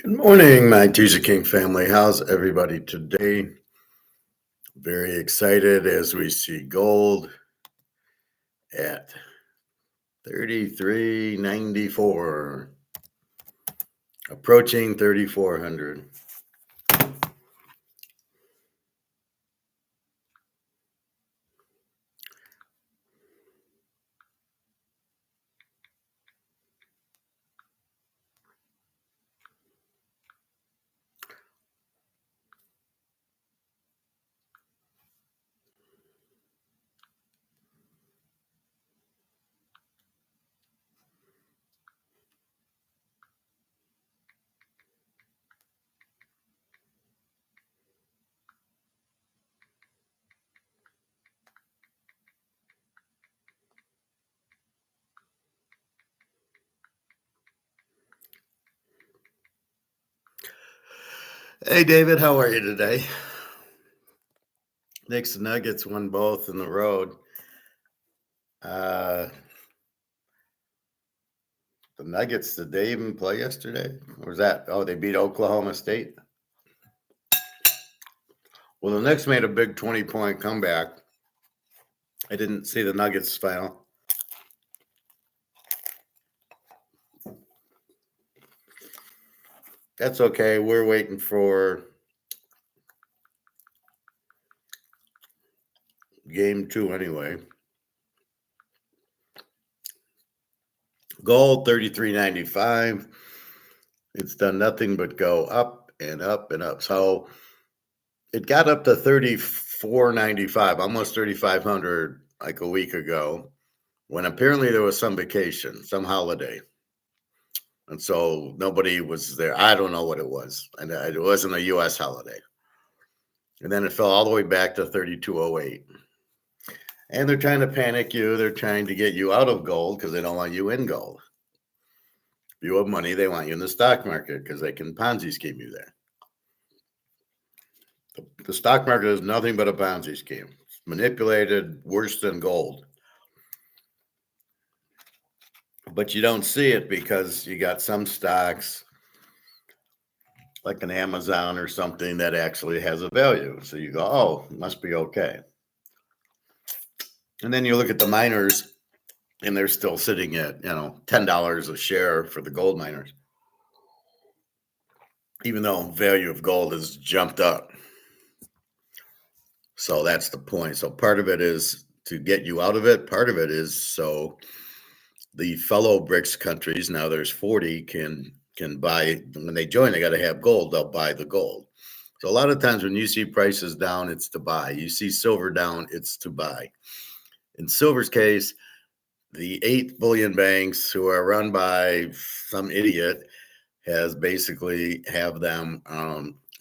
Good morning, my Teaserking family. How's everybody today? Very excited as we see gold at 33.94, approaching 3,400. Hey, David, how are you today? Knicks and Nuggets won both in the road. The Nuggets, did they even play yesterday? Or was that? Oh, they beat Oklahoma State. Well, the Knicks made a big 20-point comeback. I didn't see the Nuggets final. That's okay. We're waiting for game 2 anyway. Gold 33.95. It's done nothing but go up and up and up. So it got up to 34.95, almost 3,500 like a week ago, when apparently there was some vacation, some holiday. And so nobody was there. I don't know what it was. And it wasn't a US holiday. And then it fell all the way back to 32.08. And they're trying to panic you. They're trying to get you out of gold because they don't want you in gold. If you have money, they want you in the stock market because they can Ponzi scheme you there. The stock market is nothing but a Ponzi scheme. It's manipulated worse than gold. But you don't see it because you got some stocks like an Amazon or something that actually has a value. So you go, oh, it must be okay. And then you look at the miners and they're still sitting at, $10 a share for the gold miners, even though value of gold has jumped up. So that's the point. So part of it is to get you out of it. Part of it is so the fellow Brics countries, now there's 40, can buy. When they join, they got to have gold. They'll buy the gold. So a lot of times when you see prices down, it's to buy. You see silver down, it's to buy. In silver's case, the 8 bullion banks, who are run by some idiot, has basically have them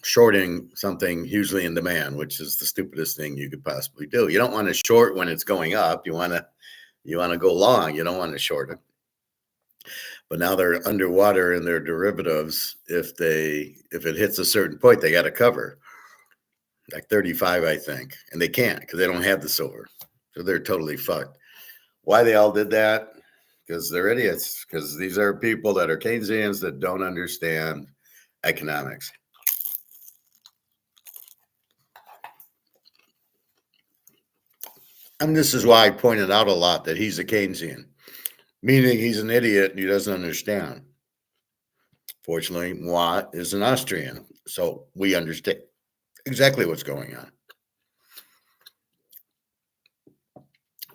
shorting something hugely in demand, which is the stupidest thing you could possibly do. You don't want to short when it's going up. You want to go long. You don't want to short it. But now they're underwater in their derivatives. If it hits a certain point, they got to cover like 35, I think, and they can't because they don't have the silver. So they're totally fucked. Why they all did that? Because they're idiots. Because these are people that are Keynesians that don't understand economics. And this is why I pointed out a lot that he's a Keynesian, meaning he's an idiot and he doesn't understand. Fortunately, Moi is an Austrian, so we understand exactly what's going on.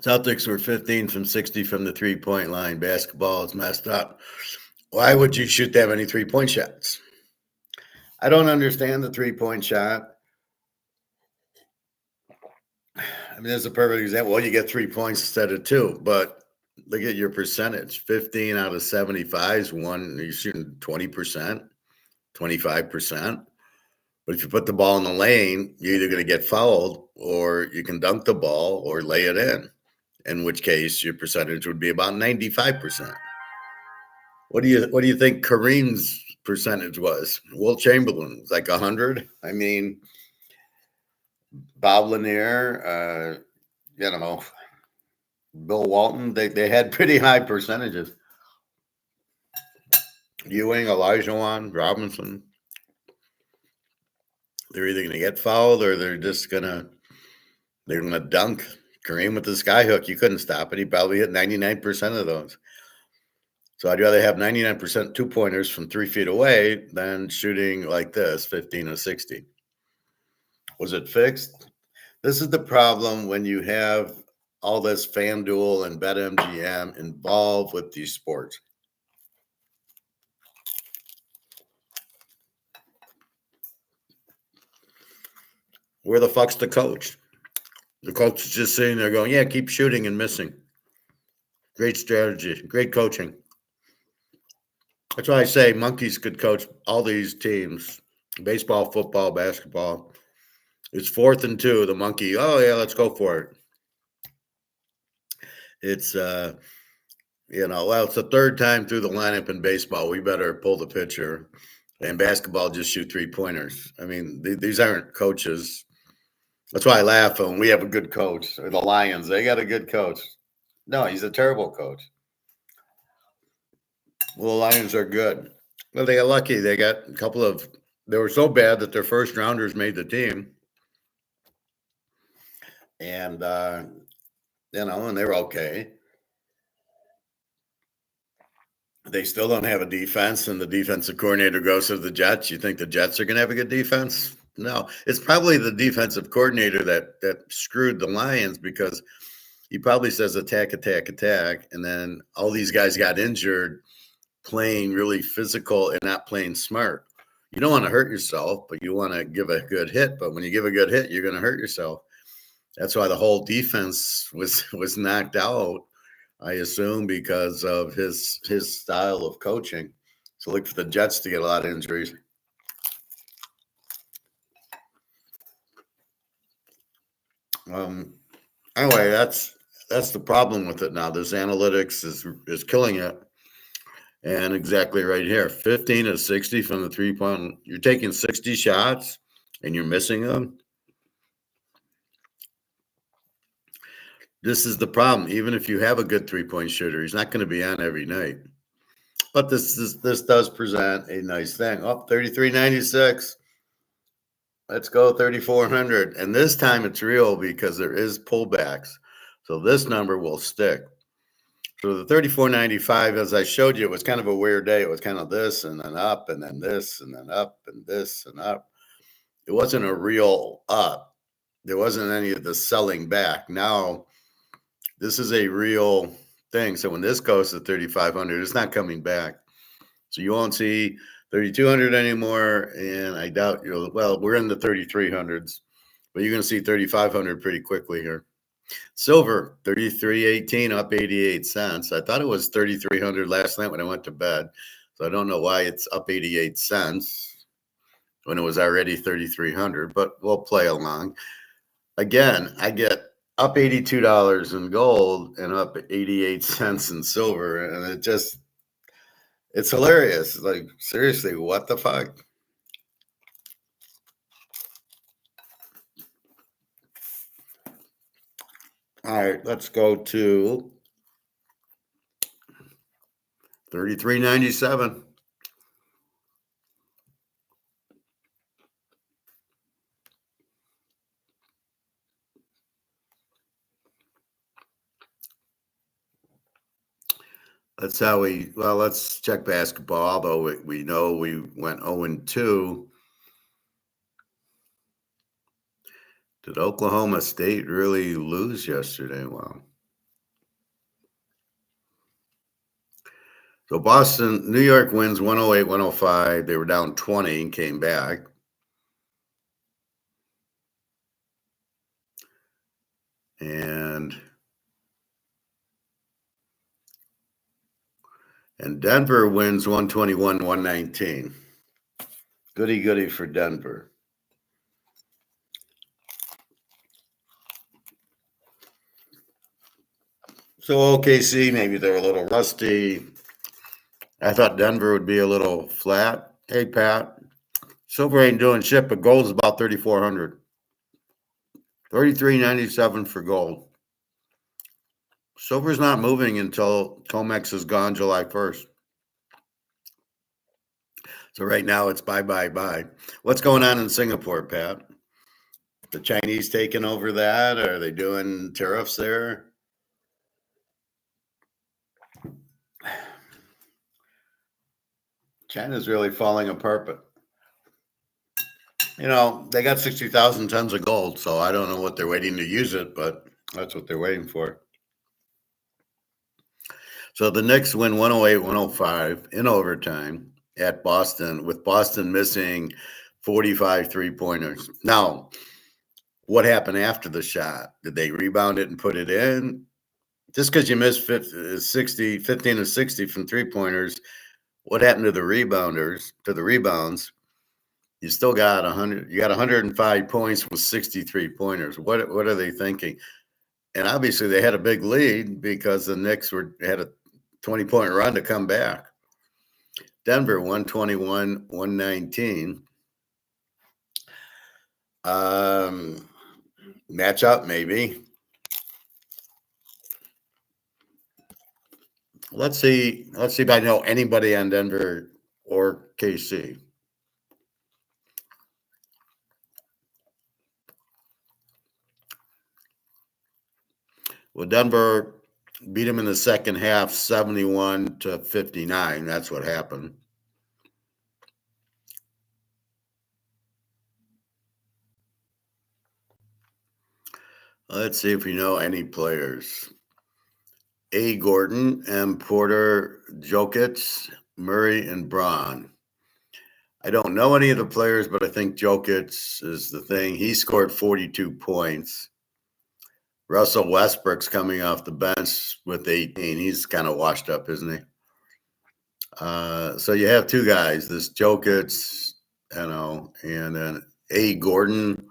Celtics were 15 from 60 from the three-point line. Basketball is messed up. Why would you shoot that many three-point shots? I don't understand the three-point shot. I mean, that's a perfect example. Well, you get 3 points instead of 2, but look at your percentage. 15 out of 75 is one. You're shooting 20%, 25%. But if you put the ball in the lane, you're either going to get fouled or you can dunk the ball or lay it in which case your percentage would be about 95%. What do you think Kareem's percentage was? Will Chamberlain was like 100. I mean, Bob Lanier, Bill Walton, they had pretty high percentages. Ewing, Elijah Wan, Robinson. They're either going to get fouled or they're going to dunk. Kareem with the skyhook. You couldn't stop it. He probably hit 99% of those. So I'd rather have 99% 2-pointers from 3 feet away than shooting like this, 15 or 60. Was it fixed? This is the problem when you have all this FanDuel and BetMGM involved with these sports. Where the fuck's the coach? The coach is just sitting there going, yeah, keep shooting and missing. Great strategy, great coaching. That's why I say monkeys could coach all these teams, baseball, football, basketball. It's 4th and 2. The monkey, oh, yeah, let's go for it. It's, well, it's the 3rd time through the lineup in baseball. We better pull the pitcher. And basketball, just shoot 3-pointers. I mean, these aren't coaches. That's why I laugh when we have a good coach. Or the Lions, they got a good coach. No, he's a terrible coach. Well, the Lions are good. Well, they got lucky. They got a couple of – they were so bad that their first-rounders made the team. And, and they were okay. They still don't have a defense, and the defensive coordinator goes to the Jets. You think the Jets are going to have a good defense? No. It's probably the defensive coordinator that screwed the Lions because he probably says attack, attack, attack, and then all these guys got injured playing really physical and not playing smart. You don't want to hurt yourself, but you want to give a good hit. But when you give a good hit, you're going to hurt yourself. That's why the whole defense was knocked out, I assume, because of his style of coaching. So look for the Jets to get a lot of injuries. Anyway, that's the problem with it now. This analytics is killing it. And exactly right here, 15 of 60 from the 3-point. You're taking 60 shots and you're missing them. This is the problem. Even if you have a good 3-point shooter, he's not going to be on every night. But this does present a nice thing. Oh, 33.96. Let's go 3,400. And this time it's real because there is pullbacks. So this number will stick. So the 34.95, as I showed you, it was kind of a weird day. It was kind of this and then up and then this and then up and this and up. It wasn't a real up. There wasn't any of the selling back. Now, this is a real thing. So when this goes to 3,500, it's not coming back. So you won't see 3,200 anymore. And I doubt we're in the 3,300s, but you're going to see 3,500 pretty quickly here. Silver, 33.18, up 88 cents. I thought it was 3,300 last night when I went to bed. So I don't know why it's up 88 cents when it was already 3,300, but we'll play along. Again, I get up $82 in gold and up 88 cents in silver. And it's hilarious. Like, seriously, what the fuck? All right, let's go to 33.97. That's how let's check basketball, although we know we went 0-2. Did Oklahoma State really lose yesterday? Wow. So New York wins 108-105. They were down 20 and came back. And Denver wins 121-119. Goody for Denver. So OKC, maybe they're a little rusty. I thought Denver would be a little flat. Hey, Pat, silver ain't doing shit, but gold is about 3,400. 33.97 for gold. Silver's not moving until Comex is gone July 1st. So right now it's buy, buy, buy. What's going on in Singapore, Pat? The Chinese taking over that? Are they doing tariffs there? China's really falling apart, but they got 60,000 tons of gold, so I don't know what they're waiting to use it, but that's what they're waiting for. So the Knicks win 108-105 in overtime at Boston, with Boston missing 45 three-pointers. Now, what happened after the shot? Did they rebound it and put it in? Just because you missed 15 of 60 from three-pointers, what happened to the rebounders, to the rebounds? You still got 100. You got 105 points with 63 pointers. What are they thinking? And obviously they had a big lead because the Knicks had a 20-point run to come back. Denver 121-119. Matchup maybe. Let's see if I know anybody on Denver or KC. Well, Denver beat him in the second half, 71-59. That's what happened. Let's see if we know any players. A. Gordon, M. Porter, Jokic, Murray, and Braun. I don't know any of the players, but I think Jokic is the thing. He scored 42 points. Russell Westbrook's coming off the bench with 18. He's kind of washed up, isn't he? So you have two guys, this Jokic, and then A. Gordon,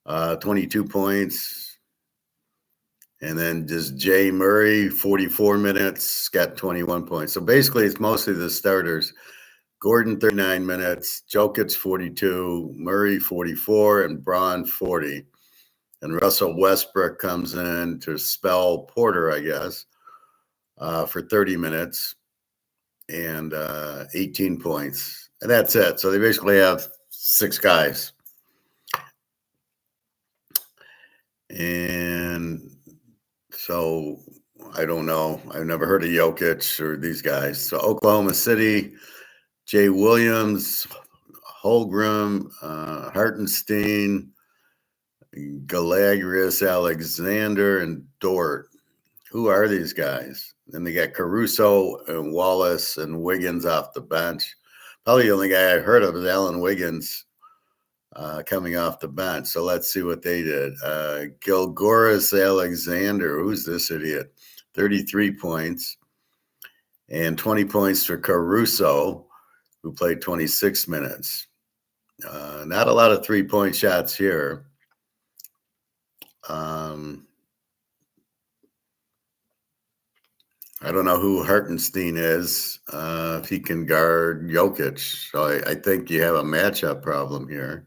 22 points. And then just Jay Murray, 44 minutes, got 21 points. So basically, it's mostly the starters. Gordon, 39 minutes, Jokic, 42, Murray, 44, and Braun, 40. And Russell Westbrook comes in to spell Porter, I guess, for 30 minutes and 18 points. And that's it. So they basically have six guys. And so I don't know. I've never heard of Jokic or these guys. So Oklahoma City, Jay Williams, Holmgren, Hartenstein, Galagris, Alexander, and Dort. Who are these guys? And they got Caruso and Wallace and Wiggins off the bench. Probably the only guy I heard of is Alan Wiggins coming off the bench. So let's see what they did. Gilgeous Alexander, who's this idiot? 33 points. And 20 points for Caruso, who played 26 minutes. Not a lot of three-point shots here. I don't know who Hartenstein is, if he can guard Jokic. So I think you have a matchup problem here.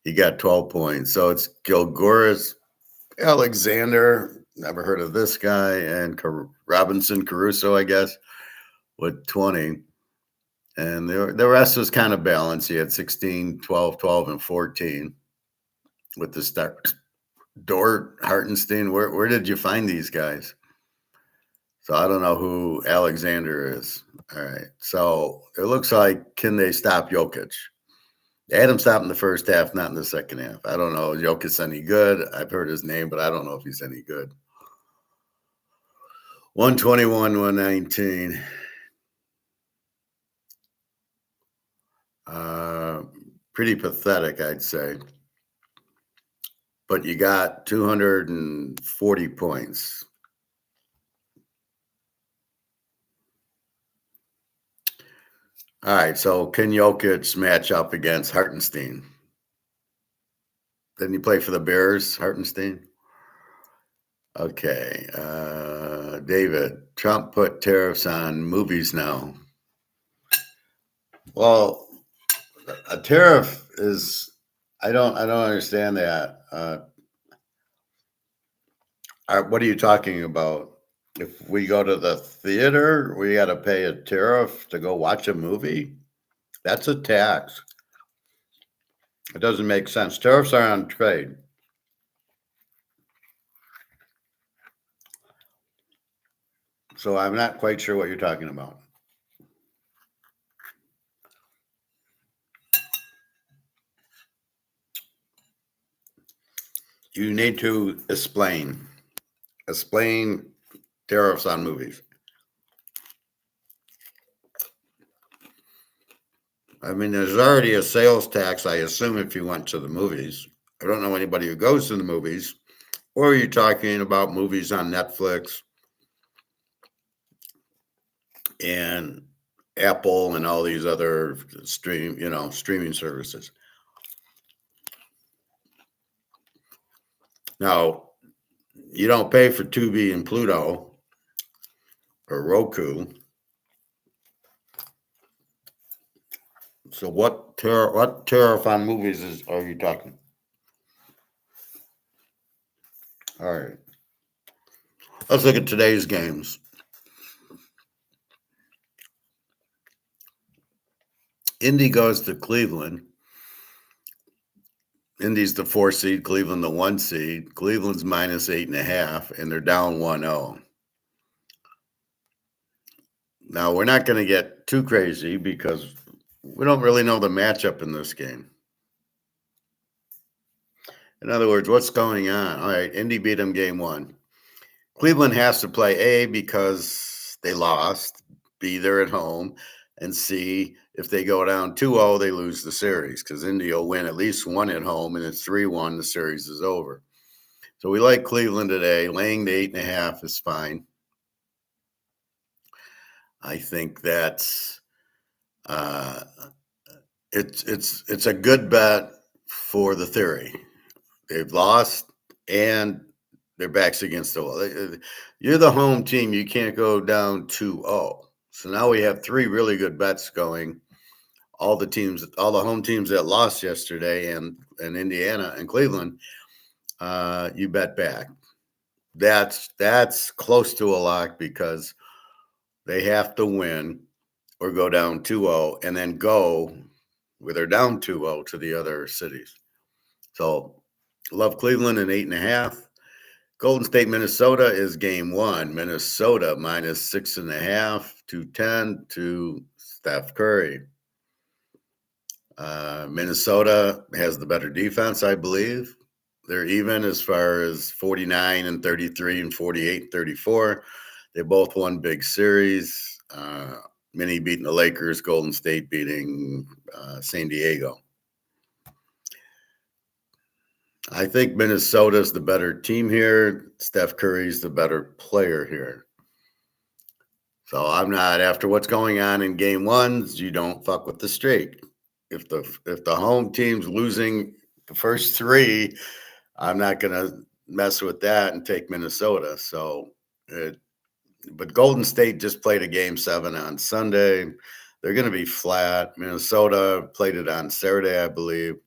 He got 12 points. So it's Gilgeous Alexander, never heard of this guy, and Robinson Caruso, I guess, with 20. And the rest was kind of balanced. He had 16, 12, 12, and 14 with the start. Dort, Hartenstein, where did you find these guys? So I don't know who Alexander is. All right. So it looks like, can they stop Jokic? They had him stop in the first half, not in the second half. I don't know. Is Jokic any good? I've heard his name, but I don't know if he's any good. 121-119. Pretty pathetic, I'd say. But you got 240 points. All right, so can Jokic match up against Hartenstein? Didn't he play for the Bears, Hartenstein? Okay. David, Trump put tariffs on movies now. Well, a tariff is, I don't understand that. What are you talking about? If we go to the theater, we got to pay a tariff to go watch a movie? That's a tax. It doesn't make sense. Tariffs are on trade. So I'm not quite sure what you're talking about. You need to explain tariffs on movies. I mean, there's already a sales tax, I assume, if you went to the movies. I don't know anybody who goes to the movies. Or are you talking about movies on Netflix and Apple and all these other streaming services? Now, you don't pay for Tubi and Pluto or Roku. So what tariff on movies are you talking? All right. Let's look at today's games. Indy goes to Cleveland. Indy's the 4 seed, Cleveland the 1 seed. Cleveland's minus 8.5, and they're down 1-0. Now, we're not going to get too crazy because we don't really know the matchup in this game. In other words, what's going on? All right, Indy beat them game 1. Cleveland has to play A because they lost, B, they're at home, and C, if they go down 2-0, they lose the series because Indy will win at least one at home, and it's 3-1, the series is over. So we like Cleveland today. Laying the 8.5 is fine. I think that's it's a good bet for the theory. They've lost and their backs against the wall. You're the home team. You can't go down 2-0. So now we have 3 really good bets going. All the home teams that lost yesterday and Indiana and Cleveland, you bet back. That's close to a lock because they have to win or go down 2-0 and then go where they're down 2-0 to the other cities. So love Cleveland and 8.5. Golden State, Minnesota is game 1. Minnesota minus 6.5, 210 to Steph Curry. Minnesota has the better defense, I believe. They're even as far as 49 and 33 and 48 and 34. They both won big series. Mini beating the Lakers, Golden State beating San Diego. I think Minnesota's the better team here. Steph Curry's the better player here. So I'm not, after what's going on in game 1s, you don't fuck with the streak. If the home team's losing the first 3, I'm not going to mess with that and take Minnesota. But Golden State just played a game 7 on Sunday. They're going to be flat. Minnesota played it on Saturday, I believe.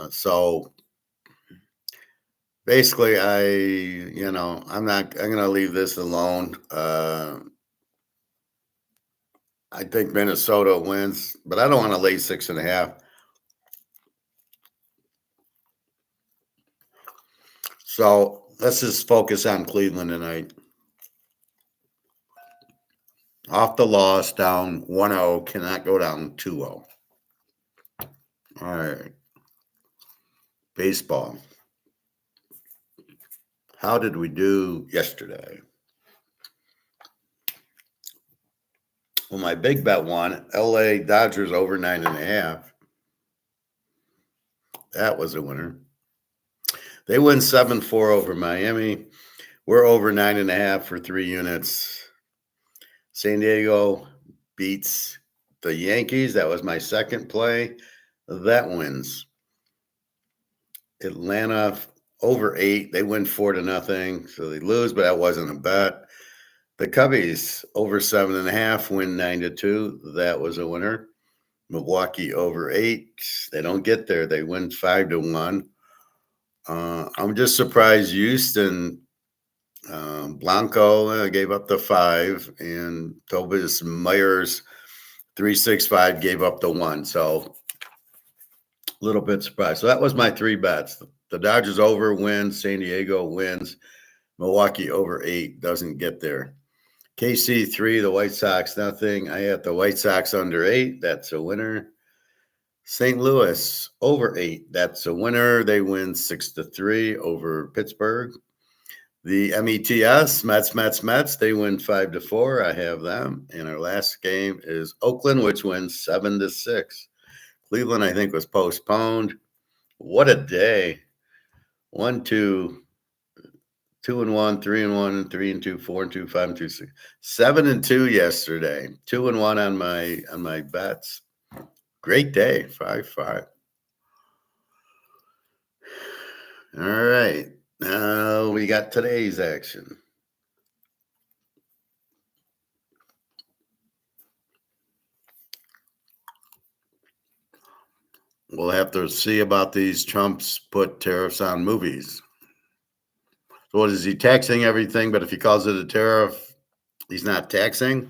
So basically, I'm going to leave this alone. I think Minnesota wins, but I don't want to lay 6.5. So let's just focus on Cleveland tonight. Off the loss, down 1-0, cannot go down 2-0. All right. Baseball. How did we do yesterday? Well, my big bet won. LA Dodgers over 9.5. That was a winner. They win 7-4 over Miami. We're over 9.5 for 3 units. San Diego beats the Yankees. That was my second play. That wins. Atlanta over 8. They win 4-0. So they lose, but that wasn't a bet. The Cubbies over 7.5 win 9-2. That was a winner. Milwaukee over 8. They don't get there. They win 5-1. I'm just surprised Houston Blanco gave up the 5, and Tobias Myers 365 gave up the one. So a little bit surprised. So that was my three bets. The Dodgers over wins, San Diego wins, Milwaukee over 8 doesn't get there. KC 3, the White Sox nothing. I had the White Sox under 8. That's a winner. St. Louis over 8. That's a winner. They win 6-3 over Pittsburgh. The METS, Mets, they win 5-4. I have them. And our last game is Oakland, which wins 7-6. Cleveland, I think, was postponed. What a day. 1, 2, 2-1, 3-1, 3-2, 4-2, 5-2, 6, 7-2 yesterday. 2-1 on my bets. Great day. 5-5. All right. Now we got today's action. We'll have to see about these Trump's put tariffs on movies. So what is he taxing everything? But if he calls it a tariff, he's not taxing?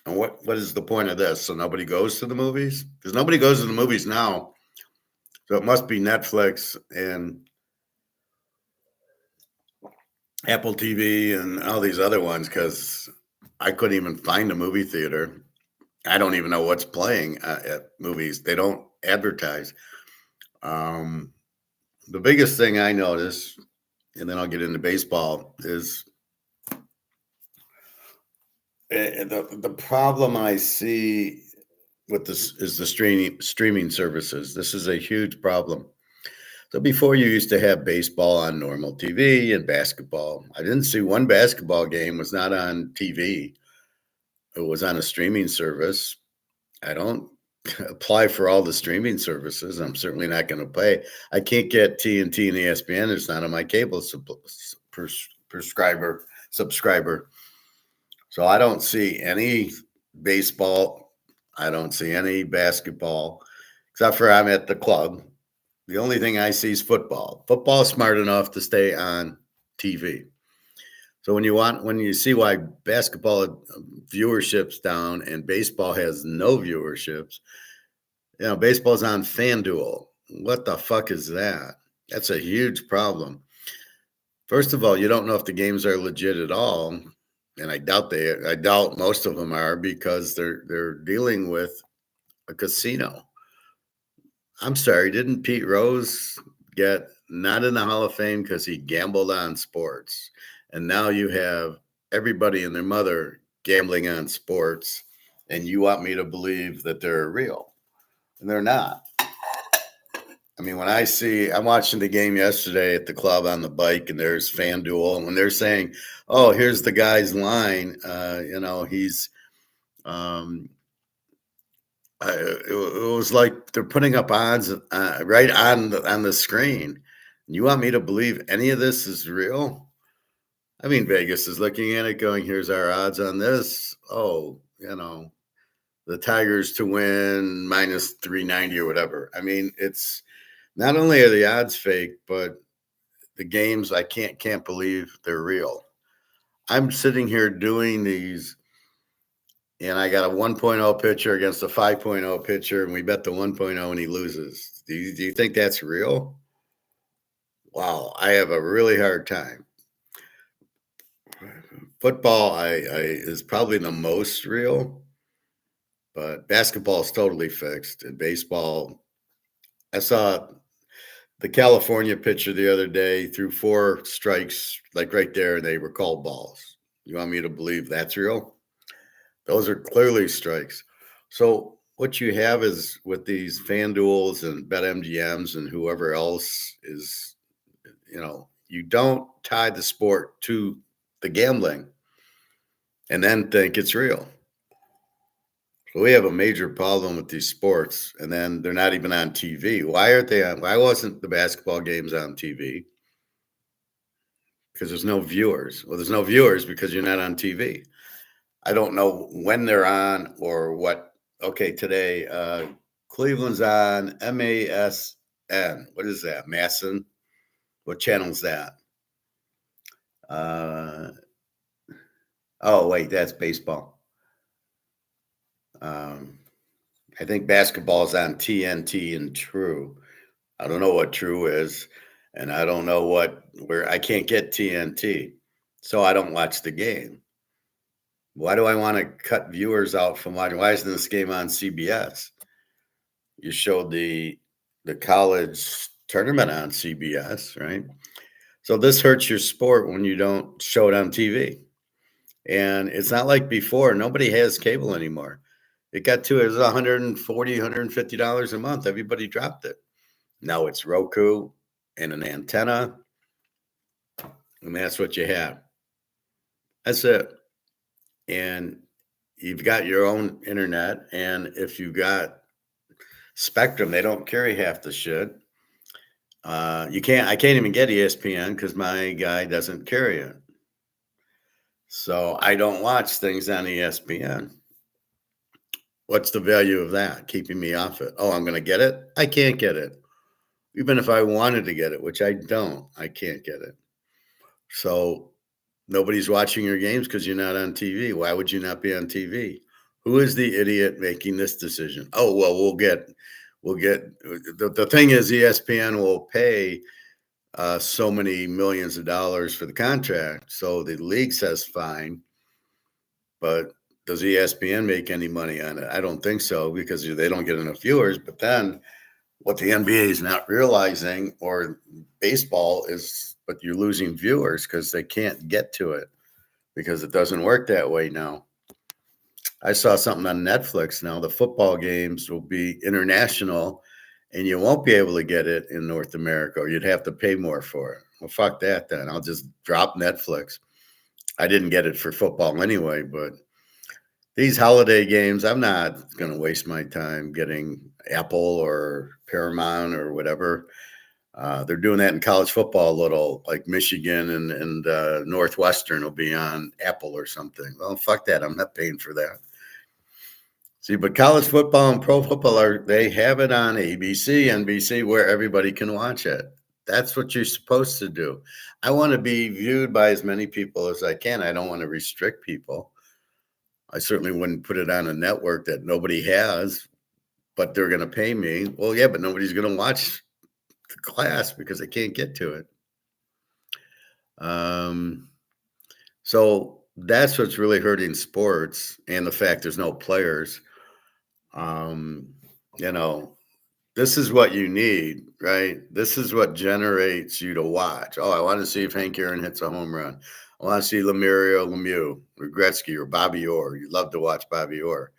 And what is the point of this? So nobody goes to the movies? Because nobody goes to the movies now. So it must be Netflix and Apple TV and all these other ones, because I couldn't even find a movie theater. I don't even know what's playing at movies. They don't advertise. The biggest thing I notice, and then I'll get into baseball, is the problem I see with this is the streaming services. This is a huge problem. So before, you used to have baseball on normal TV and basketball. I didn't see one basketball game was not on TV. It was on a streaming service. I don't apply for all the streaming services. I'm certainly not going to pay. I can't get TNT and ESPN. It's not on my cable subscriber. So I don't see any baseball. I don't see any basketball, except for I'm at the club. The only thing I see is football. Football is smart enough to stay on TV. So when you see why basketball viewership's down and baseball has no viewerships, baseball's on FanDuel. What the fuck is that? That's a huge problem. First of all, you don't know if the games are legit at all, and I doubt most of them are, because they're dealing with a casino. I'm sorry, didn't Pete Rose get not in the Hall of Fame because he gambled on sports? And now you have everybody and their mother gambling on sports, and you want me to believe that they're real, and they're not. I mean, I'm watching the game yesterday at the club on the bike, and there's FanDuel, and when they're saying, "Oh, here's the guy's line," he's, it was like they're putting up odds right on the screen. You want me to believe any of this is real? I mean, Vegas is looking at it, going, "Here's our odds on this." Oh, the Tigers to win minus 390 or whatever. I mean, it's not only are the odds fake, but the games, I can't believe they're real. I'm sitting here doing these, and I got a 1.0 pitcher against a 5.0 pitcher, and we bet the 1.0 and he loses. Do you think that's real? Wow, I have a really hard time. Football is probably the most real, but basketball is totally fixed. And baseball, I saw the California pitcher the other day threw 4 strikes, like right there, and they were called balls. You want me to believe that's real? Those are clearly strikes. So what you have is, with these FanDuels and BetMGMs and whoever else is, you don't tie the sport to the gambling and then think it's real. So we have a major problem with these sports, and then they're not even on TV. Why aren't they on? Why wasn't the basketball games on TV? Because there's no viewers. Well, there's no viewers because you're not on TV. I don't know when they're on or what. Okay, today, Cleveland's on MASN. What is that? Masson? What channel is that? Oh, wait, that's baseball. I think basketball is on TNT and True. I don't know what True is, and I don't know where I can't get TNT, so I don't watch the game. Why do I want to cut viewers out from watching? Why isn't this game on CBS? You showed the college tournament on CBS, right? So this hurts your sport when you don't show it on TV. And it's not like before. Nobody has cable anymore. It was 140, $150 a month. Everybody dropped it. Now it's Roku and an antenna, and that's what you have. That's it. And you've got your own internet. And if you got Spectrum, they don't carry half the shit. I can't even get ESPN because my guy doesn't carry it. So I don't watch things on ESPN. What's the value of that? Keeping me off it. Oh, I'm going to get it? I can't get it. Even if I wanted to get it, which I don't, I can't get it. So nobody's watching your games because you're not on TV. Why would you not be on TV? Who is the idiot making this decision? Oh, well, the thing is ESPN will pay so many millions of dollars for the contract. So the league says fine, but does ESPN make any money on it? I don't think so because they don't get enough viewers. But then what the NBA is not realizing, or baseball is, but you're losing viewers because they can't get to it because it doesn't work that way now. I saw something on Netflix now. The football games will be international and you won't be able to get it in North America, or you'd have to pay more for it. Well, fuck that then. I'll just drop Netflix. I didn't get it for football anyway, but these holiday games, I'm not going to waste my time getting Apple or Paramount or whatever. They're doing that in college football a little, like Michigan and Northwestern will be on Apple or something. Well, fuck that. I'm not paying for that. See, but college football and pro football they have it on ABC, NBC, where everybody can watch it. That's what you're supposed to do. I want to be viewed by as many people as I can. I don't want to restrict people. I certainly wouldn't put it on a network that nobody has, but they're going to pay me. Well, yeah, but nobody's going to watch the class because they can't get to it. So that's what's really hurting sports, and the fact there's no players. This is what you need, right? This is what generates you to watch. Oh, I want to see if Hank Aaron hits a home run. I want to see Lemieux, or Gretzky, or Bobby Orr. You love to watch Bobby Orr.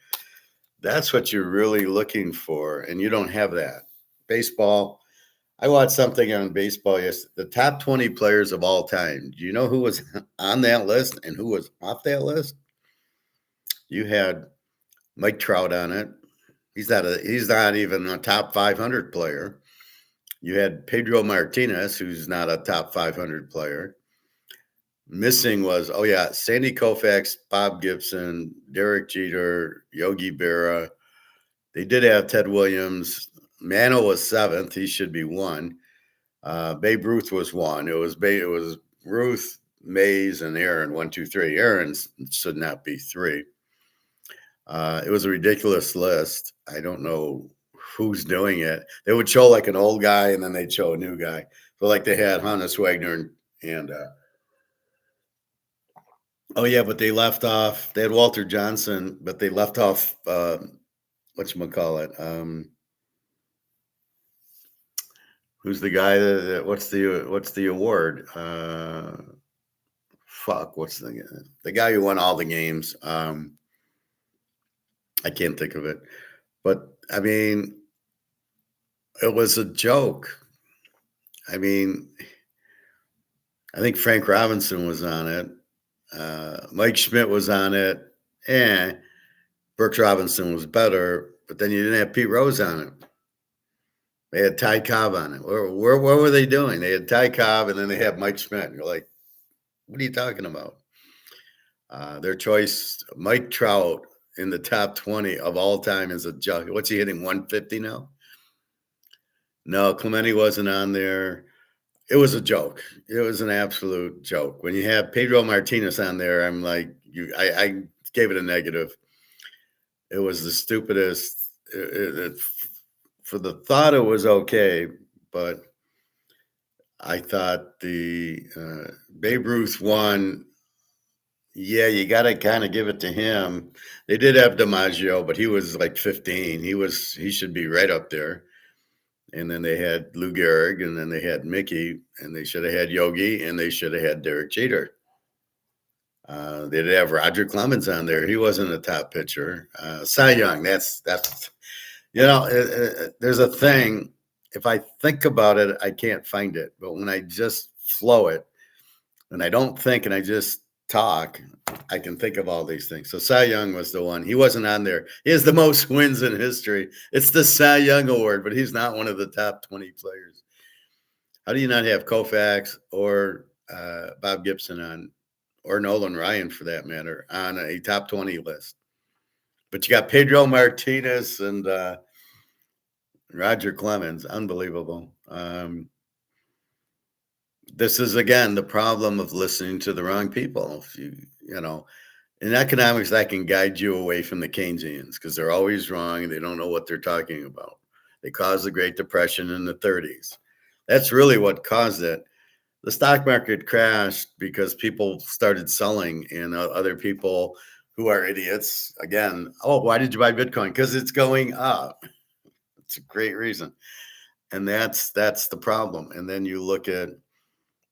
That's what you're really looking for, and you don't have that. Baseball, I watched something on baseball yesterday. The top 20 players of all time. Do you know who was on that list and who was off that list? You had Mike Trout on it. He's not even a top 500 player. You had Pedro Martinez, who's not a top 500 player. Missing was, Sandy Koufax, Bob Gibson, Derek Jeter, Yogi Berra. They did have Ted Williams. Mano was seventh. He should be one. Babe Ruth was one. It was Ruth, Mays, and Aaron. 1, 2, 3. Aaron should not be three. It was a ridiculous list. I don't know who's doing it. They would show like an old guy and then they'd show a new guy. So like they had Hannes Wagner and but they left off. They had Walter Johnson, but they left off whatchamacallit. Who's the guy what's the award? What's the guy who won all the games? I can't think of it. But I mean, it was a joke. I mean, I think Frank Robinson was on it. Mike Schmidt was on it. Brooks Robinson was better, but then you didn't have Pete Rose on it. They had Ty Cobb on it. What were they doing? They had Ty Cobb, and then they had Mike Schmidt. You're like, what are you talking about? Their choice, Mike Trout, in the top 20 of all time is a joke. What's he hitting, 150 now? No, Clemente wasn't on there. It was a joke. It was an absolute joke. When you have Pedro Martinez on there, I'm like, I gave it a negative. It was the stupidest. for the thought, it was okay, but I thought the Babe Ruth one. Yeah, you got to kind of give it to him. They did have DiMaggio, but he was like 15. He should be right up there. And then they had Lou Gehrig, and then they had Mickey, and they should have had Yogi, and they should have had Derek Jeter. They did have Roger Clemens on there. He wasn't a top pitcher. Cy Young, that's there's a thing. If I think about it, I can't find it. But when I just flow it, and I don't think, and I just talk, I can think of all these things. So Cy Young was the one. He wasn't on there. He has the most wins in history. It's the Cy Young Award, but he's not one of the top 20 players. How do you not have Koufax or Bob Gibson on, or Nolan Ryan for that matter, on a top 20 list? But you got Pedro Martinez and Roger Clemens. Unbelievable. This is, again, the problem of listening to the wrong people. If in economics, that can guide you away from the Keynesians because they're always wrong and they don't know what they're talking about. They caused the Great Depression in the 30s. That's really what caused it. The stock market crashed because people started selling, and other people who are idiots, again, why did you buy Bitcoin? Because it's going up. It's a great reason. And that's the problem. And then you look at,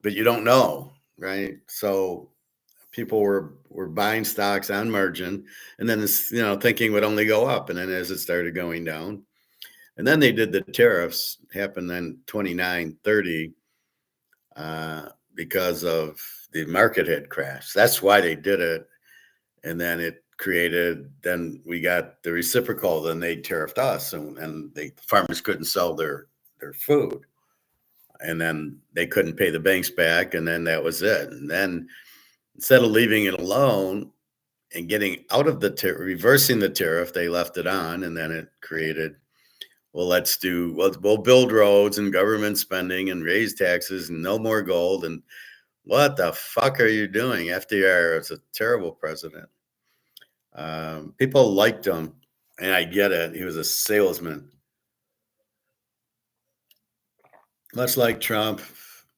but you don't know, right? So people were buying stocks on margin, and then thinking it would only go up, and then as it started going down, and then they did the tariffs, happened in 29, 30, because of the market had crashed. That's why they did it, and then then we got the reciprocal. Then they tariffed us, and the farmers couldn't sell their food. And then they couldn't pay the banks back, and then that was it. And then instead of leaving it alone and getting out of reversing the tariff, they left it on, and then it created, we'll build roads and government spending and raise taxes and no more gold. And what the fuck are you doing? FDR is a terrible president. People liked him, and I get it. He was a salesman. Much like Trump,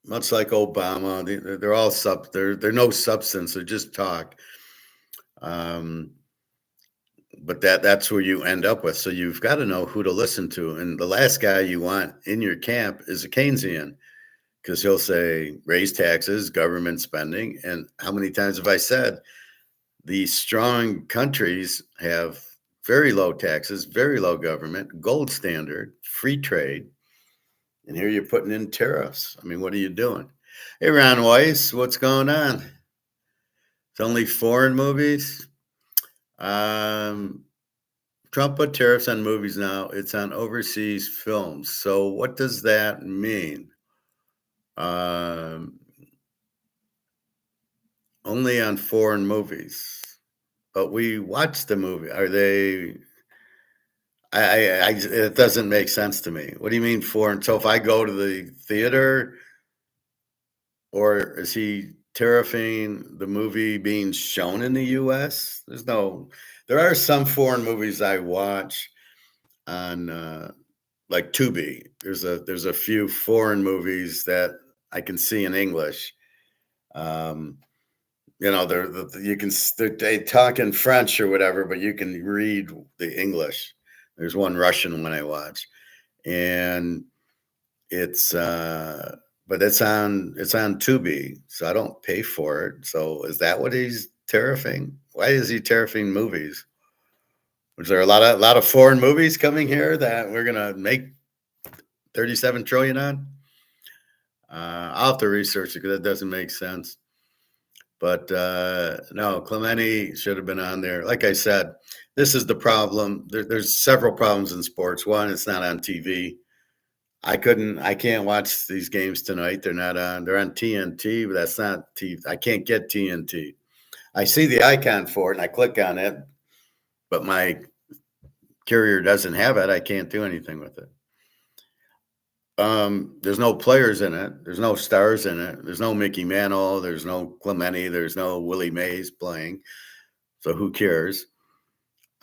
much like Obama, they're all they're no substance. They're just talk. But that's where you end up with. So you've got to know who to listen to. And the last guy you want in your camp is a Keynesian, because he'll say raise taxes, government spending. And how many times have I said the strong countries have very low taxes, very low government, gold standard, free trade. And here you're putting in tariffs. I mean, what are you doing? Hey, Ron Weiss, what's going on? It's only foreign movies. Trump put tariffs on movies now. It's on overseas films. So what does that mean? Only on foreign movies. But we watch the movie. Are they... it doesn't make sense to me. What do you mean foreign? So if I go to the theater, or is he tariffing the movie being shown in the U.S.? There are some foreign movies I watch on like Tubi. There's a few foreign movies that I can see in English. They talk in French or whatever, but you can read the English. There's one Russian one I watch, and but it's on Tubi, so I don't pay for it. So is that what he's tariffing? Why is he tariffing movies? Was there a lot of foreign movies coming here that we're gonna make 37 trillion on? I'll have to research it because that doesn't make sense. But no, Clemente should have been on there. Like I said, this is the problem. There's several problems in sports. One, it's not on TV. I can't watch these games tonight. They're not on. They're on TNT, but that's not TV. I can't get TNT. I see the icon for it, and I click on it, but my carrier doesn't have it. I can't do anything with it. There's no players in it. There's no stars in it. There's no Mickey Mantle. There's no Clemente. There's no Willie Mays playing. So who cares?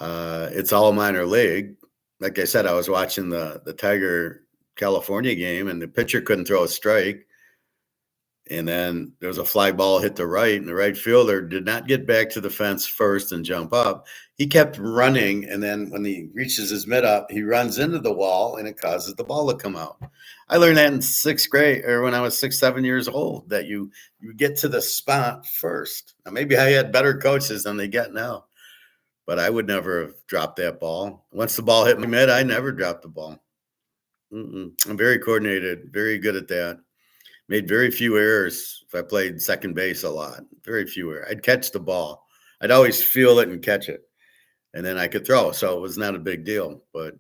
It's all minor league. like I said, I was watching the Tiger California game, and the pitcher couldn't throw a strike. And then there was a fly ball hit the right, and the right fielder did not get back to the fence first and jump up. He kept running, and then when he reaches his mid up, he runs into the wall, and it causes the ball to come out. I learned that in sixth grade, or when I was 6, 7 years old, that you get to the spot first. Now, maybe I had better coaches than they get now, but I would never have dropped that ball. Once the ball hit my mid, I never dropped the ball. I'm very coordinated, very good at that. Made very few errors if I played second base a lot. Very few errors. I'd catch the ball. I'd always feel it and catch it, and then I could throw. So it was not a big deal. But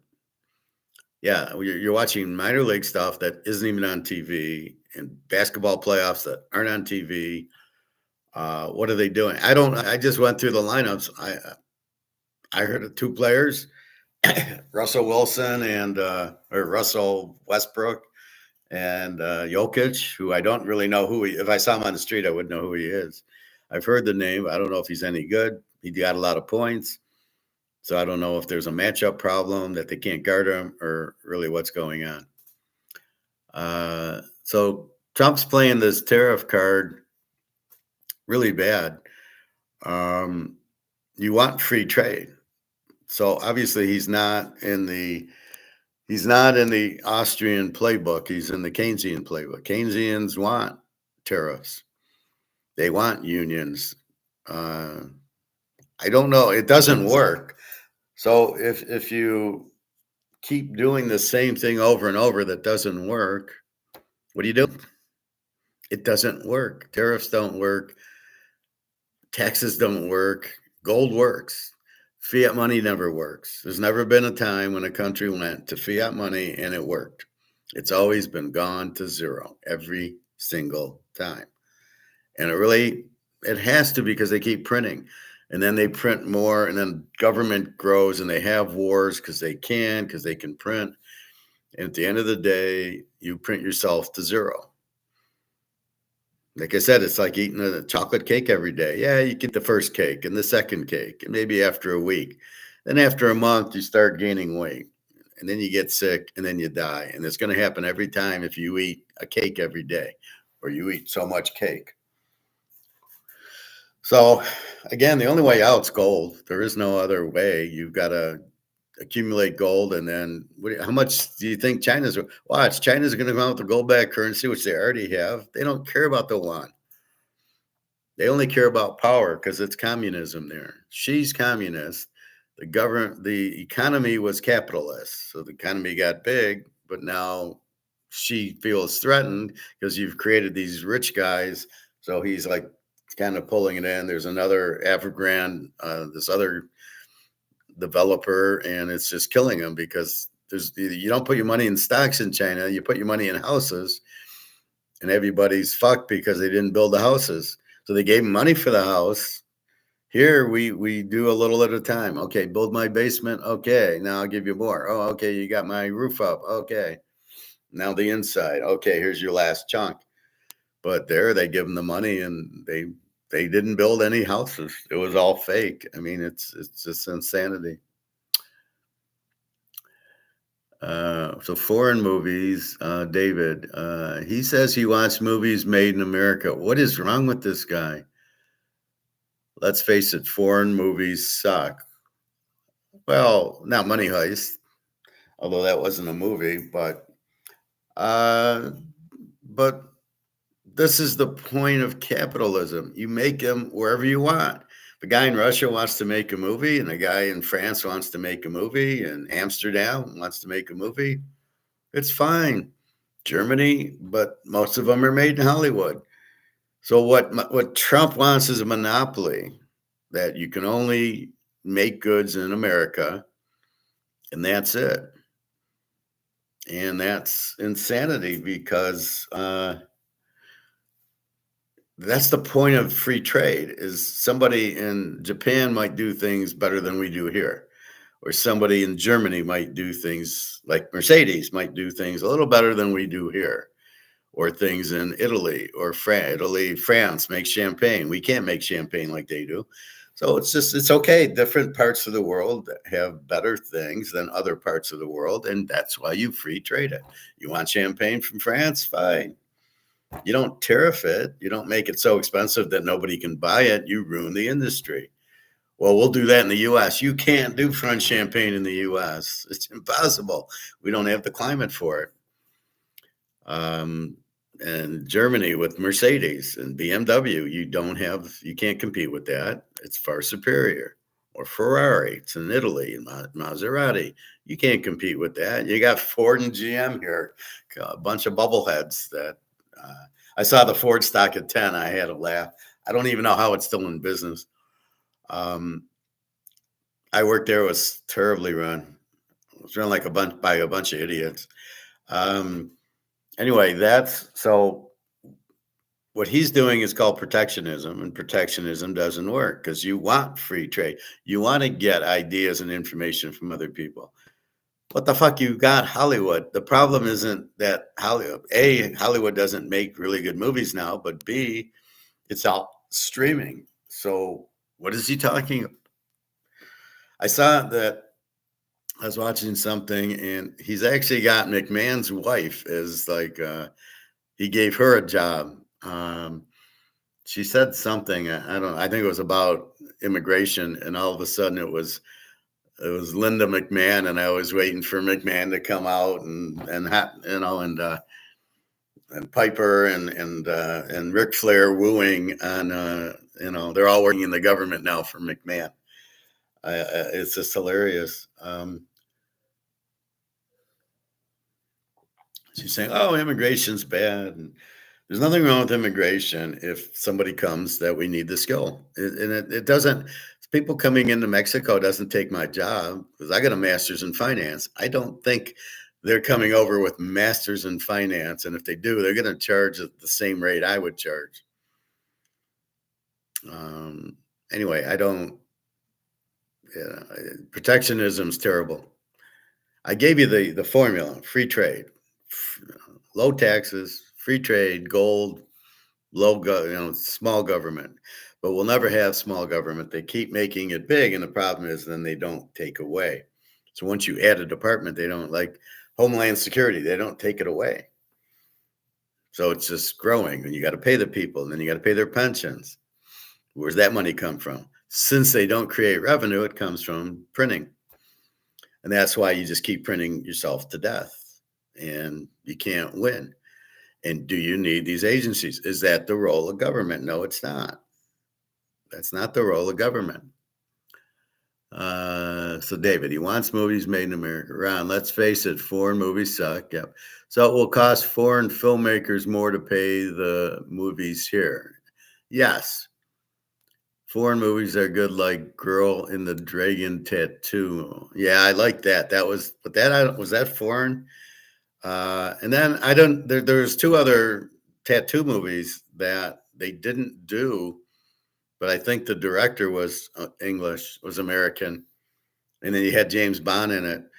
yeah, you're watching minor league stuff that isn't even on TV, and basketball playoffs that aren't on TV. What are they doing? I just went through the lineups. I heard of 2 players, Russell Wilson and or Russell Westbrook and Jokic, who I don't really know who if I saw him on the street, I wouldn't know who he is. I've heard the name. I don't know if he's any good. He got a lot of points. So I don't know if there's a matchup problem that they can't guard him or really what's going on. So Trump's playing this tariff card really bad. You want free trade. So obviously he's not in the Austrian playbook. He's in the Keynesian playbook. Keynesians want tariffs. They want unions. I don't know. It doesn't work. So if you keep doing the same thing over and over that doesn't work, what do you do? It doesn't work. Tariffs don't work. Taxes don't work. Gold works. Fiat money never works. There's never been a time when a country went to fiat money and it worked. It's always been gone to zero every single time. And it has to, because they keep printing, and then they print more, and then government grows, and they have wars because they can print. And at the end of the day, you print yourself to zero. Like I said, it's like eating a chocolate cake every day. Yeah, you get the first cake and the second cake, and maybe after a week. Then after a month, you start gaining weight, and then you get sick, and then you die. And it's going to happen every time if you eat a cake every day, or you eat so much cake. So again, the only way out's gold. There is no other way. You've got to accumulate gold, and then how much do you think China's going to come out with a gold-backed currency, which they already have? They don't care about the yuan. They only care about power because it's communism there. She's communist. The economy was capitalist. So the economy got big, but now she feels threatened because you've created these rich guys. So he's like kind of pulling it in. There's another Evergrande, this other developer, and it's just killing them because you don't put your money in stocks in China. You put your money in houses, and everybody's fucked because they didn't build the houses. So they gave them money for the house. Here we do a little at a time. Okay, build my basement. Okay, now I'll give you more. Oh, okay, you got my roof up. Okay, now the inside. Okay, here's your last chunk. But there they give them the money, and they didn't build any houses. It was all fake. I mean, it's just insanity. So foreign movies, David, he says he wants movies made in America. What is wrong with this guy? Let's face it, foreign movies suck. Well, not Money Heist, although that wasn't a movie, but this is the point of capitalism. You make them wherever you want. The guy in Russia wants to make a movie, and the guy in France wants to make a movie, and Amsterdam wants to make a movie. It's fine. Germany, but most of them are made in Hollywood. So what Trump wants is a monopoly, that you can only make goods in America, and that's it. And that's insanity, because that's the point of free trade. Is somebody in Japan might do things better than we do here, or somebody in Germany might do things, like Mercedes might do things a little better than we do here, or things in Italy or France makes champagne. We can't make champagne like they do. So it's okay. Different parts of the world have better things than other parts of the world, and that's why you free trade it. You want champagne from France? Fine. You don't tariff it. You don't make it so expensive that nobody can buy it. You ruin the industry. Well, we'll do that in the US. You can't do French champagne in the US. It's impossible. We don't have the climate for it. And Germany with Mercedes and BMW, you can't compete with that. It's far superior. Or Ferrari, it's in Italy, Maserati. You can't compete with that. You got Ford and GM here, a bunch of bubbleheads that I saw the Ford stock at 10. I had a laugh. I don't even know how it's still in business. I worked there. It was terribly run. It was run like by a bunch of idiots. Anyway, so what he's doing is called protectionism, and protectionism doesn't work because you want free trade. You want to get ideas and information from other people. What the fuck? You got Hollywood. The problem isn't that Hollywood doesn't make really good movies now, but B, it's all streaming. So what is he talking about? I saw that I was watching something, and he's actually got McMahon's wife as like he gave her a job. She said something. I don't know. I think it was about immigration, and all of a sudden it was Linda McMahon, and I was waiting for McMahon to come out and Piper and Ric Flair wooing on they're all working in the government now for McMahon. It's just hilarious. She's saying, "Oh, immigration's bad." And there's nothing wrong with immigration if somebody comes that we need the skill. It doesn't. People coming into Mexico doesn't take my job because I got a master's in finance. I don't think they're coming over with masters in finance, and if they do, they're going to charge at the same rate I would charge. Anyway, I don't. Protectionism is terrible. I gave you the formula: free trade, low taxes, free trade, gold, small government. But we'll never have small government. They keep making it big, and the problem is then they don't take away. So once you add a department, they don't, like Homeland Security, they don't take it away. So it's just growing, and you got to pay the people, and then you got to pay their pensions. Where's that money come from? Since they don't create revenue, it comes from printing. And that's why you just keep printing yourself to death, and you can't win. And do you need these agencies? Is that the role of government? No, it's not. That's not the role of government. So David, he wants movies made in America. Ron, let's face it, foreign movies suck. Yep. So it will cost foreign filmmakers more to pay the movies here. Yes. Foreign movies are good, like Girl in the Dragon Tattoo. Yeah, I like that. Was that foreign? And then there's two other tattoo movies that they didn't do, but I think the director was was American. And then you had James Bond in it.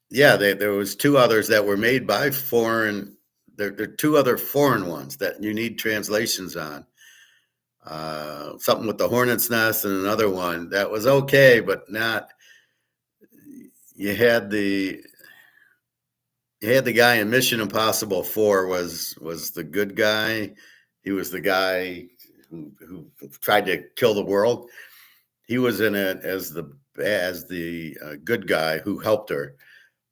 There was two others that were made by foreign. There are two other foreign ones that you need translations on. Something with the hornet's nest and another one that was okay, but not. You had the guy in Mission Impossible 4 was the good guy. He was the guy who tried to kill the world. He was in it as the good guy who helped her.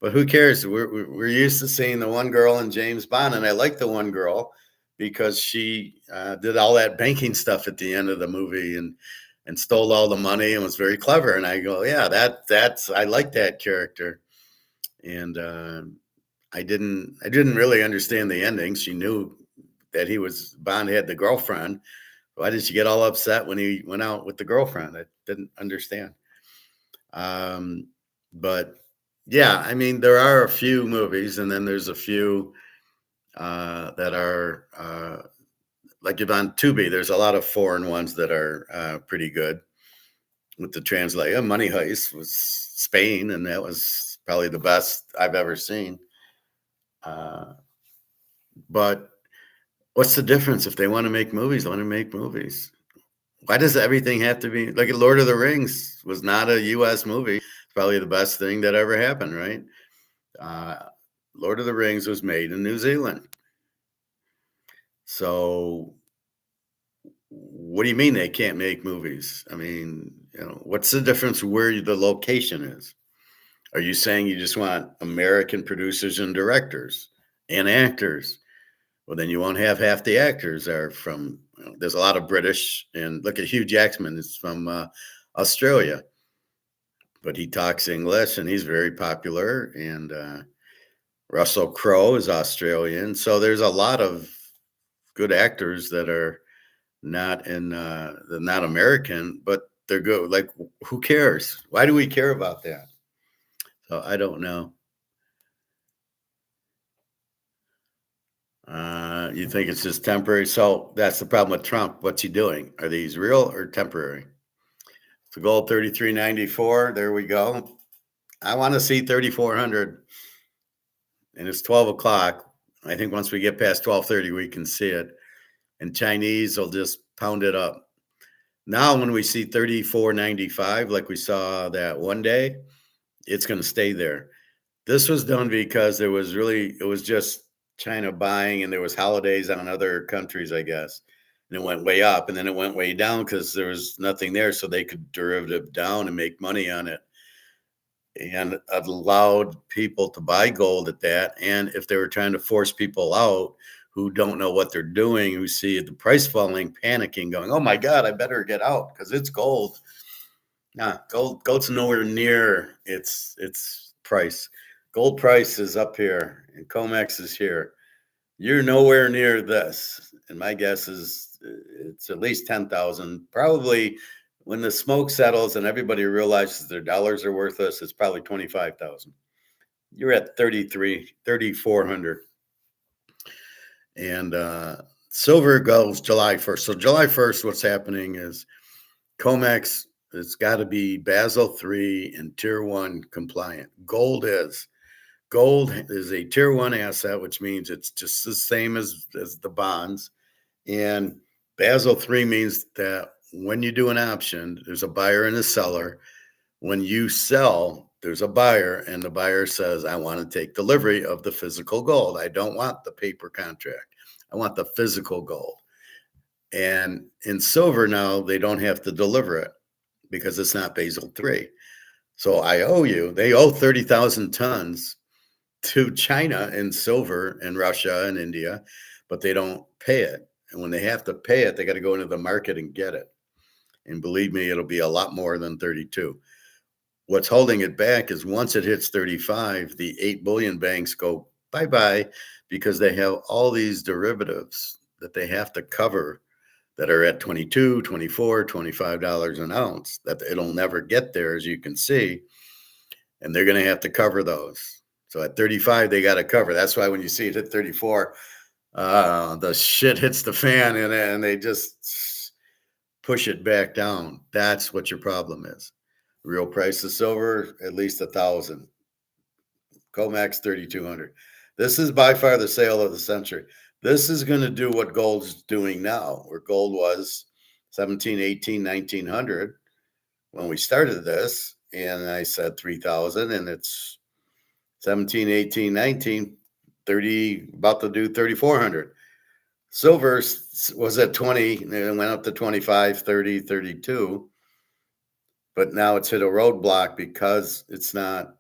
But who cares? We're used to seeing the one girl in James Bond, and I like the one girl because she did all that banking stuff at the end of the movie and stole all the money and was very clever. And I go, yeah, I like that character. And I didn't really understand the ending. She knew that Bond had the girlfriend. Why did she get all upset when he went out with the girlfriend? I didn't understand. But yeah, I mean, there are a few movies, and then there's a few that are like if on Tubi, there's a lot of foreign ones that are pretty good with the translation. Money Heist was Spain, and that was probably the best I've ever seen. But what's the difference? If they want to make movies, let them make movies. Why does everything have to be like Lord of the Rings was not a US movie. It's probably the best thing that ever happened, right? Uh, Lord of the Rings was made in New Zealand. So what do you mean they can't make movies? I mean, what's the difference where the location is? Are you saying you just want American producers and directors and actors? Well, then you won't have half the actors are from, there's a lot of British, and look at Hugh Jackman, is from Australia, but he talks English and he's very popular. And Russell Crowe is Australian. So there's a lot of good actors that are they're not American, but they're good. Like, who cares? Why do we care about that? So I don't know. You think it's just temporary? So that's the problem with Trump. What's he doing? Are these real or temporary? The gold 33.94. There we go. I want to see 3,400, and it's 12 o'clock. I think once we get past 12:30, we can see it. And Chinese will just pound it up. Now, when we see 34.95, like we saw that one day, it's going to stay there. This was done because it was just China buying, and there was holidays on other countries, I guess. And it went way up, and then it went way down because there was nothing there, so they could derivative down and make money on it, and allowed people to buy gold at that. And if they were trying to force people out who don't know what they're doing, who see the price falling, panicking, going, "Oh my God, I better get out because it's gold." Nah, gold's nowhere near its price. Gold price is up here, and Comex is here. You're nowhere near this, and my guess is it's at least 10,000. Probably when the smoke settles and everybody realizes their dollars are worthless, it's probably 25,000. You're at 3,400, and silver goes July 1st. So July 1st, what's happening is Comex, it's got to be Basel III and Tier 1 compliant. Gold is a Tier 1 asset, which means it's just the same as the bonds. And Basel III means that when you do an option, there's a buyer and a seller. When you sell, there's a buyer, and the buyer says, I want to take delivery of the physical gold. I don't want the paper contract. I want the physical gold. And in silver now, they don't have to deliver it because it's not Basel III. So they owe 30,000 tons to China in silver and Russia and India, but they don't pay it. And when they have to pay it, they got to go into the market and get it. And believe me, it'll be a lot more than 32. What's holding it back is once it hits 35, the 8 billion banks go bye-bye because they have all these derivatives that they have to cover that are at 22, 24, $25 an ounce, that it'll never get there, as you can see. And they're going to have to cover those. So at 35, they got to cover. That's why when you see it at 34, the shit hits the fan, and they just push it back down. That's what your problem is. Real price of silver, at least 1,000. Comex 3,200. This is by far the sale of the century. This is going to do what gold's doing now, where gold was 17, 18, 1900 when we started this. And I said 3,000, and it's 17, 18, 19, 30, about to do 3,400. Silver was at 20, and it went up to 25, 30, 32. But now it's hit a roadblock because it's not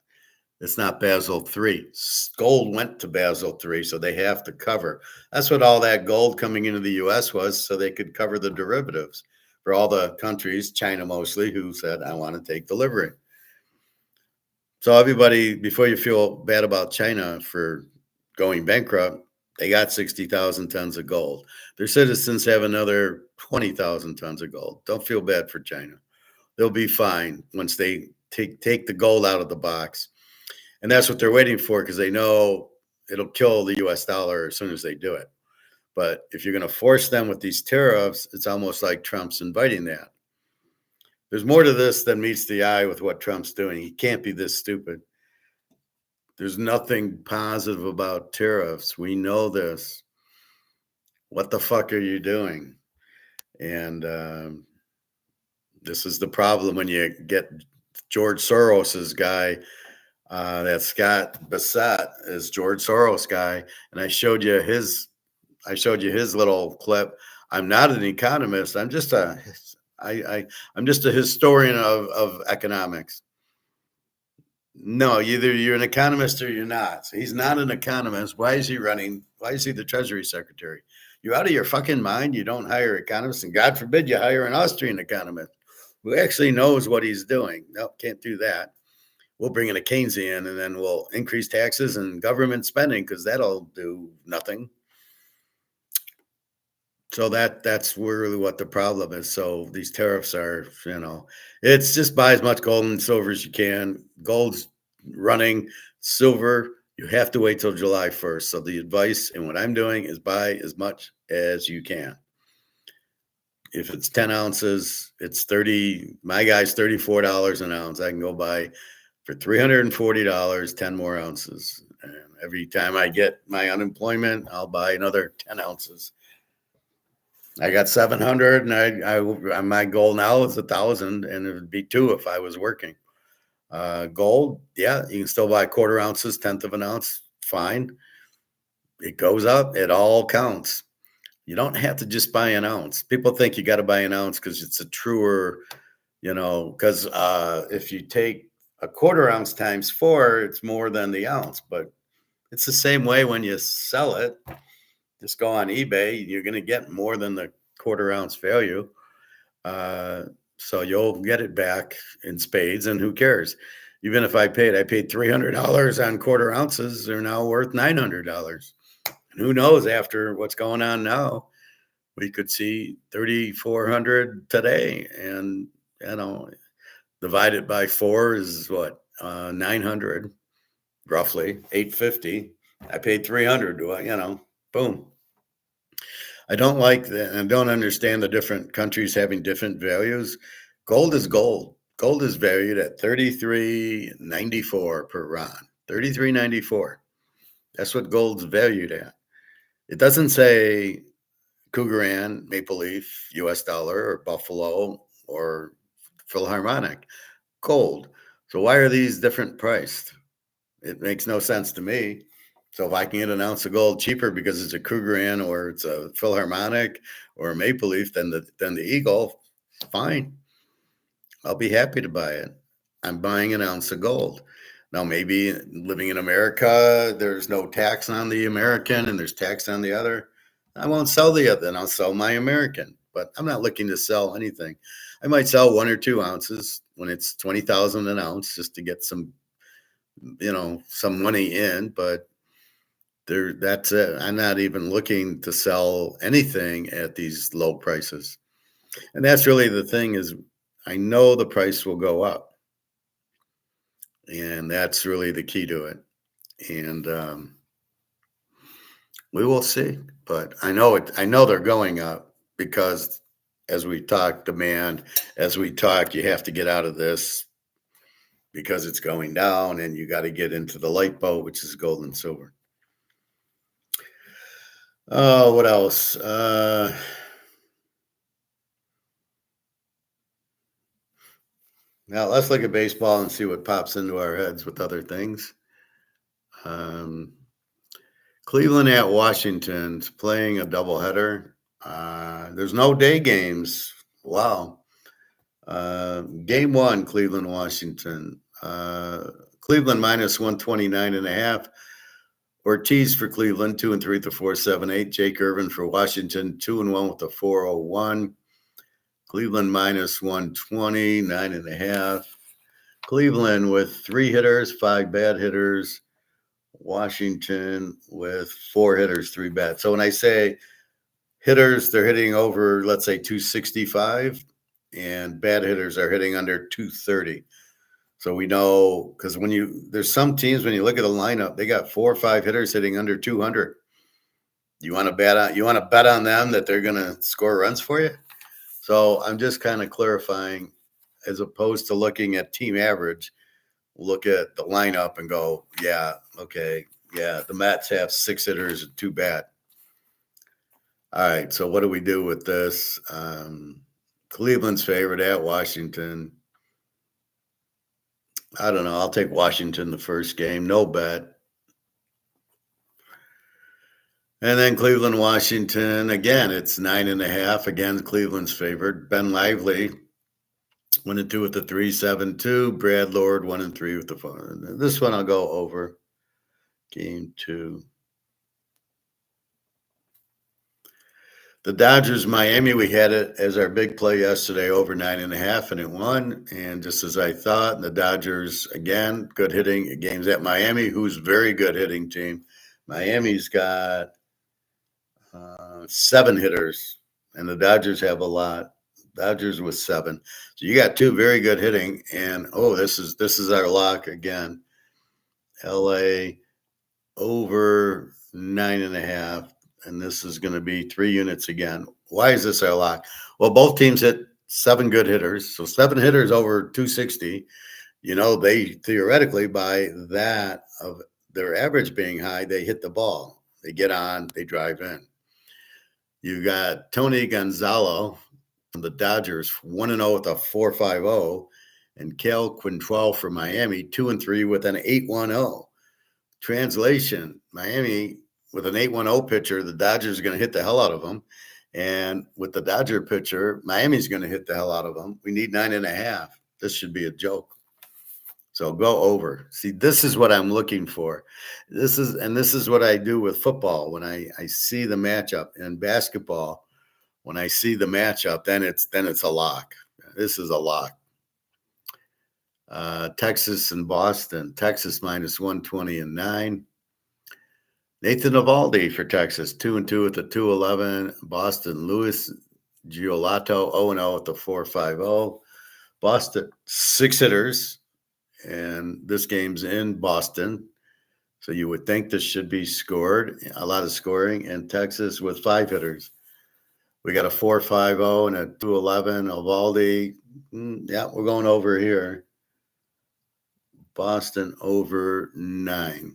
Basel III. Gold went to Basel III, so they have to cover. That's what all that gold coming into the U.S. was, so they could cover the derivatives for all the countries, China mostly, who said, I want to take delivery. So everybody, before you feel bad about China for going bankrupt, they got 60,000 tons of gold. Their citizens have another 20,000 tons of gold. Don't feel bad for China. They'll be fine once they take the gold out of the box. And that's what they're waiting for, because they know it'll kill the US dollar as soon as they do it. But if you're going to force them with these tariffs, it's almost like Trump's inviting that. There's more to this than meets the eye with what Trump's doing. He can't be this stupid. There's nothing positive about tariffs. We know this. What the fuck are you doing? And This is the problem when you get George Soros's guy. That Scott Bassett is George Soros guy, and I showed you his little clip. I'm not an economist. I'm just a historian of economics. No, either you're an economist or you're not. So he's not an economist. Why is he running? Why is he the Treasury Secretary? You're out of your fucking mind. You don't hire economists, and God forbid you hire an Austrian economist who actually knows what he's doing. No, can't do that. We'll bring in a Keynesian, and then we'll increase taxes and government spending because that'll do nothing. So that's really what the problem is. So these tariffs are, it's just buy as much gold and silver as you can. Gold's running, silver, you have to wait till July 1st. So the advice and what I'm doing is buy as much as you can. If it's 10 ounces, it's 30. My guy's $34 an ounce. I can go buy for $340, 10 more ounces. And every time I get my unemployment, I'll buy another 10 ounces. I got 700, and I my goal now is 1,000, and it would be 2 if I was working. Gold, yeah, you can still buy quarter ounces, tenth of an ounce, fine. It goes up, it all counts. You don't have to just buy an ounce. People think you got to buy an ounce because it's a truer, because if you take a quarter ounce times 4, it's more than the ounce. But it's the same way when you sell it. Just go on eBay, you're going to get more than the quarter ounce value. So you'll get it back in spades, and who cares? Even if I paid $300 on quarter ounces, they're now worth $900. And who knows, after what's going on now, we could see 3,400 today. And, divided by 4 is what? 900, roughly, 850. I paid 300, boom. I don't like that. I don't understand the different countries having different values. Gold is gold. Gold is valued at $33.94 per RON. $33.94. That's what gold's valued at. It doesn't say Cougaran, Maple Leaf, US dollar, or Buffalo, or Philharmonic. Gold. So why are these different priced? It makes no sense to me. So if I can get an ounce of gold cheaper because it's a Cougaran or it's a Philharmonic or a Maple Leaf than the Eagle, fine. I'll be happy to buy it. I'm buying an ounce of gold. Now, maybe living in America, there's no tax on the American and there's tax on the other. I won't sell the other, then I'll sell my American. But I'm not looking to sell anything. I might sell 1 or 2 ounces when it's 20,000 an ounce just to get some, some money in. But that's it. I'm not even looking to sell anything at these low prices. And that's really the thing is I know the price will go up. And that's really the key to it. And we will see. But I know they're going up because as we talk demand, as we talk, you have to get out of this because it's going down and you got to get into the light boat, which is gold and silver. Oh, what else? Now let's look at baseball and see what pops into our heads with other things. Cleveland at Washington's playing a doubleheader. There's no day games. Wow. Game 1, Cleveland, Washington. Cleveland minus 129.5. Ortiz for Cleveland, 2-3 with the 4.78. Jake Irvin for Washington, 2-1 with the 4.01. Cleveland minus 120, 9.5. Cleveland with 3 hitters, 5 bad hitters. Washington with 4 hitters, 3 bad. So when I say hitters, they're hitting over, let's say, 265, and bad hitters are hitting under 230. So we know because there's some teams when you look at the lineup, they got 4 or 5 hitters hitting under 200. You want to bet on them that they're going to score runs for you? So I'm just kind of clarifying, as opposed to looking at team average, look at the lineup and go, yeah, okay, yeah, the Mets have 6 hitters and 2 bad. All right, so what do we do with this? Cleveland's favorite at Washington. I don't know. I'll take Washington the first game. No bet. And then Cleveland, Washington. Again, it's 9.5. Again, Cleveland's favored. Ben Lively, 1-2 with the 3.72. Brad Lord, 1-3 with the 4. This one I'll go over. Game 2. The Dodgers, Miami, we had it as our big play yesterday, over 9.5, and it won. And just as I thought, the Dodgers, again, good hitting games at Miami, who's very good hitting team. Miami's got 7 hitters, and the Dodgers have a lot. Dodgers with 7. So you got 2 very good hitting, and this is our lock again. LA over 9.5. And this is going to be 3 units again. Why is this our lock? Well, both teams hit 7 good hitters. So 7 hitters over 260. They theoretically, by that of their average being high, they hit the ball. They get on, they drive in. You got Tony Gonzalo from the Dodgers, 1-0 with a 4.50. And Cal Quintrell from Miami, 2-3 with an 8.10. Translation, Miami with an 8.10 pitcher, the Dodgers are going to hit the hell out of them. And with the Dodger pitcher, Miami's going to hit the hell out of them. We need 9.5. This should be a joke. So go over. See, this is what I'm looking for. This is what I do with football. When I see the matchup, in basketball, when I see the matchup, then it's a lock. This is a lock. Texas and Boston. Texas minus 120 and 9. Nathan Eovaldi for Texas, 2-2 with the 2.11. Boston, Luis Giolito, 0-0 with the 4.50. Boston, 6 hitters, and this game's in Boston. So you would think this should be scored, a lot of scoring. And Texas with 5 hitters. We got a 4.50 and a 2.11. Eovaldi, yeah, we're going over here. Boston over 9.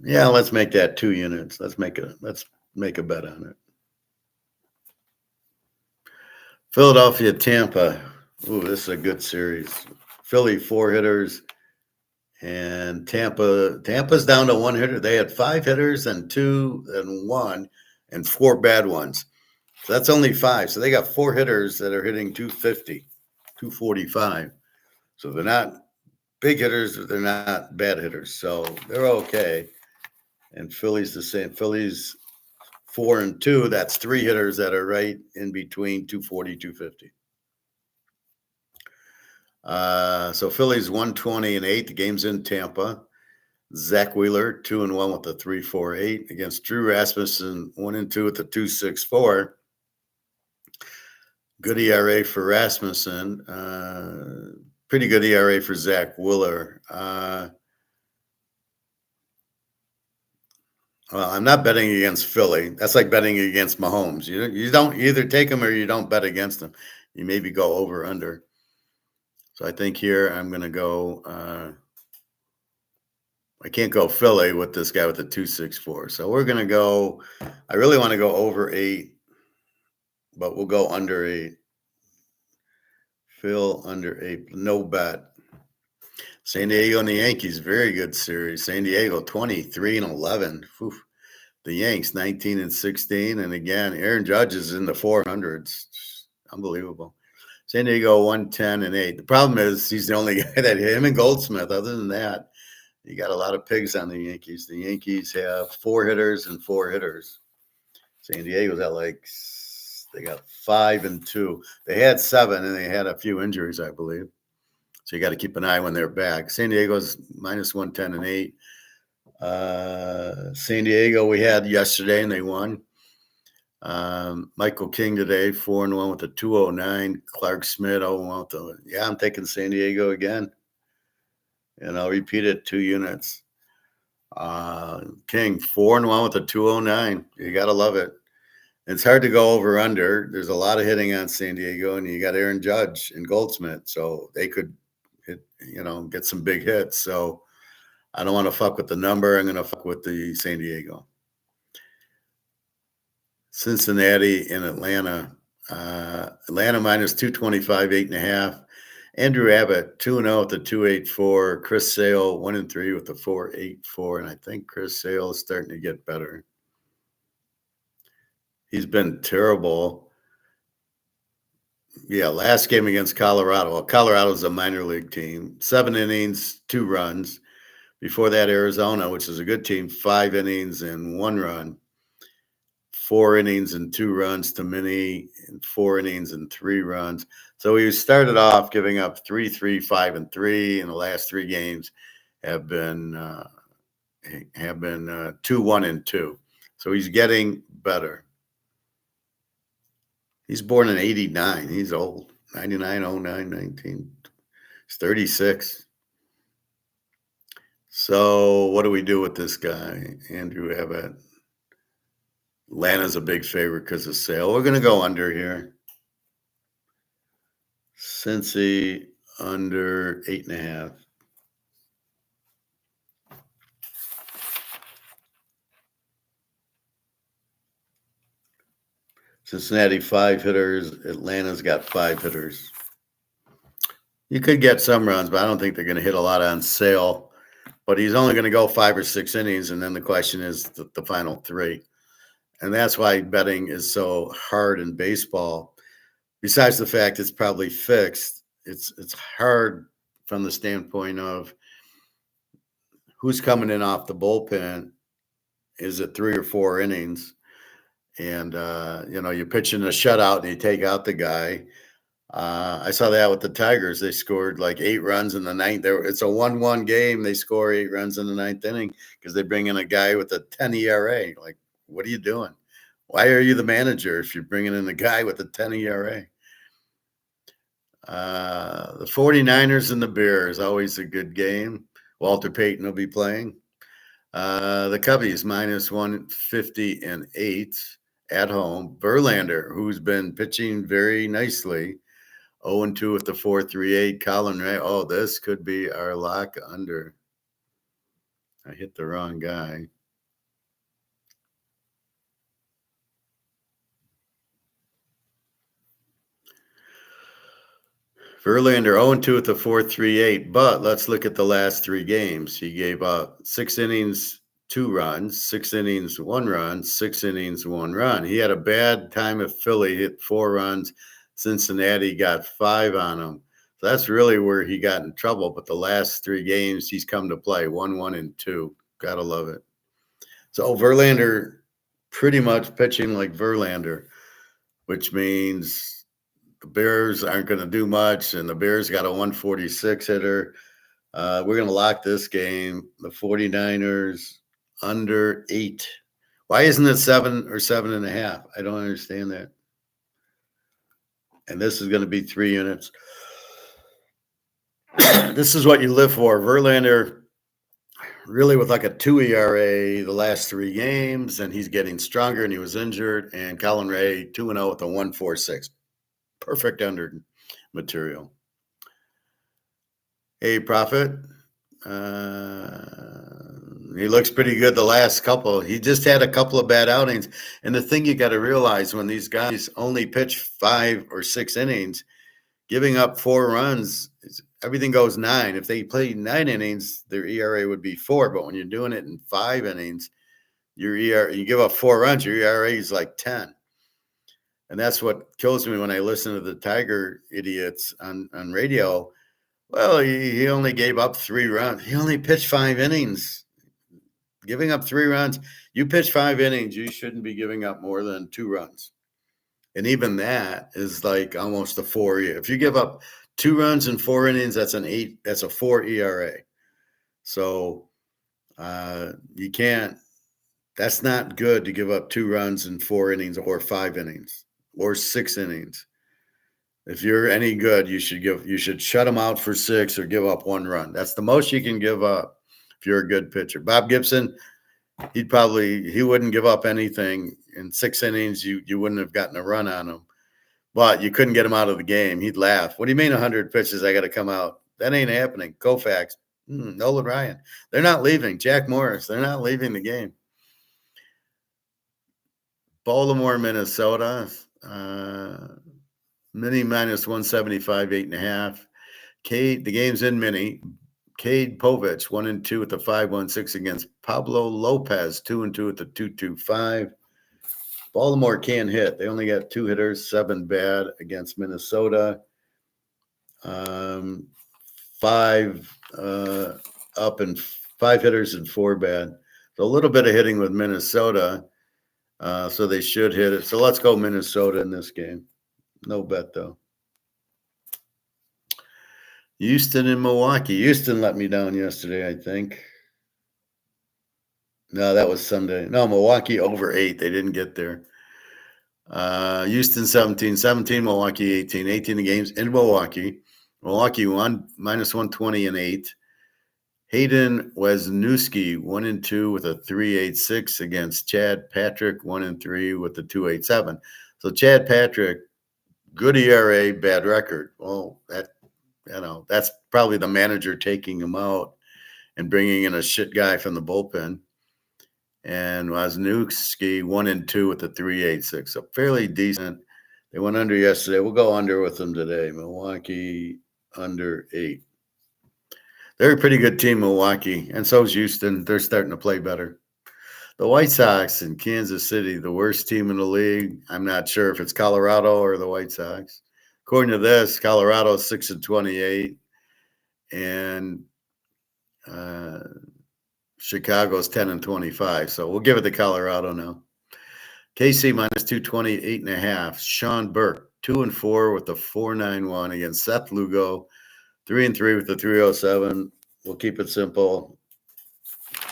Yeah, let's make that 2 units. Let's make a bet on it. Philadelphia, Tampa. Ooh, this is a good series. Philly, 4 hitters, and Tampa's down to 1 hitter. They had 5 hitters and 2 and 1 and 4 bad ones. So that's only 5. So they got 4 hitters that are hitting 250, 245. So they're not big hitters, they're not bad hitters. So they're okay. And Philly's the same. Philly's 4 and 2. That's 3 hitters that are right in between 240, 250. So Philly's 120 and 8. The game's in Tampa. Zach Wheeler, 2-1 with the 3.48 against Drew Rasmussen, 1-2 with the 2.64. Good ERA for Rasmussen. Pretty good ERA for Zach Wheeler. Well, I'm not betting against Philly. That's like betting against Mahomes. You don't either take them or you don't bet against them. You maybe go over under. So I think here I'm going to go. I can't go Philly with this guy with the 2.64. So we're going to go. I really want to go over 8, but we'll go under 8. Phil under 8. No bet. San Diego and the Yankees, very good series. San Diego 23 and 11. Oof. The Yanks 19 and 16. And again, Aaron Judge is in the 400s. Unbelievable. San Diego 110 and 8. The problem is he's the only guy that hit him and Goldsmith. Other than that, you got a lot of pigs on the Yankees. The Yankees have 4 hitters and 4 hitters. San Diego's at they got 5 and 2. They had 7 and they had a few injuries, I believe. So you got to keep an eye when they're back. San Diego's minus 110 and 8. San Diego we had yesterday and they won. Michael King today, 4-1 with a 2.09. Clark Schmidt, 0-1 with the. Yeah, I'm taking San Diego again. And I'll repeat it, 2 units. King, 4-1 with a 2.09. You got to love it. It's hard to go over under. There's a lot of hitting on San Diego, and you got Aaron Judge and Goldsmith, so they could get some big hits. So I don't want to fuck with the number. I'm going to fuck with the San Diego. Cincinnati and Atlanta. Atlanta minus 225, 8.5. Andrew Abbott, 2-0 with the 284. Chris Sale, 1-3 with the 484. And I think Chris Sale is starting to get better. He's been terrible. Yeah, last game against Colorado. Well, Colorado's a minor league team. 7 innings, 2 runs. Before that, Arizona, which is a good team, 5 innings and 1 run. 4 innings and 2 runs to Minnie, and 4 innings and 3 runs. So he started off giving up 3-3, 5 and 3, and the last 3 games have been 2-1 and 2. So he's getting better. He's born in 89. He's old. 99, 09, 19. He's 36. So what do we do with this guy, Andrew Abbott? Atlanta's a big favorite because of Sale. We're going to go under here. Cincy under 8.5. Cincinnati 5 hitters. Atlanta's got 5 hitters. You could get some runs, but I don't think they're going to hit a lot on Sale. But he's only going to go 5 or 6 innings, and then the question is the final 3. And that's why betting is so hard in baseball. Besides the fact it's probably fixed, it's hard from the standpoint of who's coming in off the bullpen. Is it 3 or 4 innings? And, you're pitching a shutout and you take out the guy. I saw that with the Tigers. They scored like 8 runs in the 9th. It's a 1-1 game. They score 8 runs in the 9th inning because they bring in a guy with a 10 ERA. Like, what are you doing? Why are you the manager if you're bringing in a guy with a 10 ERA? The 49ers and the Bears, always a good game. Walter Payton will be playing. The Cubbies minus 150 and 8 at home. Verlander, who's been pitching very nicely, 0-2 with the 4.38. Colin Ray. Oh, this could be our lock under. I hit the wrong guy. Verlander 0-2 with the 4.38, but let's look at the last 3 games. He gave up 6 innings, 2 runs, 6 innings, 1 run, 6 innings, 1 run. He had a bad time at Philly, hit 4 runs. Cincinnati got 5 on him. So that's really where he got in trouble. But the last 3 games, he's come to play 1, 1, and 2. Gotta love it. So Verlander pretty much pitching like Verlander, which means the Bears aren't going to do much, and the Bears got a 146 hitter. We're going to lock this game. The 49ers under 8. Why isn't it 7 or 7.5? I don't understand that. And this is going to be 3 units. This is what you live for. Verlander really with like a 2 ERA the last 3 games, and he's getting stronger, and he was injured. And Colin Ray 2-0 with a 146. Perfect under material. Hey, Prophet. He looks pretty good the last couple. He just had a couple of bad outings. And the thing you got to realize when these guys only pitch 5 or 6 innings, giving up 4 runs, everything goes 9. If they play 9 innings, their ERA would be 4. But when you're doing it in 5 innings, your ERA, you give up 4 runs, your ERA is like 10. And that's what kills me when I listen to the Tiger idiots on radio. Well, he only gave up 3 runs. He only pitched 5 innings. Giving up 3 runs, you pitch 5 innings, you shouldn't be giving up more than 2 runs. And even that is like almost a 4. If you give up 2 runs in 4 innings, that's an 8. That's a 4 ERA. So you can't. That's not good to give up 2 runs in 4 innings or 5 innings. Or 6 innings. If you're any good, you should shut them out for 6 or give up 1 run. That's the most you can give up if you're a good pitcher. Bob Gibson, he wouldn't give up anything in 6 innings. You wouldn't have gotten a run on him, but you couldn't get him out of the game. He'd laugh. What do you mean 100 pitches? I got to come out. That ain't happening. Koufax, Nolan Ryan, they're not leaving. Jack Morris, they're not leaving the game. Baltimore, Minnesota. Mini minus 175, 8.5. The game's in Mini. Cade Povich, 1-2 with the 5.16 against Pablo Lopez, 2-2 with the 2.25. Baltimore can't hit. They only got 2 hitters, 7 bad against Minnesota. 5 up and 5 hitters and 4 bad. So a little bit of hitting with Minnesota. So they should hit it. So let's go Minnesota in this game. No bet, though. Houston and Milwaukee. Houston let me down yesterday, I think. No, that was Sunday. No, Milwaukee over 8. They didn't get there. Houston 17, Milwaukee 18. 18 the games in Milwaukee. Milwaukee won minus 120 and 8. Hayden Wesniewski 1-2 with a 3.86 against Chad Patrick 1-3 with the 2.87. So Chad Patrick, good ERA, bad record. Well, that's probably the manager taking him out and bringing in a shit guy from the bullpen. And Wesniewski 1-2 with the 3.86. So fairly decent. They went under yesterday. We'll go under with them today. Milwaukee under 8. They're a pretty good team, Milwaukee, and so is Houston. They're starting to play better. The White Sox in Kansas City, the worst team in the league. I'm not sure if it's Colorado or the White Sox. According to this, Colorado 6-28, and Chicago's 10-25. So we'll give it to Colorado now. KC minus 220, 8.5. Sean Burke 2-4 with the 4.91 against Seth Lugo. 3-3 with the 3.07. We'll keep it simple.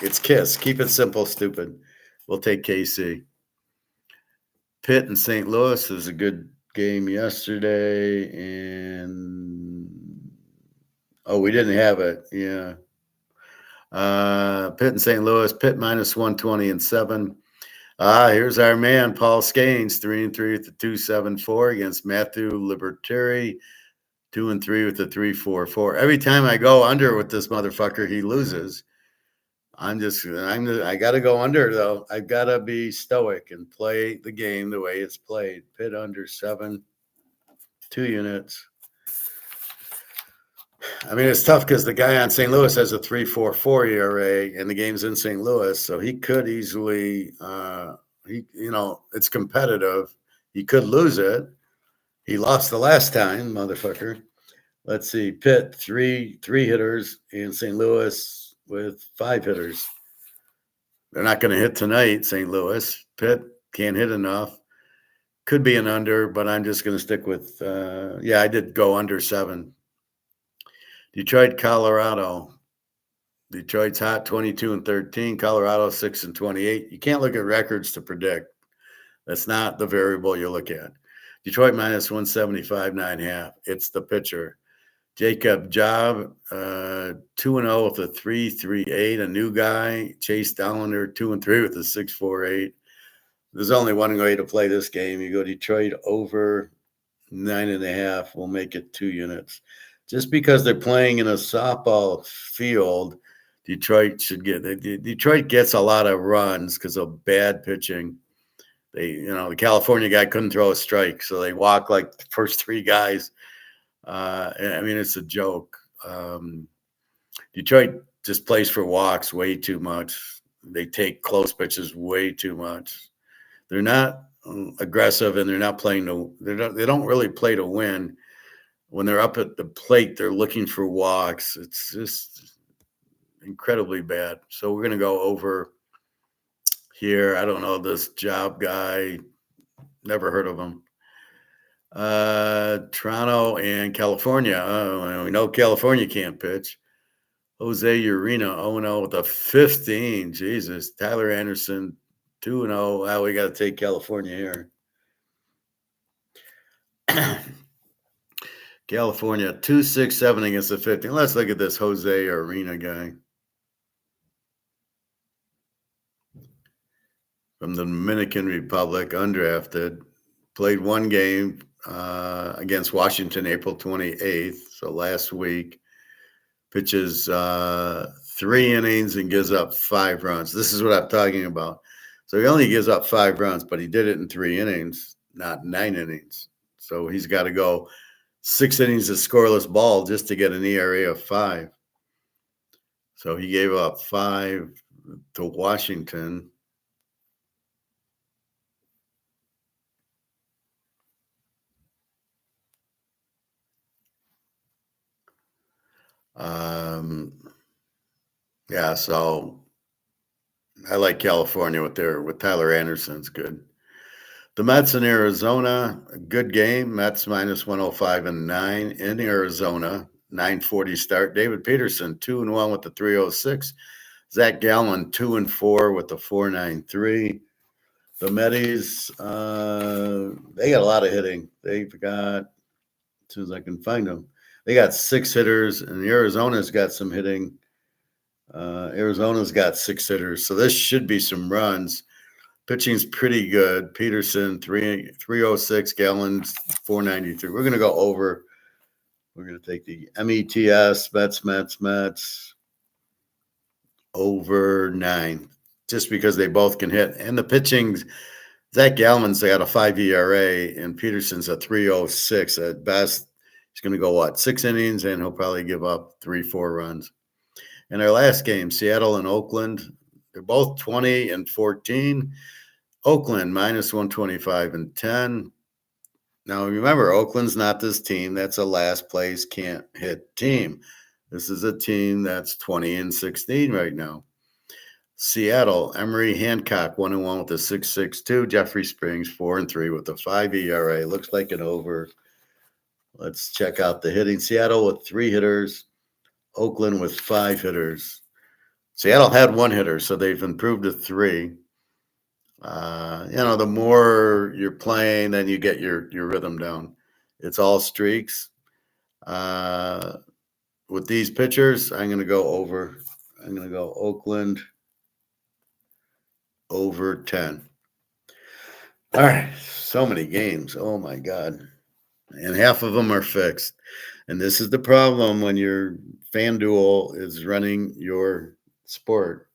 It's KISS. Keep it simple, stupid. We'll take KC. Pitt and St. Louis was a good game yesterday. And, we didn't have it. Yeah. Pitt and St. Louis. Pitt minus 120 and 7. Here's our man, Paul Scanes, 3-3 with the 2.74 against Matthew Liberatore. 2-3 with the 3.44. Every time I go under with this motherfucker, he loses. I got to go under, though. I've got to be stoic and play the game the way it's played. Pitt under 7, 2 units. I mean, it's tough because the guy on St. Louis has a 3.44 ERA, and the game's in St. Louis, so he could easily, it's competitive. He could lose it. He lost the last time, motherfucker. Let's see. Pitt, three hitters, and St. Louis with 5 hitters. They're not going to hit tonight, St. Louis. Pitt can't hit enough. Could be an under, but I'm just going to stick with, I did go under 7. Detroit, Colorado. Detroit's hot, 22-13. Colorado, 6-28. You can't look at records to predict. That's not the variable you look at. Detroit minus 175, 9.5. It's the pitcher. Jacob Job, 2-0 with a 3.38. A new guy. Chase Dollander, 2-3 with a 6.48. There's only one way to play this game. You go Detroit over 9.5. We'll make it 2 units. Just because they're playing in a softball field, Detroit gets a lot of runs because of bad pitching. The California guy couldn't throw a strike, so they walk like the first 3 guys. It's a joke. Detroit just plays for walks way too much. They take close pitches way too much. They're not aggressive, and they're not playing they don't really play to win. When they're up at the plate, they're looking for walks. It's just incredibly bad. So we're going to go over here. I don't know this Job guy. Never heard of him. Toronto and California. We know California can't pitch. Jose Urena, 0-0 with a 15. Jesus. Tyler Anderson, 2-0. We got to take California here. California, 2.67 against the 15. Let's look at this Jose Urena guy. From the Dominican Republic, undrafted. Played 1 game against Washington April 28th, so last week. Pitches 3 innings and gives up 5 runs. This is what I'm talking about. So he only gives up 5 runs, but he did it in 3 innings, not 9 innings. So he's got to go 6 innings of scoreless ball just to get an ERA of 5. So he gave up 5 to Washington. Yeah, so I like California with Tyler Anderson's good. The Mets in Arizona, a good game. Mets minus 105 and 9 in Arizona. 9:40 start. David Peterson 2-1 with the 306. Zach Gallen 2-4 with the 493. The Metis, they got a lot of hitting. They've got, as soon as I can find them, they got 6 hitters, and Arizona's got some hitting. Arizona's got 6 hitters, so this should be some runs. Pitching's pretty good. Peterson 306, Gallen's 493. We're gonna go over. We're gonna take the METS, Mets over 9, just because they both can hit. And the pitching's Zach Gallen's got a 5 ERA, and Peterson's a 306 at best. He's gonna go 6 innings, and he'll probably give up 3-4 runs. In our last game, Seattle and Oakland, they're both 20 and 14. Oakland minus 125 and 10. Now, remember, Oakland's not this team that's a last place can't hit team. This is a team that's 20 and 16 right now. Seattle, Emery Hancock 1-1 with a 6.62. Jeffrey Springs 4-3 with a 5 ERA. Looks like an over. Let's check out the hitting. Seattle with 3 hitters. Oakland with 5 hitters. Seattle had 1 hitter, so they've improved to 3. The more you're playing, then you get your rhythm down. It's all streaks. With these pitchers, I'm going to go over. I'm going to go Oakland over 10. All right, so many games. Oh, my God. And half of them are fixed. And this is the problem when your FanDuel is running your sport.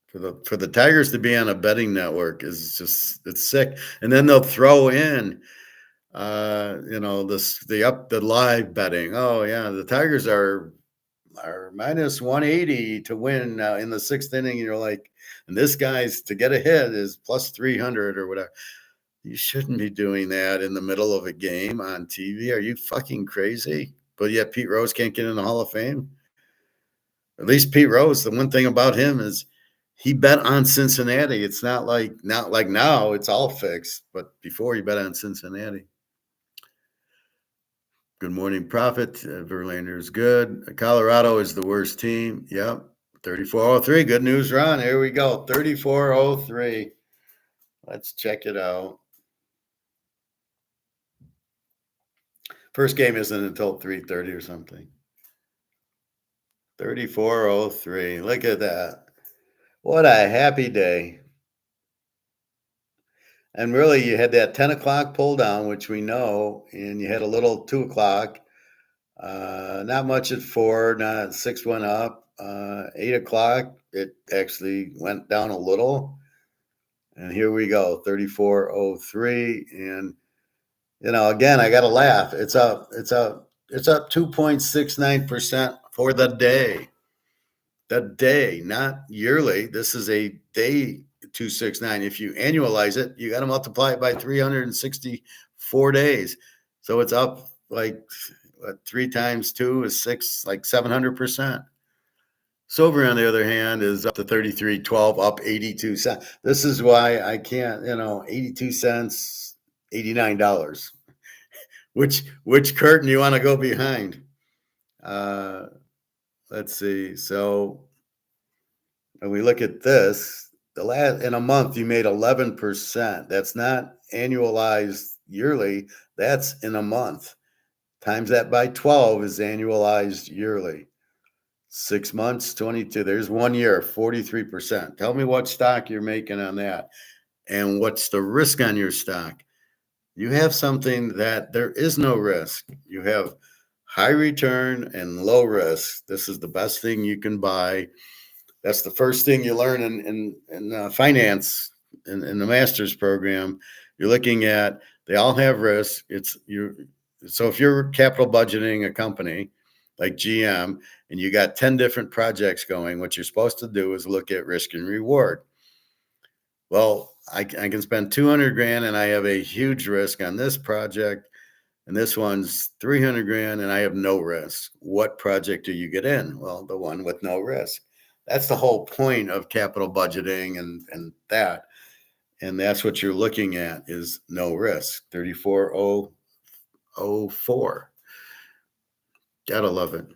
For the Tigers to be on a betting network is just, it's sick. And then they'll throw in the live betting. Oh yeah, the Tigers are minus 180 to win in the 6th inning. And you're like, and this guy's to get a hit is plus 300 or whatever. You shouldn't be doing that in the middle of a game on TV. Are you fucking crazy? But yet Pete Rose can't get in the Hall of Fame. At least Pete Rose, the one thing about him is he bet on Cincinnati. It's not like now it's all fixed, but before he bet on Cincinnati. Good morning, Prophet. Verlander is good. Colorado is the worst team. Yep. 3403. Good news, Ron. Here we go. 3403. Let's check it out. First game isn't until 3:30 or something. 3403. Look at that. What a happy day. And really, you had that 10 o'clock pull down, which we know, and you had a little 2 o'clock. Not much at 4, not 6 went up. 8 o'clock, it actually went down a little. And here we go, 3403. And, again, I got to laugh. It's up 2.69% for the day. The day, not yearly. This is a day 269. If you annualize it, you got to multiply it by 364 days. So it's up like 3 times 2 is 6, like 700%. Silver, on the other hand, is up to 33.12, up 82 cents. This is why I can't, 82 cents, $89. Which curtain you want to go behind? Let's see. So when we look at this, in a month you made 11%. That's not annualized yearly. That's in a month. Times that by 12 is annualized yearly. 6 months, 22. There's 1 year, 43%. Tell me what stock you're making on that. And what's the risk on your stock? You have something that there is no risk. You have high return and low risk. This is the best thing you can buy. That's the first thing you learn in finance in the master's program. You're looking at, they all have risks. So if you're capital budgeting a company like GM and you got 10 different projects going, what you're supposed to do is look at risk and reward. Well, I can spend 200 grand and I have a huge risk on this project, and this one's 300 grand and I have no risk. What project do you get in? Well, the one with no risk. That's the whole point of capital budgeting and that. And that's what you're looking at is no risk. 34004. Gotta love it.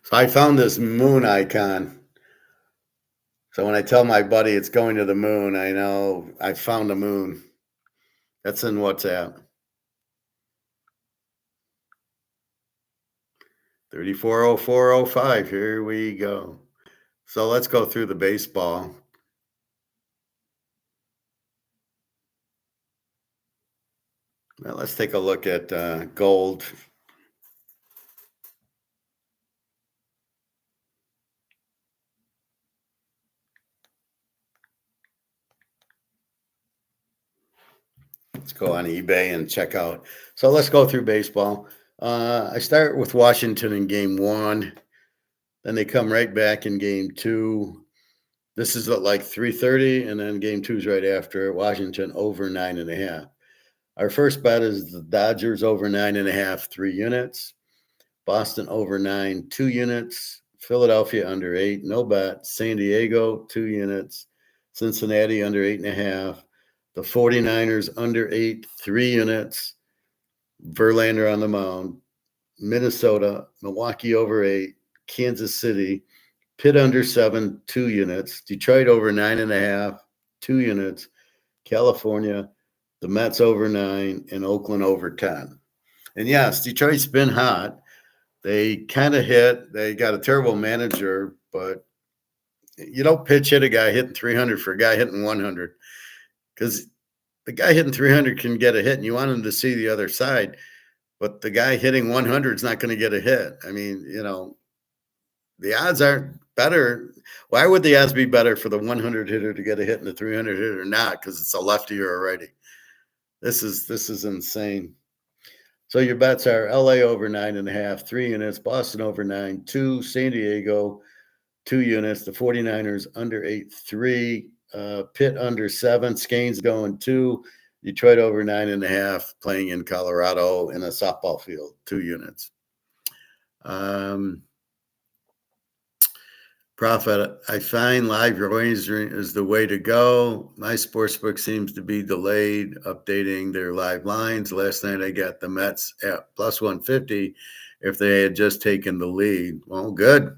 So I found this moon icon. So when I tell my buddy it's going to the moon, I know I found a moon. That's in WhatsApp. 340405. Here we go. So let's go through the baseball. Now let's take a look at gold. Let's go on eBay and check out. So let's go through baseball. I start with Washington in game 1. Then they come right back in game 2. This is at like 3:30, and then game 2 is right after. Washington over 9.5. Our first bet is the Dodgers over 9.5, 3 units. Boston over 9, 2 units. Philadelphia under 8, no bet. San Diego, 2 units. Cincinnati under 8.5. The 49ers under 8, 3 units. Verlander on the mound. Minnesota, Milwaukee over 8. Kansas City, Pitt under 7, 2 units. Detroit over 9.5, 2 units. California, the Mets over 9, and Oakland over 10. And yes, Detroit's been hot. They kind of hit. They got a terrible manager, but you don't pitch hit a guy hitting 300 for a guy hitting 100, because the guy hitting 300 can get a hit, and you want him to see the other side. But the guy hitting 100 is not going to get a hit. I mean, the odds aren't better. Why would the odds be better for the 100 hitter to get a hit and the 300 hitter not? Because it's a lefty or a righty. This is insane. So your bets are LA over 9.5, 3 units, Boston over 9, 2, San Diego, 2 units, the 49ers under 8, 3, Pitt under 7, Skane's going 2, Detroit over 9.5, playing in Colorado in a softball field, 2 units. Profit, I find live wagering is the way to go. My sportsbook seems to be delayed updating their live lines. Last night I got the Mets at plus 150 if they had just taken the lead. Well, good.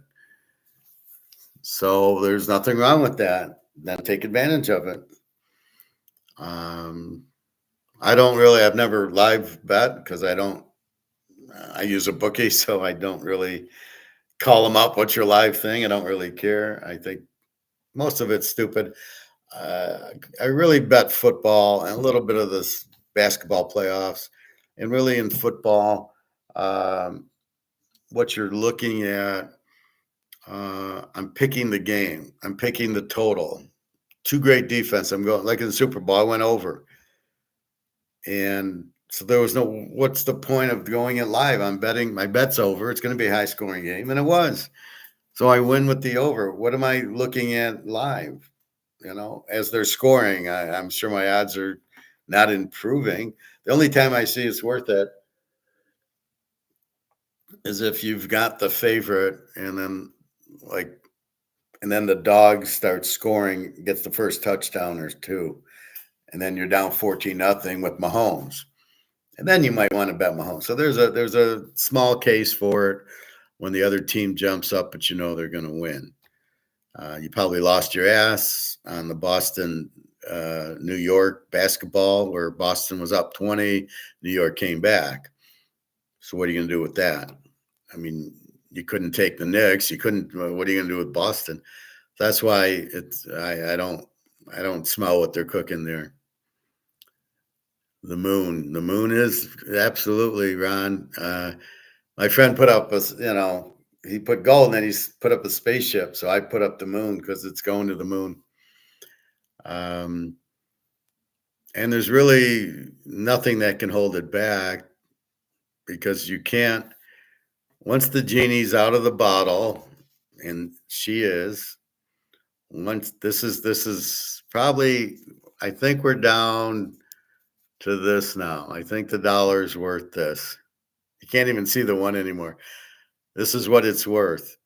So there's nothing wrong with that. Then take advantage of it. I've never live bet because I use a bookie, so I don't really call them up. What's your live thing? I don't really care. I think most of it's stupid. I really bet football and a little bit of this basketball playoffs. And really in football, what you're looking at, I'm picking the game. I'm picking the total. 2 great defense. I'm going, like in the Super Bowl, I went over. And so there was what's the point of going it live? I'm betting, my bet's over. It's going to be a high scoring game. And it was. So I win with the over. What am I looking at live? As they're scoring, I'm sure my odds are not improving. The only time I see it's worth it is if you've got the favorite and then the dog starts scoring, gets the first touchdown or 2, and then you're down 14-0 with Mahomes. And then you might want to bet Mahomes. So there's a small case for it when the other team jumps up, but they're going to win. You probably lost your ass on the Boston New York basketball, where Boston was up 20, New York came back. So what are you going to do with that? I mean, you couldn't take the Knicks. You couldn't. What are you going to do with Boston? That's why it's. I don't smell what they're cooking there. The moon. The moon is absolutely, Ron. My friend put up he put gold and then he's put up a spaceship. So I put up the moon because it's going to the moon. And there's really nothing that can hold it back, because you can't, once the genie's out of the bottle, and she is, once this is probably, I think we're down to this now. I think the dollar's worth this. You can't even see the one anymore. This is what it's worth.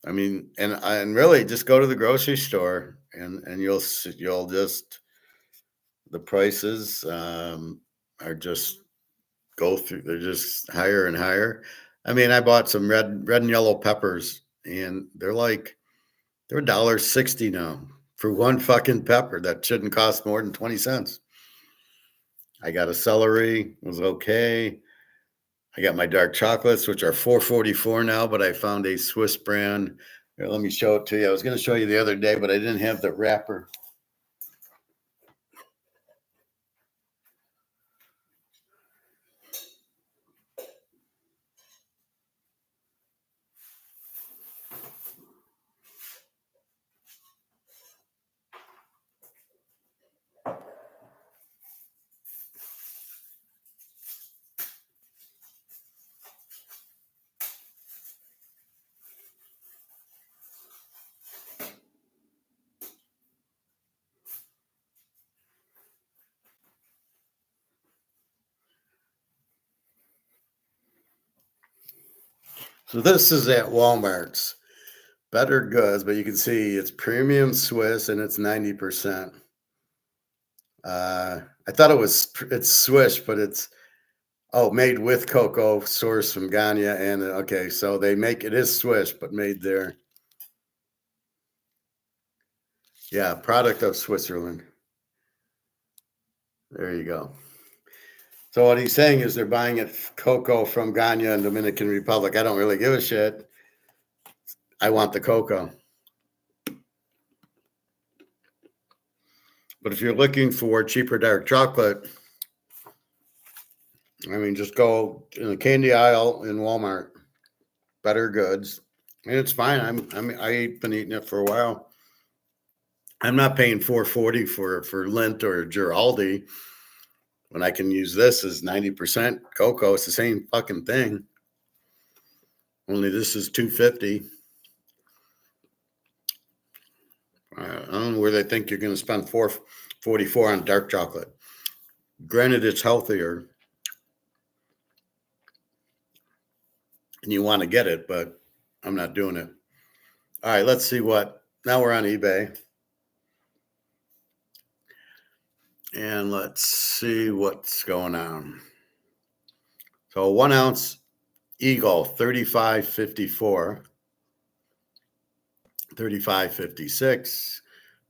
I mean, and really just go to the grocery store and you'll just, the prices are just go through. They're just higher and higher. I mean, I bought some red and yellow peppers, and they're $1.60 now for one fucking pepper that shouldn't cost more than 20 cents. I got a celery, it was okay. I got my dark chocolates, which are $4.44 now, but I found a Swiss brand. Here, let me show it to you. I was going to show you the other day, but I didn't have the wrapper. So this is at Walmart's. Better Goods, but you can see it's premium Swiss and it's 90%. I thought it's Swiss, but it's made with cocoa, sourced from Ghana, and okay, so they make it is Swiss, but made there. Yeah, product of Switzerland. There you go. So what he's saying is they're buying it cocoa from Ghana and Dominican Republic. I don't really give a shit. I want the cocoa. But if you're looking for cheaper dark chocolate, I mean, just go in the candy aisle in Walmart. Better Goods, and it's fine. I've been eating it for a while. I'm not paying $4.40 for Lindt or Giraldi when I can use this as 90% cocoa. It's the same fucking thing. Only this is $2.50. I don't know where they think you're going to spend $4.44 on dark chocolate. Granted, it's healthier, and you want to get it, but I'm not doing it. All right, let's see what. Now we're on eBay. And let's see what's going on. So 1 ounce Eagle, $35.54, $35.56.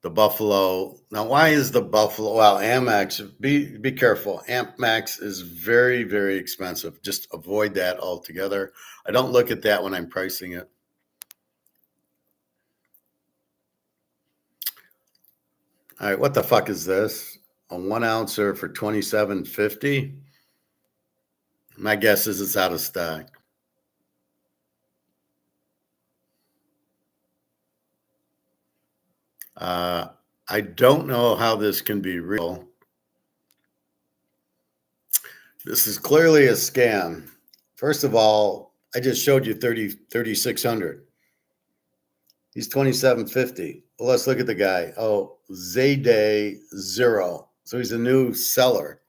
The Buffalo. Now, why is the Buffalo? Well, Amex. Be careful. Amex is very, very expensive. Just avoid that altogether. I don't look at that when I'm pricing it. All right, what the fuck is this? A 1 ouncer for $27.50. My guess is it's out of stock. I don't know how this can be real. This is clearly a scam. First of all, I just showed you 3,600. He's $27.50. Well, let's look at the guy. Oh, Zayday 0. So he's a new seller.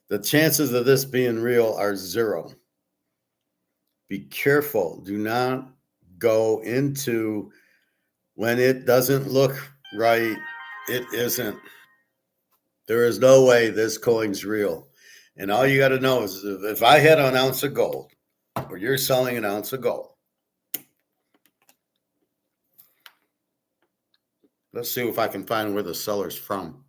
The chances of this being real are 0. Be careful. Do not go into when it doesn't look right. It isn't. There is no way this coin's real. And all you got to know is if I had an ounce of gold, or you're selling an ounce of gold, let's see if I can find where the seller's from.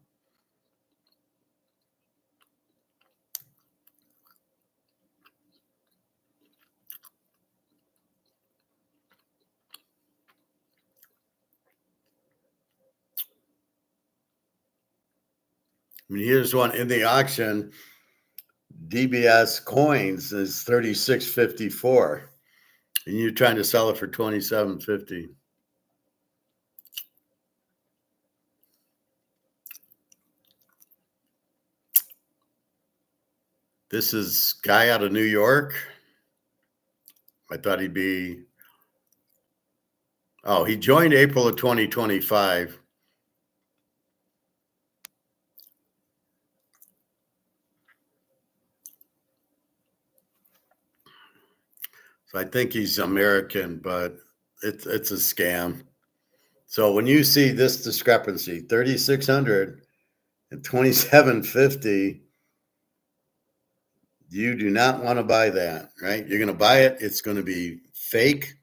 I mean, here's one in the auction. DBS coins is 36.54, and you're trying to sell it for 27.50. This is guy out of New York. I thought he'd be. Oh, he joined April of 2025. So I think he's American, but it's a scam. So when you see this discrepancy, 3,600 and 27.50, you do not want to buy that, right? You're going to buy it. It's going to be fake.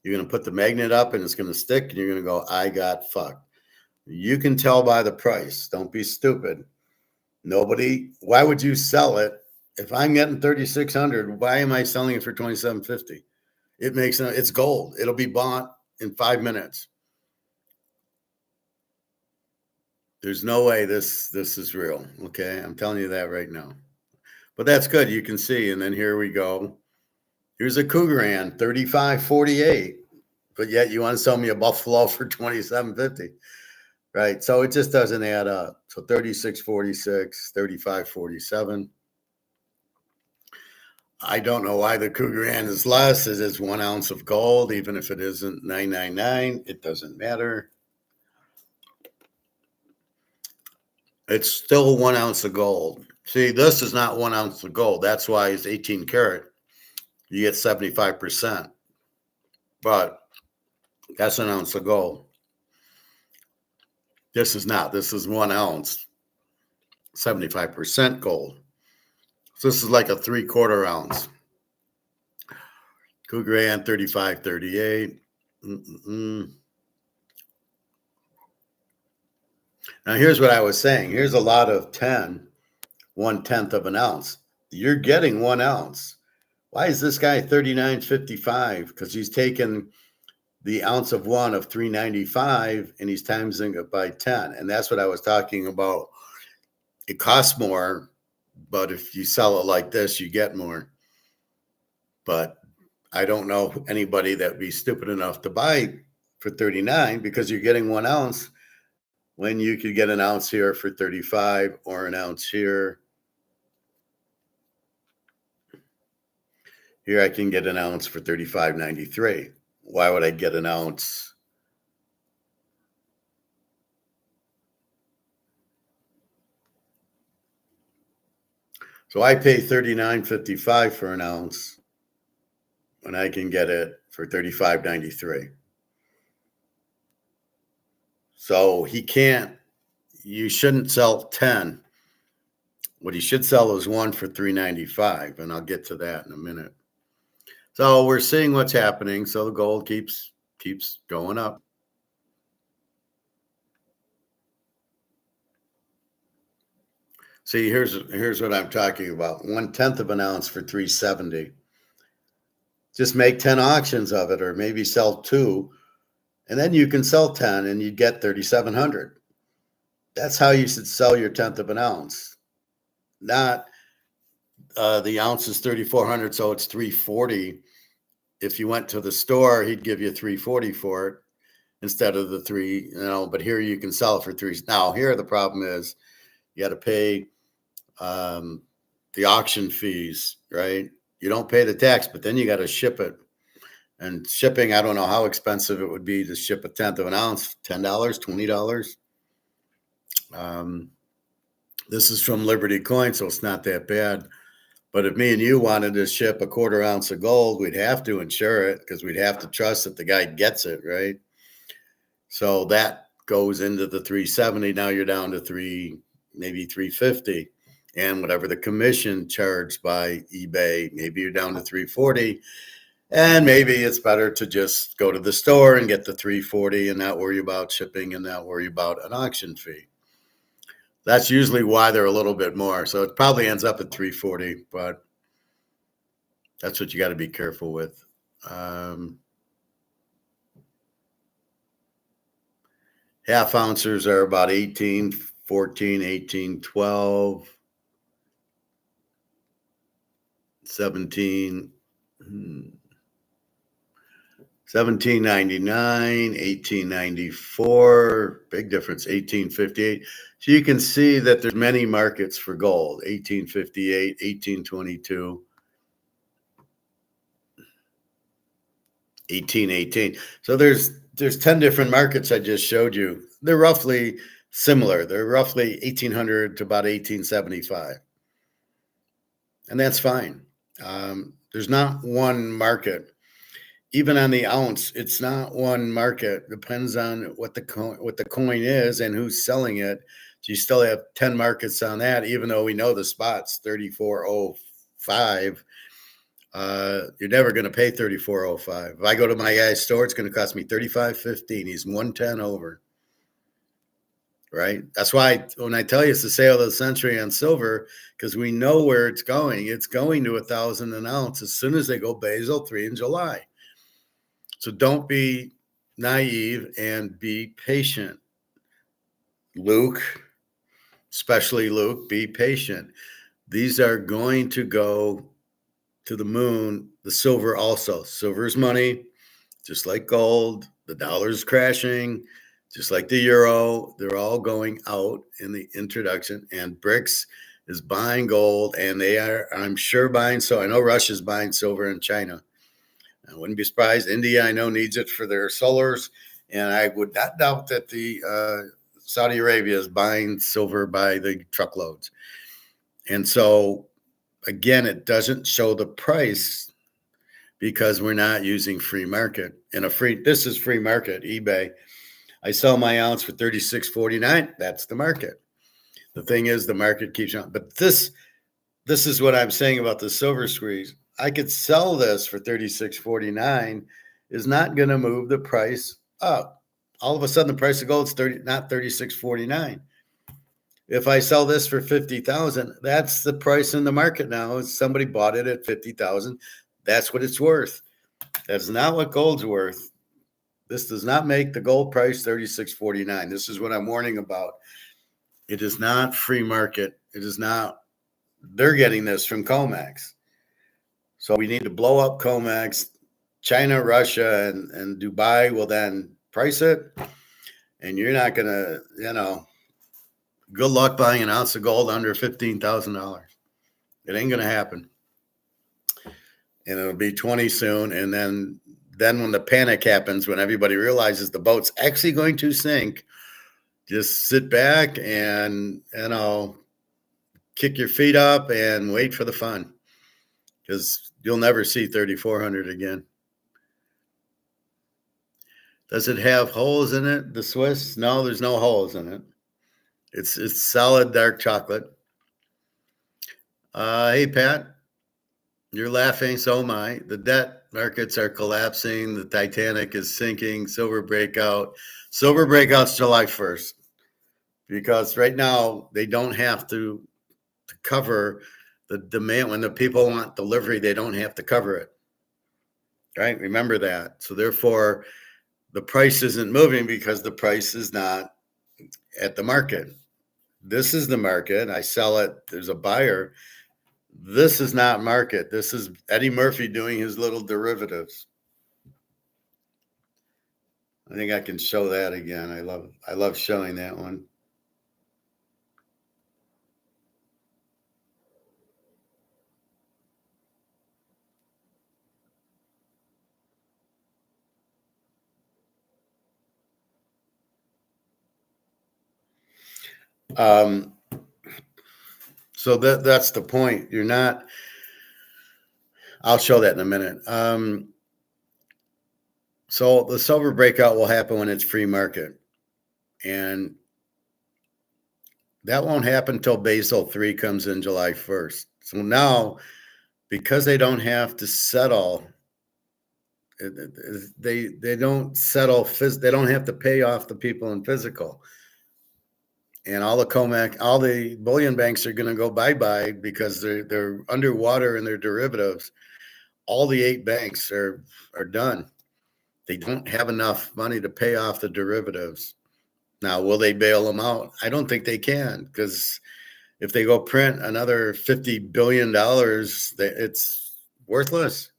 You're going to put the magnet up and it's going to stick and you're going to go, I got fucked. You can tell by the price. Don't be stupid. Why would you sell it? If I'm getting 3,600, why am I selling it for 27.50? It's gold. It'll be bought in 5 minutes. There's no way this is real. Okay. I'm telling you that right now. But that's good. You can see. And then here we go. Here's a Cougaran, 35.48. But yet you want to sell me a Buffalo for 27.50. Right. So it just doesn't add up. So 36.46, 35.47. I don't know why the Cougaran is less. It is 1 ounce of gold, even if it isn't 999. It doesn't matter. It's still 1 ounce of gold. See, this is not 1 ounce of gold. That's why it's 18 karat. You get 75%. But that's 1 ounce of gold. This is not. This is 1 ounce, 75% gold. So this is like a 3/4 ounce. Cougaran, 35.38. Now, here's what I was saying. Here's a lot of 10, 1/10 of an ounce. You're getting 1 ounce. Why is this guy 39.55? Because he's taken the ounce of one of 395 and he's timesing it by 10. And that's what I was talking about. It costs more, but if you sell it like this, you get more. But I don't know anybody that would be stupid enough to buy for 39 because you're getting 1 ounce when you could get an ounce here for 35 or an ounce here. Here I can get an ounce for 35.93. Why would I get an ounce? So I pay $39.55 for an ounce when I can get it for $35.93. So you shouldn't sell 10. What he should sell is 1 for $3.95, and I'll get to that in a minute. So we're seeing what's happening. So the gold keeps going up. See, here's what I'm talking about. 1/10 of an ounce for $3.70. Just make 10 auctions of it, or maybe sell 2, and then you can sell 10 and you get 3,700. That's how you should sell your 1/10 of an ounce. Not the ounce is 3,400, so it's 340. If you went to the store, he'd give you 340 for it instead of the 3, but here you can sell it for 3. Now, here the problem is you got to pay the auction fees, right? You don't pay the tax, but then you got to ship it. And shipping, I don't know how expensive it would be to ship a 1/10 of an ounce, $10, $20. This is from Liberty Coin, so it's not that bad. But if me and you wanted to ship a 1/4 ounce of gold, we'd have to insure it because we'd have to trust that the guy gets it, right? So that goes into the 370. Now you're down to maybe 350. And whatever the commission charged by eBay, maybe you're down to 340. And maybe it's better to just go to the store and get the 340 and not worry about shipping and not worry about an auction fee. That's usually why they're a little bit more. So it probably ends up at 340, but that's what you got to be careful with. Half ouncers are about 18, 14, 18, 12, 17, 1799, 1894, big difference, 1858. So you can see that there's many markets for gold, 1858, 1822, 1818. So there's 10 different markets I just showed you. They're roughly similar. They're roughly 1800 to about 1875. And that's fine. There's not one market. Even on the ounce, it's not one market. Depends on what the coin is and who's selling it. So you still have 10 markets on that, even though we know the spot's 34.05. You're never going to pay 34.05. If I go to my guy's store, it's going to cost me 35.15. He's 110 over. Right? That's why when I tell you it's the sale of the century on silver, because we know where it's going. It's going to 1,000 an ounce as soon as they go Basel 3 in July. So don't be naive and be patient. Luke, especially Luke, be patient. These are going to go to the moon. The silver also. Silver is money, just like gold. The dollar's crashing, just like the euro. They're all going out in the introduction. And Brics is buying gold, and they are, I'm sure, buying. So I know Russia's buying silver in China. I wouldn't be surprised. India, I know, needs it for their solars. And I would not doubt that the Saudi Arabia is buying silver by the truckloads. And so, again, it doesn't show the price because we're not using free market. This is free market, eBay. I sell my ounce for $36.49. That's the market. The thing is, the market keeps on. But this is what I'm saying about the silver squeeze. I could sell this for $36.49 is not going to move the price up. All of a sudden, the price of gold is not $36.49. If I sell this for $50,000, that's the price in the market now. Somebody bought it at $50,000. That's what it's worth. That's not what gold's worth. This does not make the gold price $36.49. This is what I'm warning about. It is not free market. It is not. They're getting this from Comex. So we need to blow up Comex. China, Russia, and Dubai will then price it. And you're not going to, good luck buying an ounce of gold under $15,000. It ain't going to happen. And it'll be 20 soon. And then when the panic happens, when everybody realizes the boat's actually going to sink, just sit back and, kick your feet up and wait for the fun. Because you'll never see 3,400 again. Does it have holes in it, the Swiss? No, there's no holes in it. It's solid dark chocolate. Hey, Pat, you're laughing, so am I. The debt markets are collapsing. The Titanic is sinking. Silver breakout. Silver breakout's July 1st. Because right now, they don't have to cover the demand. When the people want delivery, they don't have to cover it. Right? Remember that. So therefore, the price isn't moving because the price is not at the market. This is the market. I sell it. There's a buyer. This is not market. This is Eddie Murphy doing his little derivatives. I think I can show that again. I love showing that one. So that's the point. You're not. I'll show that in a minute. So the silver breakout will happen when it's free market, and that won't happen until Basel 3 comes in July 1st. So now, because they don't have to settle, they don't settle. They don't have to pay off the people in physical. And all the Comex, all the bullion banks are going to go bye-bye because they're underwater in their derivatives. All the 8 banks are done. They don't have enough money to pay off the derivatives. Now, will they bail them out? I don't think they can, because if they go print another $50 billion, it's worthless.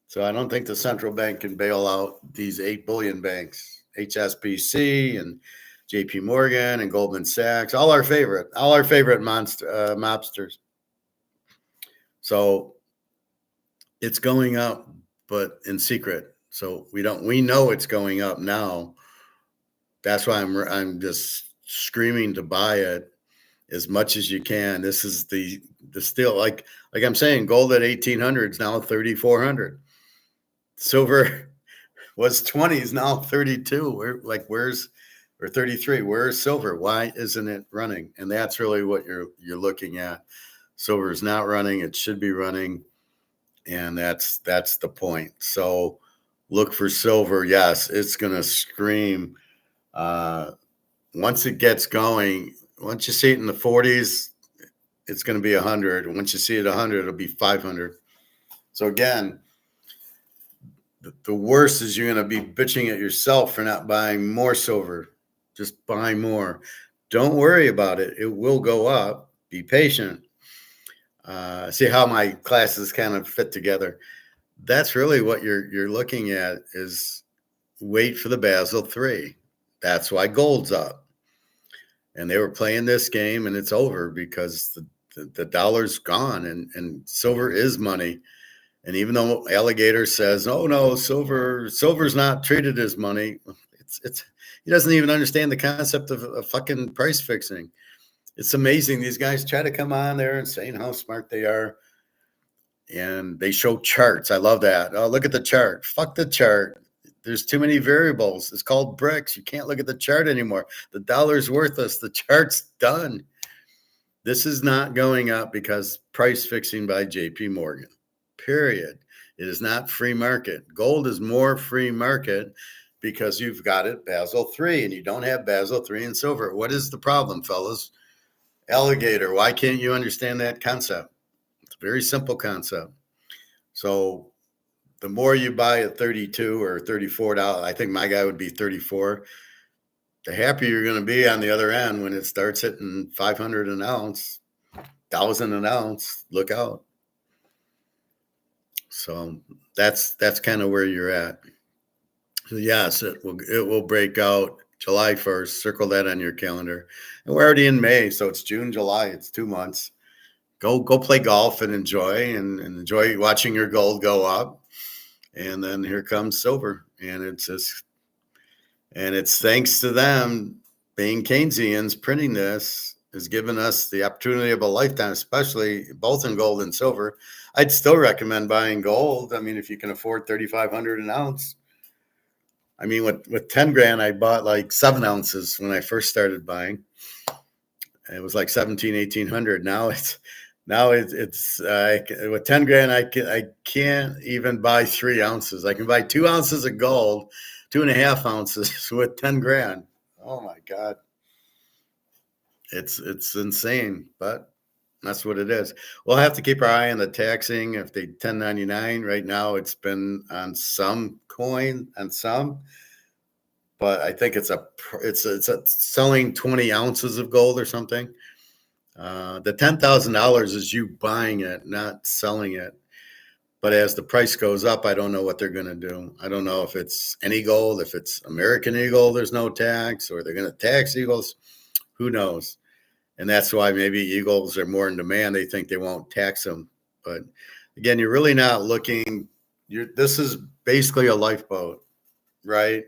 So I don't think the central bank can bail out these 8 billion banks, HSBC and JP Morgan and Goldman Sachs, all our favorite mobsters. So it's going up, but in secret. So we know it's going up now. That's why I'm just screaming to buy it as much as you can. This is the still, like I'm saying, gold at 1800 is now 3400. Silver was 20s, now 32. Or 33. Where's silver? Why isn't it running? And that's really what you're looking at. Silver is not running. It should be running. And that's the point. So look for silver. Yes, it's going to scream. Once it gets going, once you see it in the 40s, it's going to be 100. Once you see it 100, it'll be 500. So again, the worst is you're going to be bitching at yourself for not buying more silver. Just buy more. Don't worry about it. It will go up. Be patient. See how my classes kind of fit together. That's really what you're looking at, is wait for the Basel III. That's why gold's up. And they were playing this game, and it's over because the dollar's gone, and silver is money. And even though Alligator says, "Oh no, silver's not treated as money," it's he doesn't even understand the concept of fucking price fixing. It's amazing. These guys try to come on there and saying how smart they are, and they show charts. I love that. Oh, look at the chart. Fuck the chart. There's too many variables. It's called Brics. You can't look at the chart anymore. The dollar's worthless. The chart's done. This is not going up because price fixing by JP Morgan. Period. It is not free market. Gold is more free market because you've got it Basel III, and you don't have Basel III in silver. What is the problem, fellas? Alligator. Why can't you understand that concept? It's a very simple concept. So the more you buy at 32 or $34, I think my guy would be 34, the happier you're going to be on the other end when it starts hitting 500 an ounce, 1,000 an ounce. Look out. So that's kind of where you're at. So yes, it will break out July 1st. Circle that on your calendar. And we're already in May, so it's June, July. It's 2 months. Go play golf and enjoy watching your gold go up. And then here comes silver, and it's thanks to them being Keynesians printing this has given us the opportunity of a lifetime, especially both in gold and silver. I'd still recommend buying gold. I mean, if you can afford 3,500 an ounce. I mean, with 10 grand, I bought like 7 ounces when I first started buying. It was like 1,800. Now it's with 10 grand, I can't even buy 3 ounces. I can buy 2 ounces of gold, 2.5 ounces with 10 grand. Oh my God. It's insane, but that's what it is. We'll have to keep our eye on the taxing. If they 1099 right now, it's been on some coin, but I think it's selling 20 ounces of gold or something. The $10,000 is you buying it, not selling it. But as the price goes up, I don't know what they're going to do. I don't know if it's any gold, if it's American Eagle, there's no tax, or they're going to tax Eagles. Who knows? And that's why maybe Eagles are more in demand. They think they won't tax them. But again, you're really not looking. This is basically a lifeboat, right?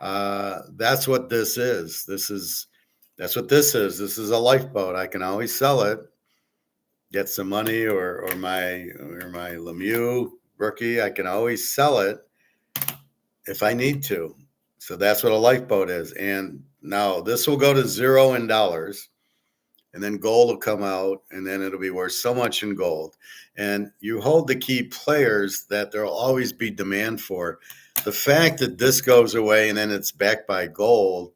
That's what this is. That's what this is. This is a lifeboat. I can always sell it, get some money, or my Lemieux rookie. I can always sell it if I need to. So that's what a lifeboat is. And now this will go to zero in dollars, and then gold will come out, and then it'll be worth so much in gold. And you hold the key players that there'll always be demand for. The fact that this goes away and then it's backed by gold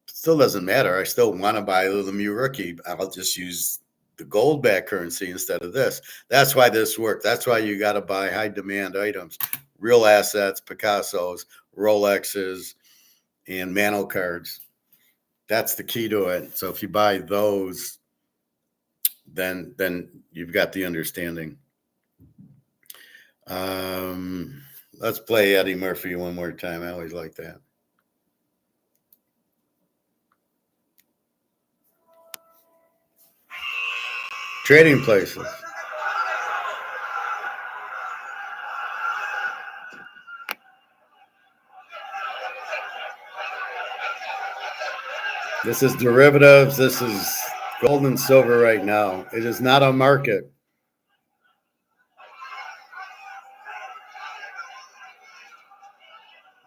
still doesn't matter. I still want to buy the Lemieux rookie. I'll just use the gold back currency instead of this. That's why this worked. That's why you got to buy high demand items, real assets, Picassos, Rolexes, and Mano cards. That's the key to it. So if you buy those, then you've got the understanding. Let's play Eddie Murphy one more time. I always like that. Trading places. This is derivatives. This is gold and silver right now. It is not a market.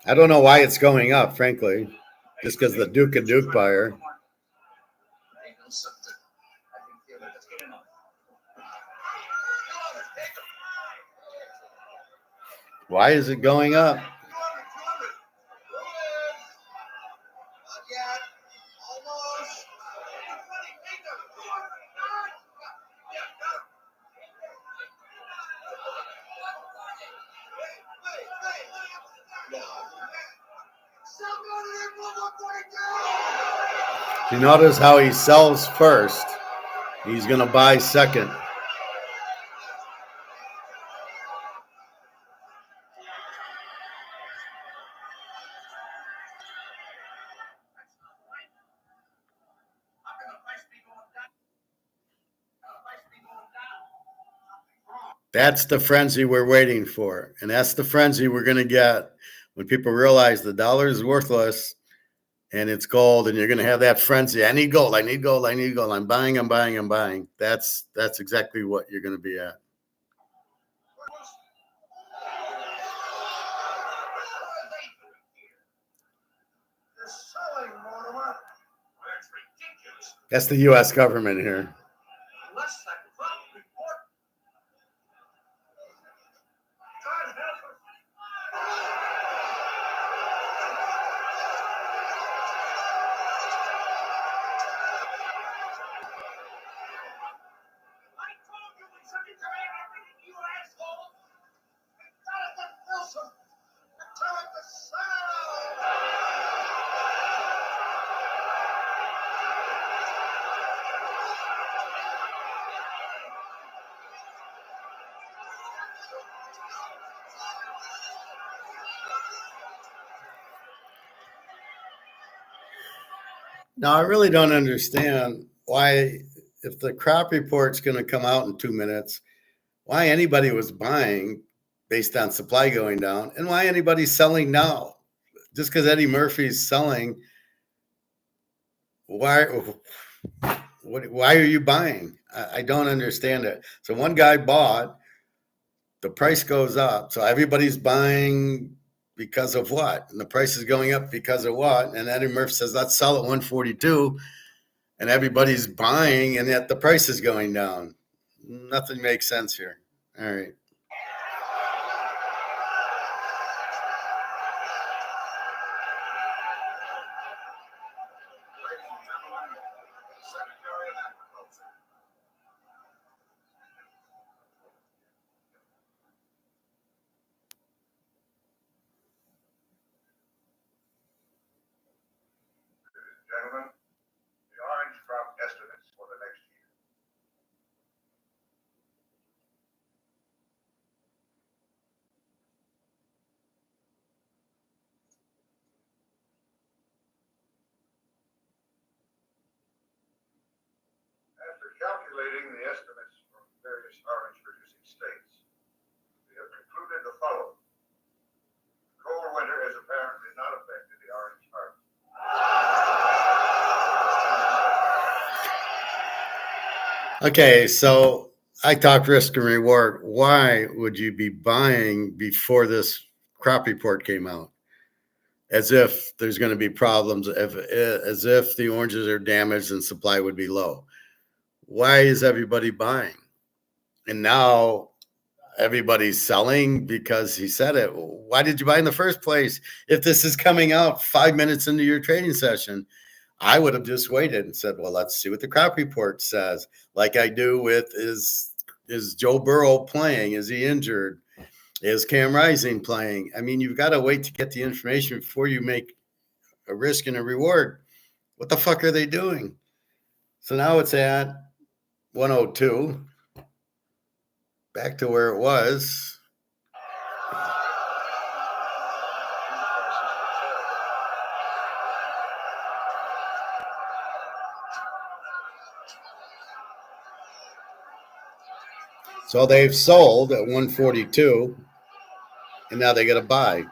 I don't know why it's going up, frankly, just because the Duke and Duke buyer. Why is it going up? You notice how he sells first. He's going to buy second. That's the frenzy we're waiting for. And that's the frenzy we're going to get when people realize the dollar is worthless and it's gold, and you're going to have that frenzy. I need gold. I need gold. I need gold. I'm buying. I'm buying. I'm buying. That's exactly what you're going to be at. That's the U.S. government here. Now, I really don't understand why, if the crop report's going to come out in 2 minutes, why anybody was buying based on supply going down, and why anybody's selling now. Just because Eddie Murphy's selling, why are you buying? I don't understand it. So one guy bought, the price goes up. So everybody's buying because of what? And the price is going up because of what? And Eddie Murphy says, let's sell at 142. And everybody's buying, and yet the price is going down. Nothing makes sense here. All right. Gentlemen, the orange crop estimates for the next year. After calculating the estimates from various orange producing states, we have concluded the following. The cold winter has apparently not affected the orange harvest. Okay, so I talked risk and reward. Why would you be buying before this crop report came out? As if there's going to be problems, as if the oranges are damaged and supply would be low. Why is everybody buying? And now everybody's selling because he said it. Why did you buy in the first place if this is coming out 5 minutes into your trading session? I would have just waited and said, well, let's see what the crop report says. Like I do with, is Joe Burrow playing? Is he injured? Is Cam Rising playing? I mean, you've got to wait to get the information before you make a risk and a reward What the fuck are they doing? So now it's at 102, back to where it was. So they've sold at 142, and now they got to buy.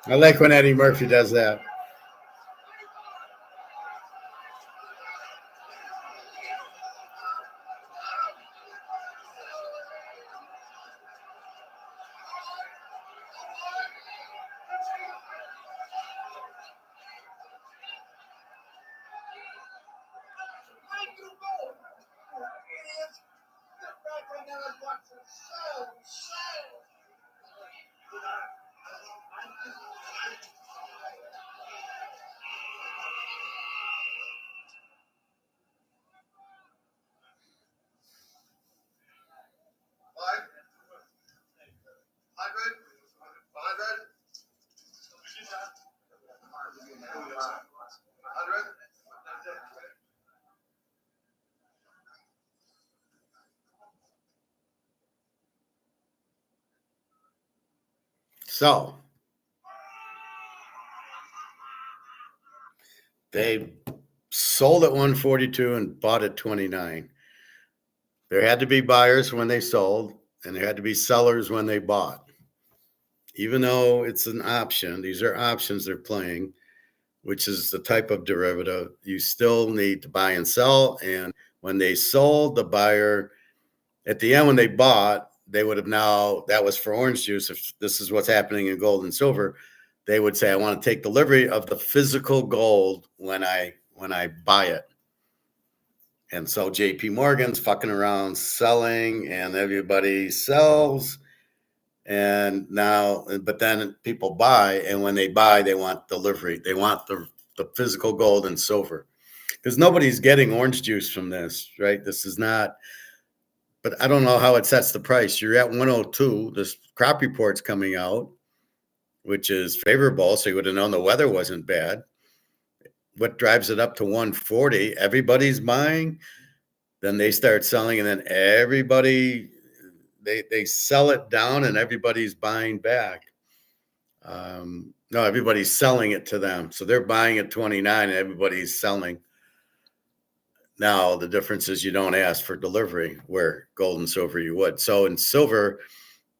I like when Eddie Murphy does that. So they sold at 142 and bought at 29. There had to be buyers when they sold, and there had to be sellers when they bought. Even though it's an option, these are options they're playing, which is the type of derivative. You still need to buy and sell. And when they sold, the buyer, at the end when they bought, they would have now, that was for orange juice. If this is what's happening in gold and silver, they would say, I want to take delivery of the physical gold when I buy it. And so JP Morgan's fucking around selling, and everybody sells. And now, but then people buy, and when they buy, they want delivery. They want the physical gold and silver, because nobody's getting orange juice from this, right? This is not, but I don't know how it sets the price. You're at 102. This crop report's coming out, which is favorable. So you would have known the weather wasn't bad. What drives it up to 140? Everybody's buying. Then they start selling, and then everybody, they sell it down, and everybody's buying back. No, everybody's selling it to them. So they're buying at 29 and everybody's selling. Now, the difference is you don't ask for delivery, where gold and silver you would. So in silver,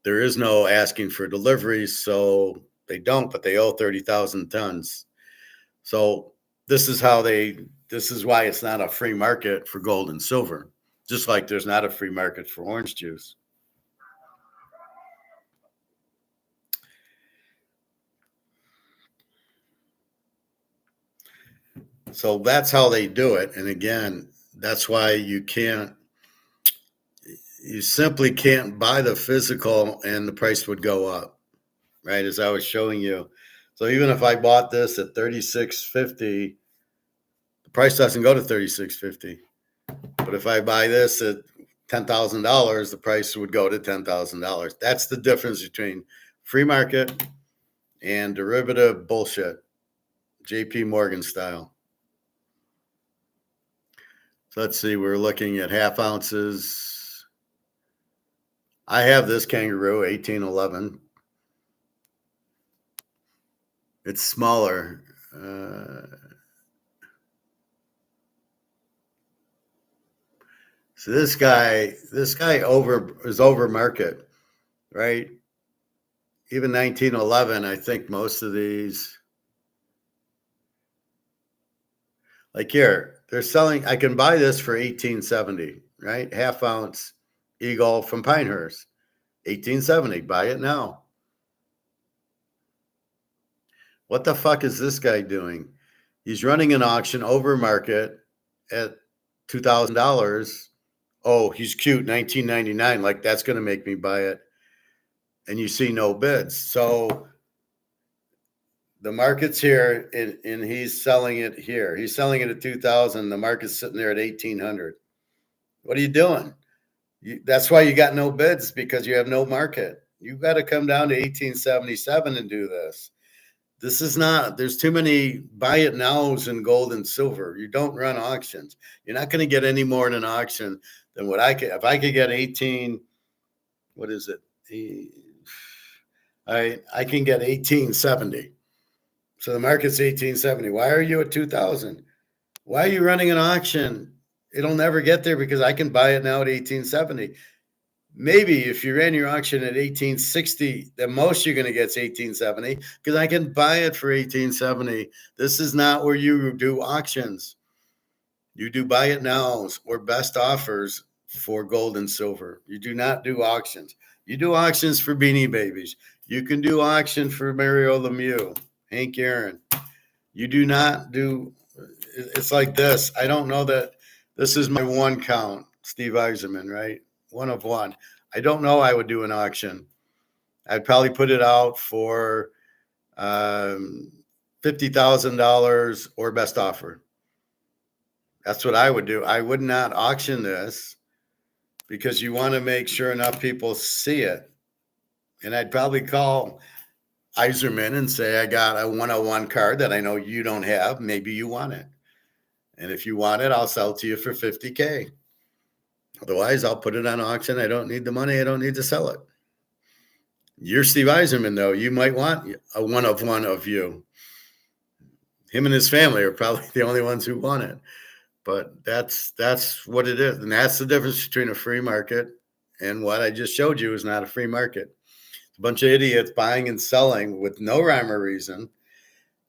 there is no asking for delivery. So they don't, but they owe 30,000 tons. So this is why it's not a free market for gold and silver, just like there's not a free market for orange juice. So that's how they do it. And again, that's why you simply can't buy the physical and the price would go up, right? As I was showing you. So even if I bought this at $36.50, the price doesn't go to $36.50. But if I buy this at $10,000, the price would go to $10,000. That's the difference between free market and derivative bullshit, JP Morgan style. So let's see, we're looking at half ounces. I have this kangaroo, 1811. It's smaller. So this guy is over market, right? Even 1911, I think most of these, like here, they're selling. I can buy this for 1870, right? Half ounce Eagle from Pinehurst, 1870. Buy it now. What the fuck is this guy doing? He's running an auction over market at $2,000 Oh, he's cute, 1999. Like that's going to make me buy it. And you see no bids. So the market's here and he's selling it here. He's selling it at 2,000. The market's sitting there at 1,800. What are you doing? That's why you got no bids, because you have no market. You've got to come down to 1877 and do this. This is not, there's too many buy it nows in gold and silver. You don't run auctions. You're not going to get any more in an auction than what I could. If I could get 18, what is it? I can get 1870. So the market's 1870. Why are you at 2000? Why are you running an auction? It'll never get there because I can buy it now at 1870. Maybe if you ran your auction at 1860, the most you're going to get is 1870 because I can buy it for 1870. This is not where you do auctions. You do buy it nows or best offers for gold and silver. You do not do auctions. You do auctions for Beanie Babies. You can do auction for Mario Lemieux, Hank Aaron. You do not do, it's like this. I don't know that this is my one count, Steve Eiserman, right? One of one. I don't know I would do an auction. I'd probably put it out for $50,000 or best offer. That's what I would do. I would not auction this because you want to make sure enough people see it. And I'd probably call Eiserman and say, I got a 101 card that I know you don't have. Maybe you want it. And if you want it, I'll sell it to you for $50K. Otherwise, I'll put it on auction. I don't need the money. I don't need to sell it. You're Steve Eiserman, though. You might want a one of you. Him and his family are probably the only ones who want it. But that's what it is. And that's the difference between a free market and what I just showed you is not a free market. It's a bunch of idiots buying and selling with no rhyme or reason.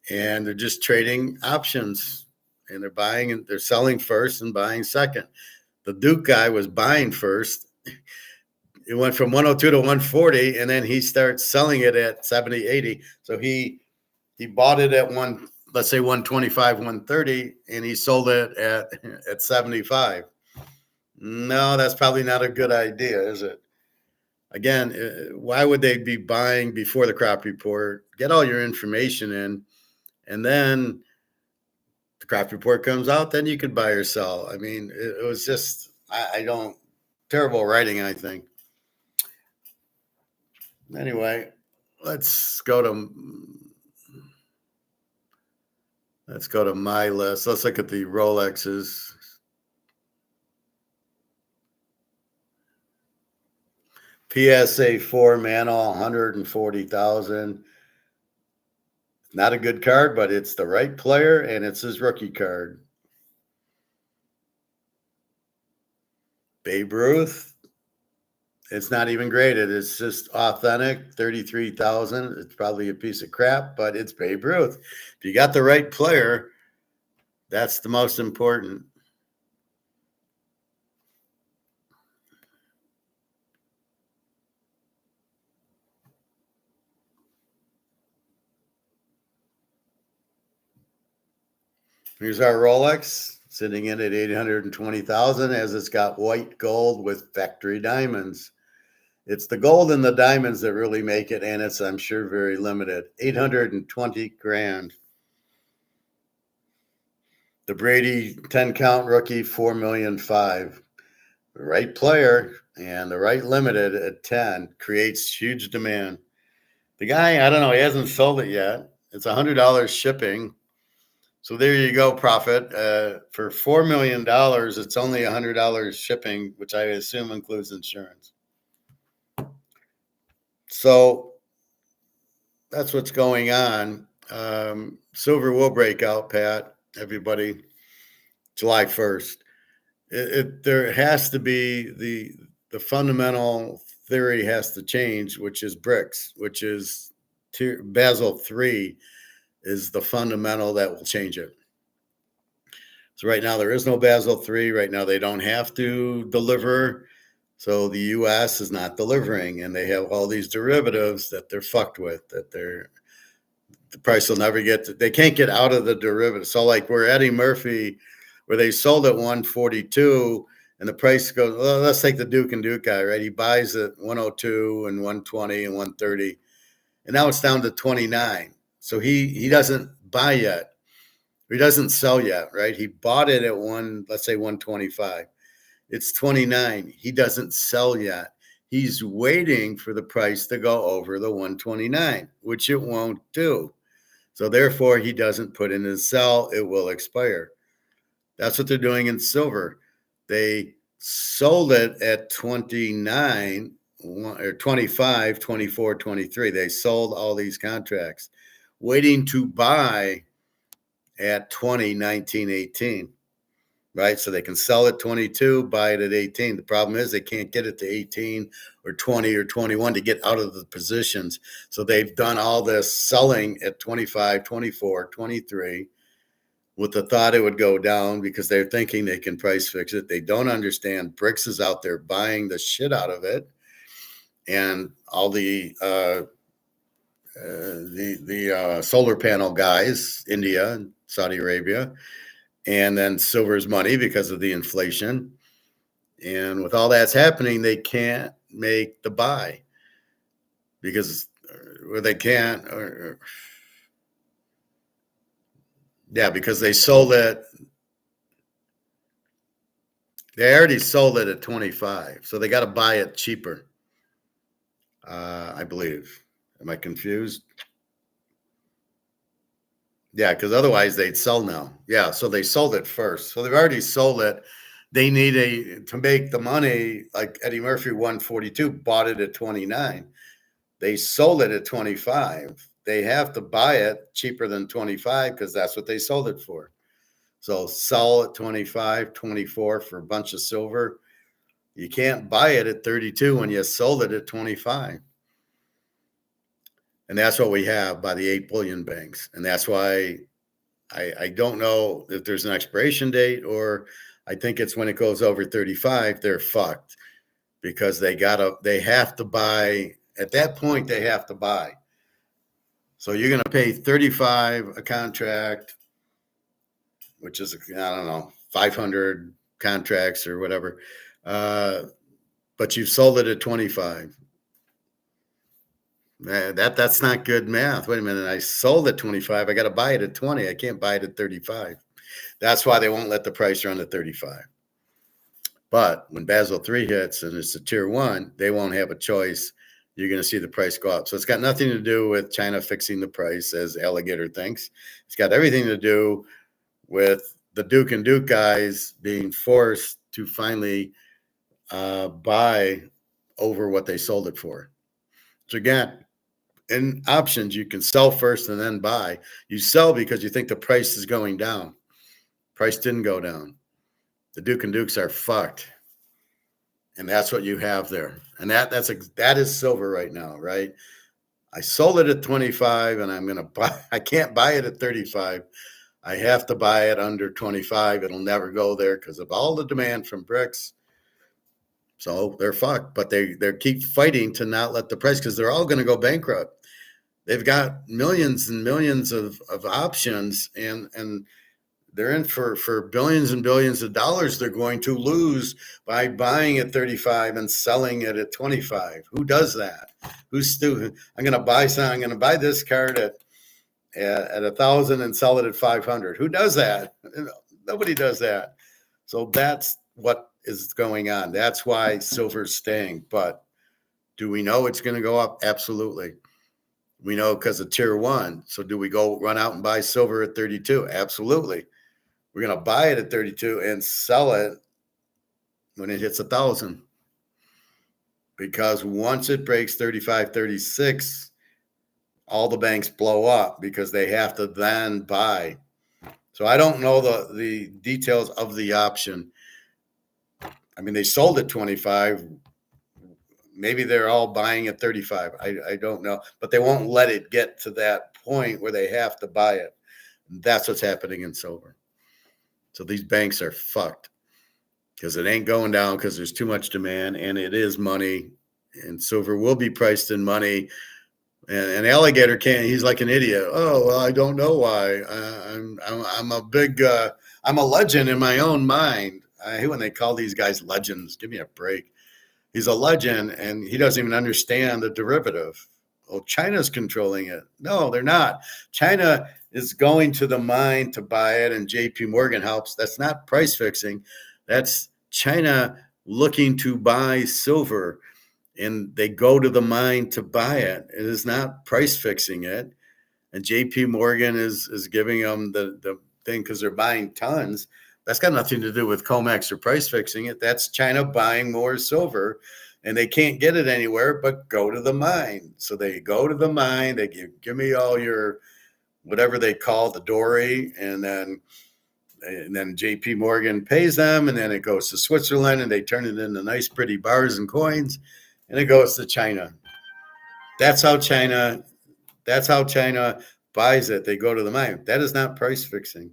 And they're just trading options. And they're buying and they're selling first and buying second. The Duke guy was buying first. It went from 102 to 140, and then he starts selling it at 70, 80. So he bought it at let's say 125, 130, and he sold it at 75. No, that's probably not a good idea, is it? Again, why would they be buying before the crop report? Get all your information in, and then the crop report comes out, then you could buy or sell. I mean, it was just, I don't, terrible writing, I think. Anyway, let's go to my list. Let's look at the Rolexes. PSA 4 Mantle, 140,000. Not a good card, but it's the right player, and it's his rookie card. Babe Ruth. It's not even graded. It's just authentic, 33,000. It's probably a piece of crap, but it's Babe Ruth. If you got the right player, that's the most important. Here's our Rolex sitting in at 820,000 as it's got white gold with factory diamonds. It's the gold and the diamonds that really make it, and it's, I'm sure, very limited. 820 grand. The Brady 10-count rookie, 4,500,000. The right player and the right limited at 10 creates huge demand. The guy, I don't know, he hasn't sold it yet. It's $100 shipping. So there you go, profit. For $4 million, it's only $100 shipping, which I assume includes insurance. So that's what's going on. Silver will break out, Pat, everybody, July 1st. There has to be the fundamental theory has to change, which is Brics, which is Basel III is the fundamental that will change it. So right now there is no Basel III. Right now they don't have to deliver. So the U.S. is not delivering, and they have all these derivatives that they're fucked with, that the price will never they can't get out of the derivative. So like where Eddie Murphy, where they sold at 142, and the price goes, well, let's take the Duke and Duke guy, right? He buys at 102 and 120 and 130, and now it's down to 29. So he doesn't buy yet. He doesn't sell yet, right? He bought it at let's say 125. It's 29. He doesn't sell yet. He's waiting for the price to go over the 129, which it won't do. So therefore, he doesn't put in his sell. It will expire. That's what they're doing in silver. They sold it at 29 or 25, 24, 23. They sold all these contracts, waiting to buy at 20, 19, 18, right? So they can sell at 22, buy it at 18. The problem is they can't get it to 18 or 20 or 21 to get out of the positions. So they've done all this selling at 25, 24, 23 with the thought it would go down because they're thinking they can price fix it. They don't understand Brics is out there buying the shit out of it. And all the solar panel guys, India and Saudi Arabia, and then silver's money because of the inflation. And with all that's happening, they can't make the buy because they can't. Because they sold it. They already sold it at 25, so they got to buy it cheaper. I believe. Am I confused? Yeah, because otherwise they'd sell now. Yeah, so they sold it first. So they've already sold it. They need to make the money, like Eddie Murphy 142 bought it at 29. They sold it at 25. They have to buy it cheaper than 25 because that's what they sold it for. So sell at 25, 24 for a bunch of silver. You can't buy it at 32 when you sold it at 25. And that's what we have by the 8 billion banks. And that's why I don't know if there's an expiration date, or I think it's when it goes over 35, they're fucked because they have to buy. At that point, they have to buy. So you're going to pay 35 a contract, which is, I don't know, 500 contracts or whatever. But you've sold it at 25. That's not good math. Wait a minute. I sold at 25. I got to buy it at 20. I can't buy it at 35. That's why they won't let the price run at 35. But when Basel III hits and it's a tier 1, they won't have a choice. You're going to see the price go up. So it's got nothing to do with China fixing the price, as Alligator thinks. It's got everything to do with the Duke and Duke guys being forced to finally buy over what they sold it for. So again, in options, you can sell first and then buy. You sell because you think the price is going down. Price didn't go down. The Duke and Dukes are fucked. And that's what you have there. And that is silver right now, right? I sold it at 25 and I'm going to buy. I can't buy it at 35. I have to buy it under 25. It'll never go there because of all the demand from Brics. So they're fucked, but they keep fighting to not let the price, because they're all going to go bankrupt. They've got millions and millions of options, and they're in for billions and billions of dollars they're going to lose by buying at 35 and selling it at 25. Who does that? Who's stupid? I'm going to buy this card at 1,000 and sell it at 500. Who does that? Nobody does that. So that's what is going on. That's why silver's staying. But do we know it's going to go up? Absolutely. We know because of tier 1. So do we go run out and buy silver at 32? Absolutely. We're going to buy it at 32 and sell it when it hits 1,000. Because once it breaks 35, 36, all the banks blow up because they have to then buy. So I don't know the details of the option. I mean, they sold at 25. Maybe they're all buying at 35. I don't know. But they won't let it get to that point where they have to buy it. That's what's happening in silver. So these banks are fucked because it ain't going down because there's too much demand, and it is money, and silver will be priced in money. And Alligator can't. He's like an idiot. Oh, well, I don't know why. I'm a legend in my own mind. I hate when they call these guys legends. Give me a break. He's a legend, and he doesn't even understand the derivative. Oh, China's controlling it. No, they're not. China is going to the mine to buy it, and JP Morgan helps. That's not price fixing. That's China looking to buy silver, and they go to the mine to buy it. It is not price fixing it. And JP Morgan is giving them the thing because they're buying tons. That's got nothing to do with Comex or price fixing it. That's China buying more silver, and they can't get it anywhere but go to the mine. So they go to the mine. They give me all your whatever they call the dory, and then JP Morgan pays them, and then it goes to Switzerland, and they turn it into nice, pretty bars and coins, and it goes to China. That's how China. That's how China buys it. They go to the mine. That is not price fixing.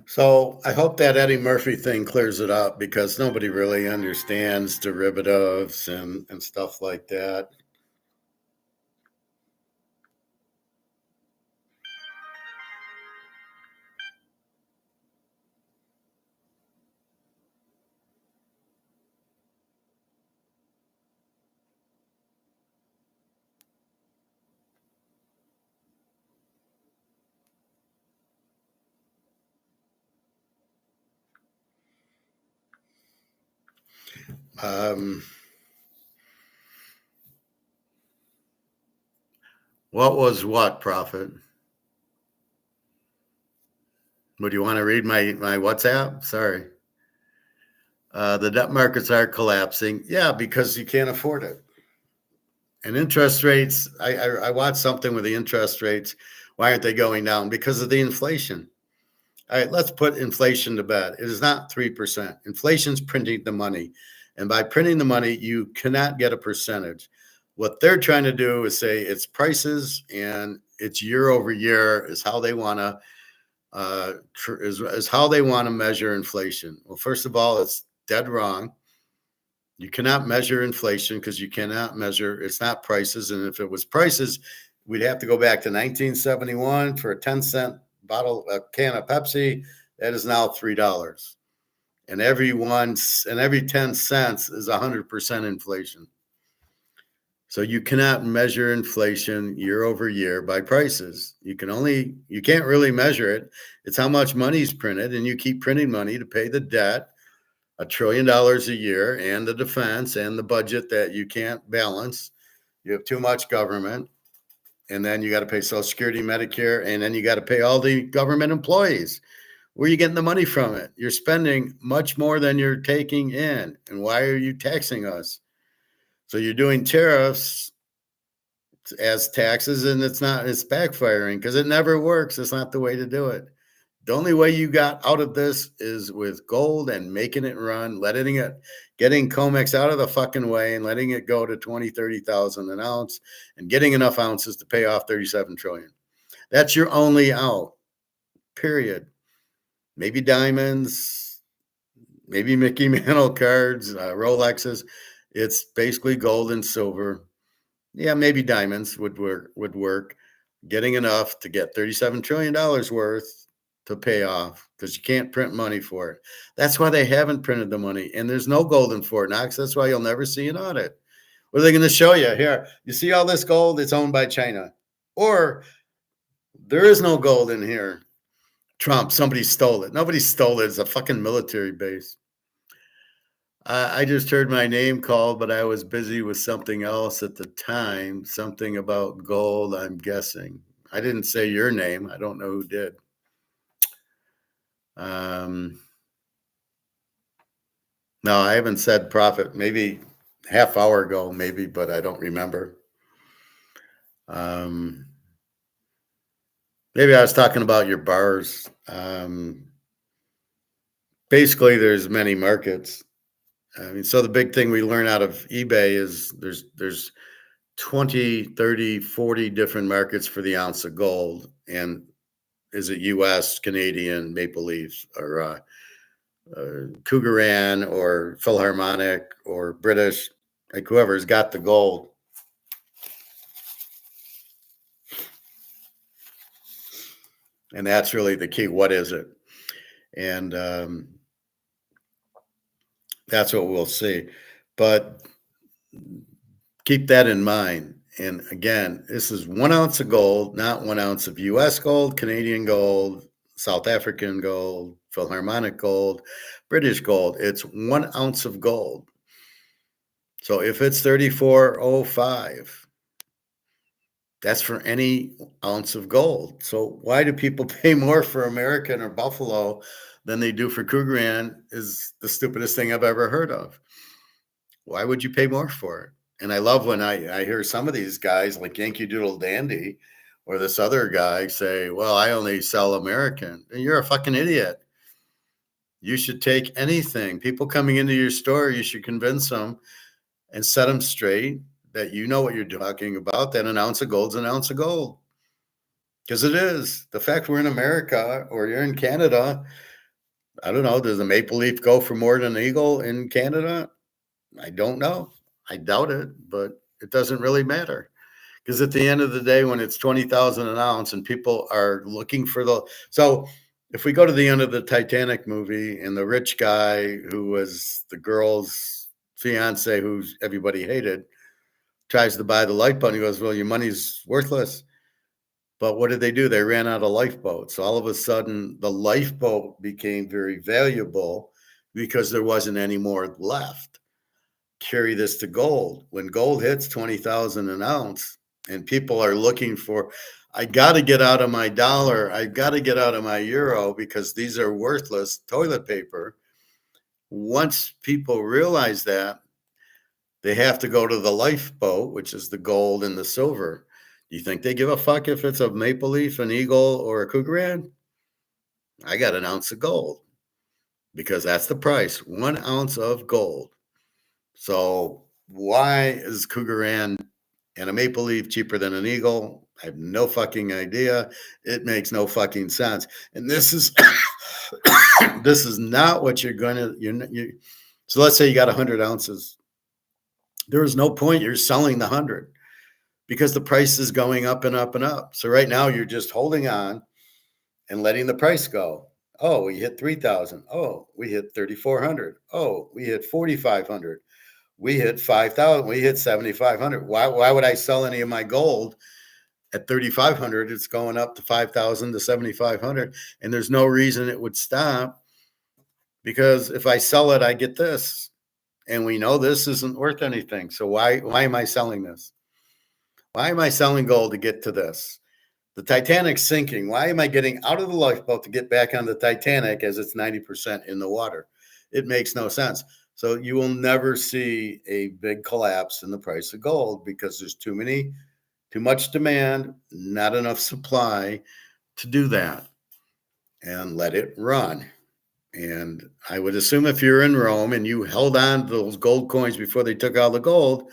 So I hope that Eddie Murphy thing clears it up because nobody really understands derivatives and stuff like that. What was what, Prophet? Would you want to read my WhatsApp? Sorry. The debt markets are collapsing. Yeah, because you can't afford it. And interest rates, I watched something with the interest rates. Why aren't they going down? Because of the inflation. All right, let's put inflation to bed. It is not 3%. Inflation's printing the money. And by printing the money, you cannot get a percentage. What they're trying to do is say it's prices and it's year over year is how they want to is how they want to measure inflation. Well, first of all, it's dead wrong. You cannot measure inflation because you cannot measure, it's not prices. And if it was prices, we'd have to go back to 1971 for a 10-cent bottle, a can of Pepsi. That is now $3. And every 10 cents is 100% inflation. So you cannot measure inflation year over year by prices. You can't really measure it. It's how much money is printed, and you keep printing money to pay the debt, $1 trillion a year, and the defense and the budget that you can't balance. You have too much government, and then you got to pay Social Security, Medicare, and then you got to pay all the government employees. Where are you getting the money from it? You're spending much more than you're taking in. And why are you taxing us? So you're doing tariffs as taxes, and it's backfiring because it never works. It's not the way to do it. The only way you got out of this is with gold and making it run, getting Comex out of the fucking way and letting it go to 20, 30,000 an ounce and getting enough ounces to pay off 37 trillion. That's your only out, period. Maybe diamonds, maybe Mickey Mantle cards, Rolexes. It's basically gold and silver. Yeah, maybe diamonds would work. Getting enough to get $37 trillion worth to pay off because you can't print money for it. That's why they haven't printed the money. And there's no gold in Fort Knox. That's why you'll never see an audit. What are they going to show you? Here, you see all this gold? It's owned by China. Or there is no gold in here. Trump, somebody stole it. Nobody stole it. It's a fucking military base. I just heard my name called, but I was busy with something else at the time. Something about gold, I'm guessing. I didn't say your name. I don't know who did. No, I haven't said profit. Maybe half hour ago, maybe, but I don't remember. Maybe I was talking about your bars. Basically, there's many markets. I mean, so the big thing we learn out of eBay is there's 20, 30, 40 different markets for the ounce of gold. And is it US, Canadian, Maple Leaf, or Cougaran, or Philharmonic, or British, like whoever's got the gold. And that's really the key. What is it? And that's what we'll see. But keep that in mind. And again, this is 1 ounce of gold, not 1 ounce of US gold, Canadian gold, South African gold, Philharmonic gold, British gold. It's 1 ounce of gold. So if it's 34.05, that's for any ounce of gold. So why do people pay more for American or Buffalo than they do for Cougaran is the stupidest thing I've ever heard of. Why would you pay more for it? And I love when I hear some of these guys like Yankee Doodle Dandy or this other guy say, well, I only sell American. And you're a fucking idiot. You should take anything. People coming into your store, you should convince them and set them straight that you know what you're talking about, that an ounce of gold's an ounce of gold. Because it is. The fact we're in America or you're in Canada, I don't know, does a maple leaf go for more than an eagle in Canada? I don't know. I doubt it, but it doesn't really matter. Because at the end of the day, when it's 20,000 an ounce and people are looking for so if we go to the end of the Titanic movie and the rich guy who was the girl's fiance, who everybody hated, tries to buy the lifeboat, and he goes, well, your money's worthless. But what did they do? They ran out of lifeboats. So all of a sudden, the lifeboat became very valuable because there wasn't any more left. Carry this to gold. When gold hits 20,000 an ounce and people are looking for, I got to get out of my dollar, I got to get out of my euro because these are worthless toilet paper. Once people realize that, they have to go to the lifeboat, which is the gold and the silver. Do you think they give a fuck if it's a maple leaf, an eagle, or a Cougaran? I got an ounce of gold because that's the price, 1 ounce of gold. So why is Cougaran and a maple leaf cheaper than an eagle? I have no fucking idea. It makes no fucking sense. And this is this is not what you're going to. So let's say you got 100 ounces. There is no point you're selling the 100 because the price is going up and up and up. So right now you're just holding on and letting the price go. Oh, we hit 3,000. Oh, we hit 3,400. Oh, we hit 4,500. We hit 5,000. We hit 7,500. Why would I sell any of my gold at 3,500? It's going up to 5,000 to 7,500. And there's no reason it would stop because if I sell it, I get this. And we know this isn't worth anything. So why am I selling this? Why am I selling gold to get to this? The Titanic's sinking. Why am I getting out of the lifeboat to get back on the Titanic as it's 90% in the water? It makes no sense. So you will never see a big collapse in the price of gold because there's too much demand, not enough supply to do that, and let it run. And I would assume if you're in Rome and you held on to those gold coins before they took all the gold,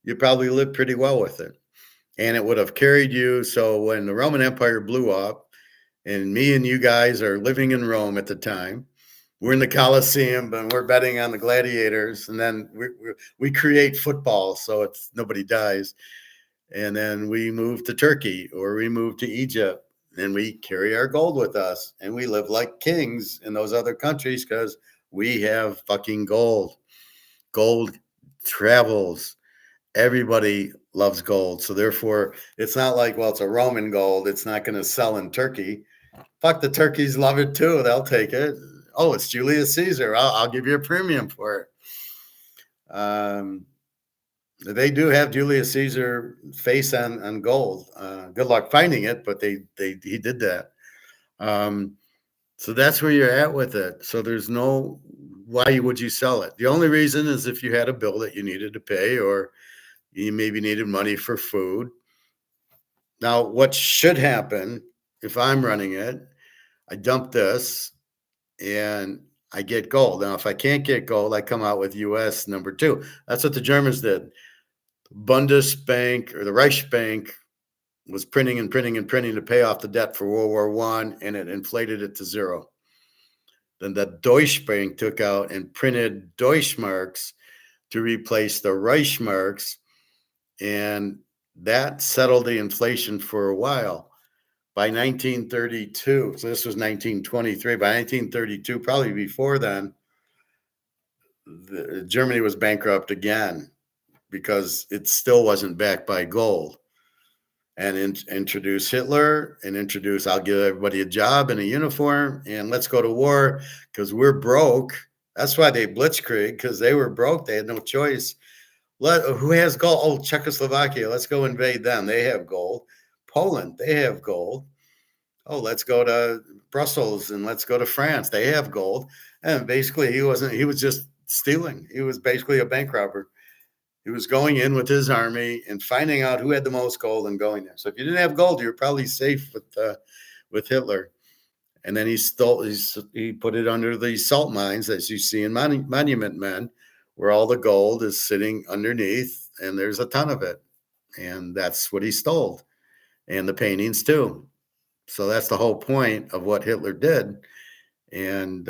you probably lived pretty well with it. And it would have carried you. So when the Roman Empire blew up, and me and you guys are living in Rome at the time, we're in the Colosseum and we're betting on the gladiators, and then we create football so it's nobody dies. And then we move to Turkey or we move to Egypt and we carry our gold with us and we live like kings in those other countries because we have fucking gold. Gold travels. Everybody loves gold. So therefore, it's not like, well, it's a Roman gold. It's not going to sell in Turkey. Fuck, the turkeys love it too. They'll take it. Oh, it's Julius Caesar. I'll give you a premium for it. They do have Julius Caesar face on gold. Good luck finding it, but he did that. So that's where you're at with it. So there's no, why would you sell it? The only reason is if you had a bill that you needed to pay or you maybe needed money for food. Now, what should happen if I'm running it, I dump this and I get gold. Now, if I can't get gold, I come out with US number 2. That's what the Germans did. Bundesbank or the Reichsbank was printing and printing and printing to pay off the debt for World War I, and it inflated it to zero. Then the Deutsche Bank took out and printed Deutschmarks to replace the Reichsmarks, and that settled the inflation for a while. By 1932, so this was 1923, by 1932, probably before then, Germany was bankrupt again because it still wasn't backed by gold. And introduce Hitler and introduce, I'll give everybody a job and a uniform and let's go to war because we're broke. That's why they blitzkrieg, because they were broke. They had no choice. Who has gold? Oh, Czechoslovakia. Let's go invade them. They have gold. Poland, they have gold. Oh, let's go to Brussels and let's go to France. They have gold. And basically he was just stealing. He was basically a bank robber. He was going in with his army and finding out who had the most gold and going there. So if you didn't have gold, you were probably safe with Hitler. And then he put it under the salt mines, as you see in Monument Men, where all the gold is sitting underneath, and there's a ton of it. And that's what he stole, and the paintings too. So that's the whole point of what Hitler did. And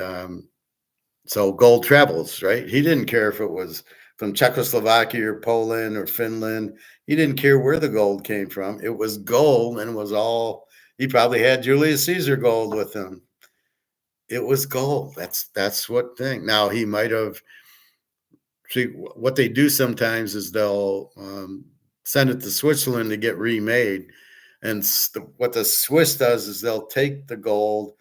so gold travels, right? He didn't care if it was from Czechoslovakia or Poland or Finland. He didn't care where the gold came from. It was gold, and it was all, he probably had Julius Caesar gold with him. It was gold. That's what thing. Now he might have, see, what they do sometimes is they'll send it to Switzerland to get remade. And what the Swiss does is they'll take the gold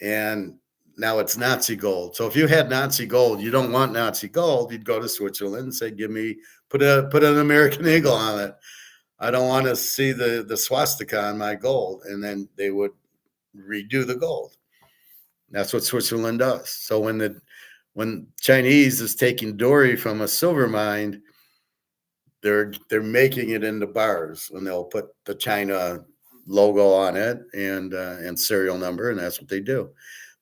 and now it's Nazi gold. So if you had Nazi gold, you don't want Nazi gold, you'd go to Switzerland and say, give me, put an American eagle on it. I don't want to see the swastika on my gold. And then they would redo the gold. That's what Switzerland does. So when Chinese is taking Dory from a silver mine, they're making it into bars, and they'll put the China logo on it and serial number, and that's what they do.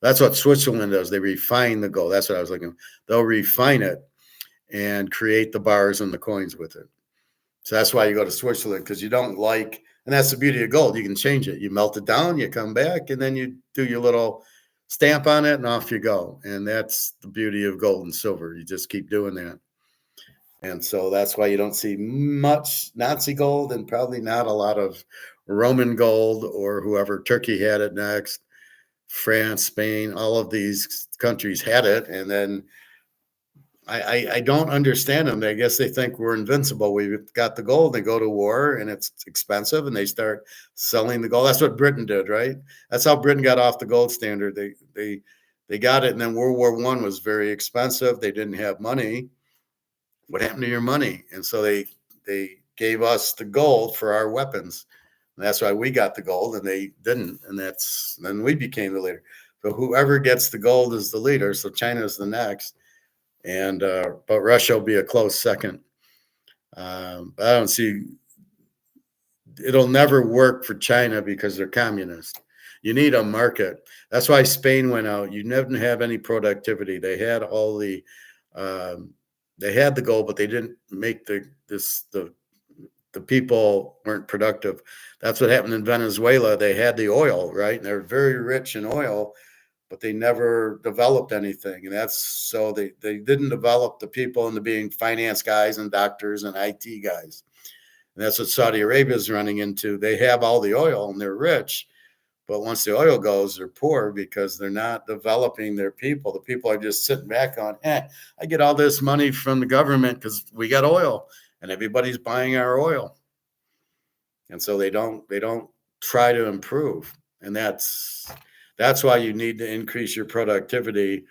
That's what Switzerland does. They refine the gold. That's what I was looking. They'll refine it and create the bars and the coins with it. So that's why you go to Switzerland, because you don't like, and that's the beauty of gold. You can change it. You melt it down, you come back, and then you do your little stamp on it, and off you go. And that's the beauty of gold and silver. You just keep doing that. And so that's why you don't see much Nazi gold and probably not a lot of Roman gold or whoever. Turkey had it next. France, Spain, all of these countries had it. And then I don't understand them. I guess they think we're invincible. We've got the gold. They go to war and it's expensive and they start selling the gold. That's what Britain did, right? That's how Britain got off the gold standard. They got it. And then World War I was very expensive. They didn't have money. What happened to your money? And so they gave us the gold for our weapons. And that's why we got the gold and they didn't. And then we became the leader. So whoever gets the gold is the leader. So China is the next. And but Russia will be a close second. But I don't see, it'll never work for China because they're communist. You need a market. That's why Spain went out. You never have any productivity. They had all the they had the gold, but they didn't make the people weren't productive. That's what happened in Venezuela. They had the oil, right? And they're very rich in oil, but they never developed anything. And that's so they didn't develop the people into being finance guys and doctors and IT guys. And that's what Saudi Arabia is running into. They have all the oil and they're rich, but once the oil goes, they're poor because they're not developing their people. The people are just sitting back on, I get all this money from the government because we got oil and everybody's buying our oil. And so they don't try to improve. And that's why you need to increase your productivity.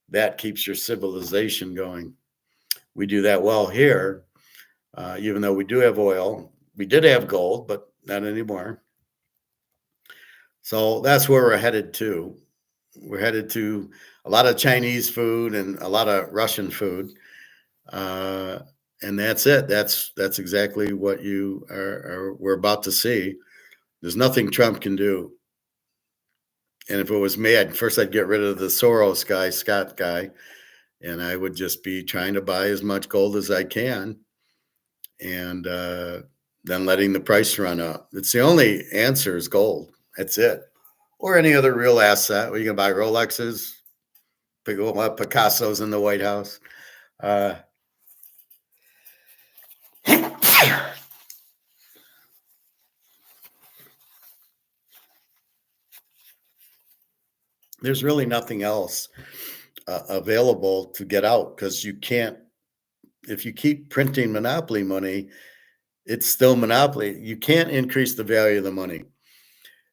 That keeps your civilization going. We do that well here, even though we do have oil. We did have gold, but not anymore. So that's where we're headed to. We're headed to a lot of Chinese food and a lot of Russian food. And that's it. That's exactly what we're about to see. There's nothing Trump can do. And if it was me, I'd get rid of the Soros guy, Scott guy, and I would just be trying to buy as much gold as I can, and then letting the price run up. It's the only answer is gold. That's it. Or any other real asset. Well, you can buy Rolexes, Picasso's in the White House. There's really nothing else available to get out, because you can't, if you keep printing monopoly money, it's still monopoly. You can't increase the value of the money.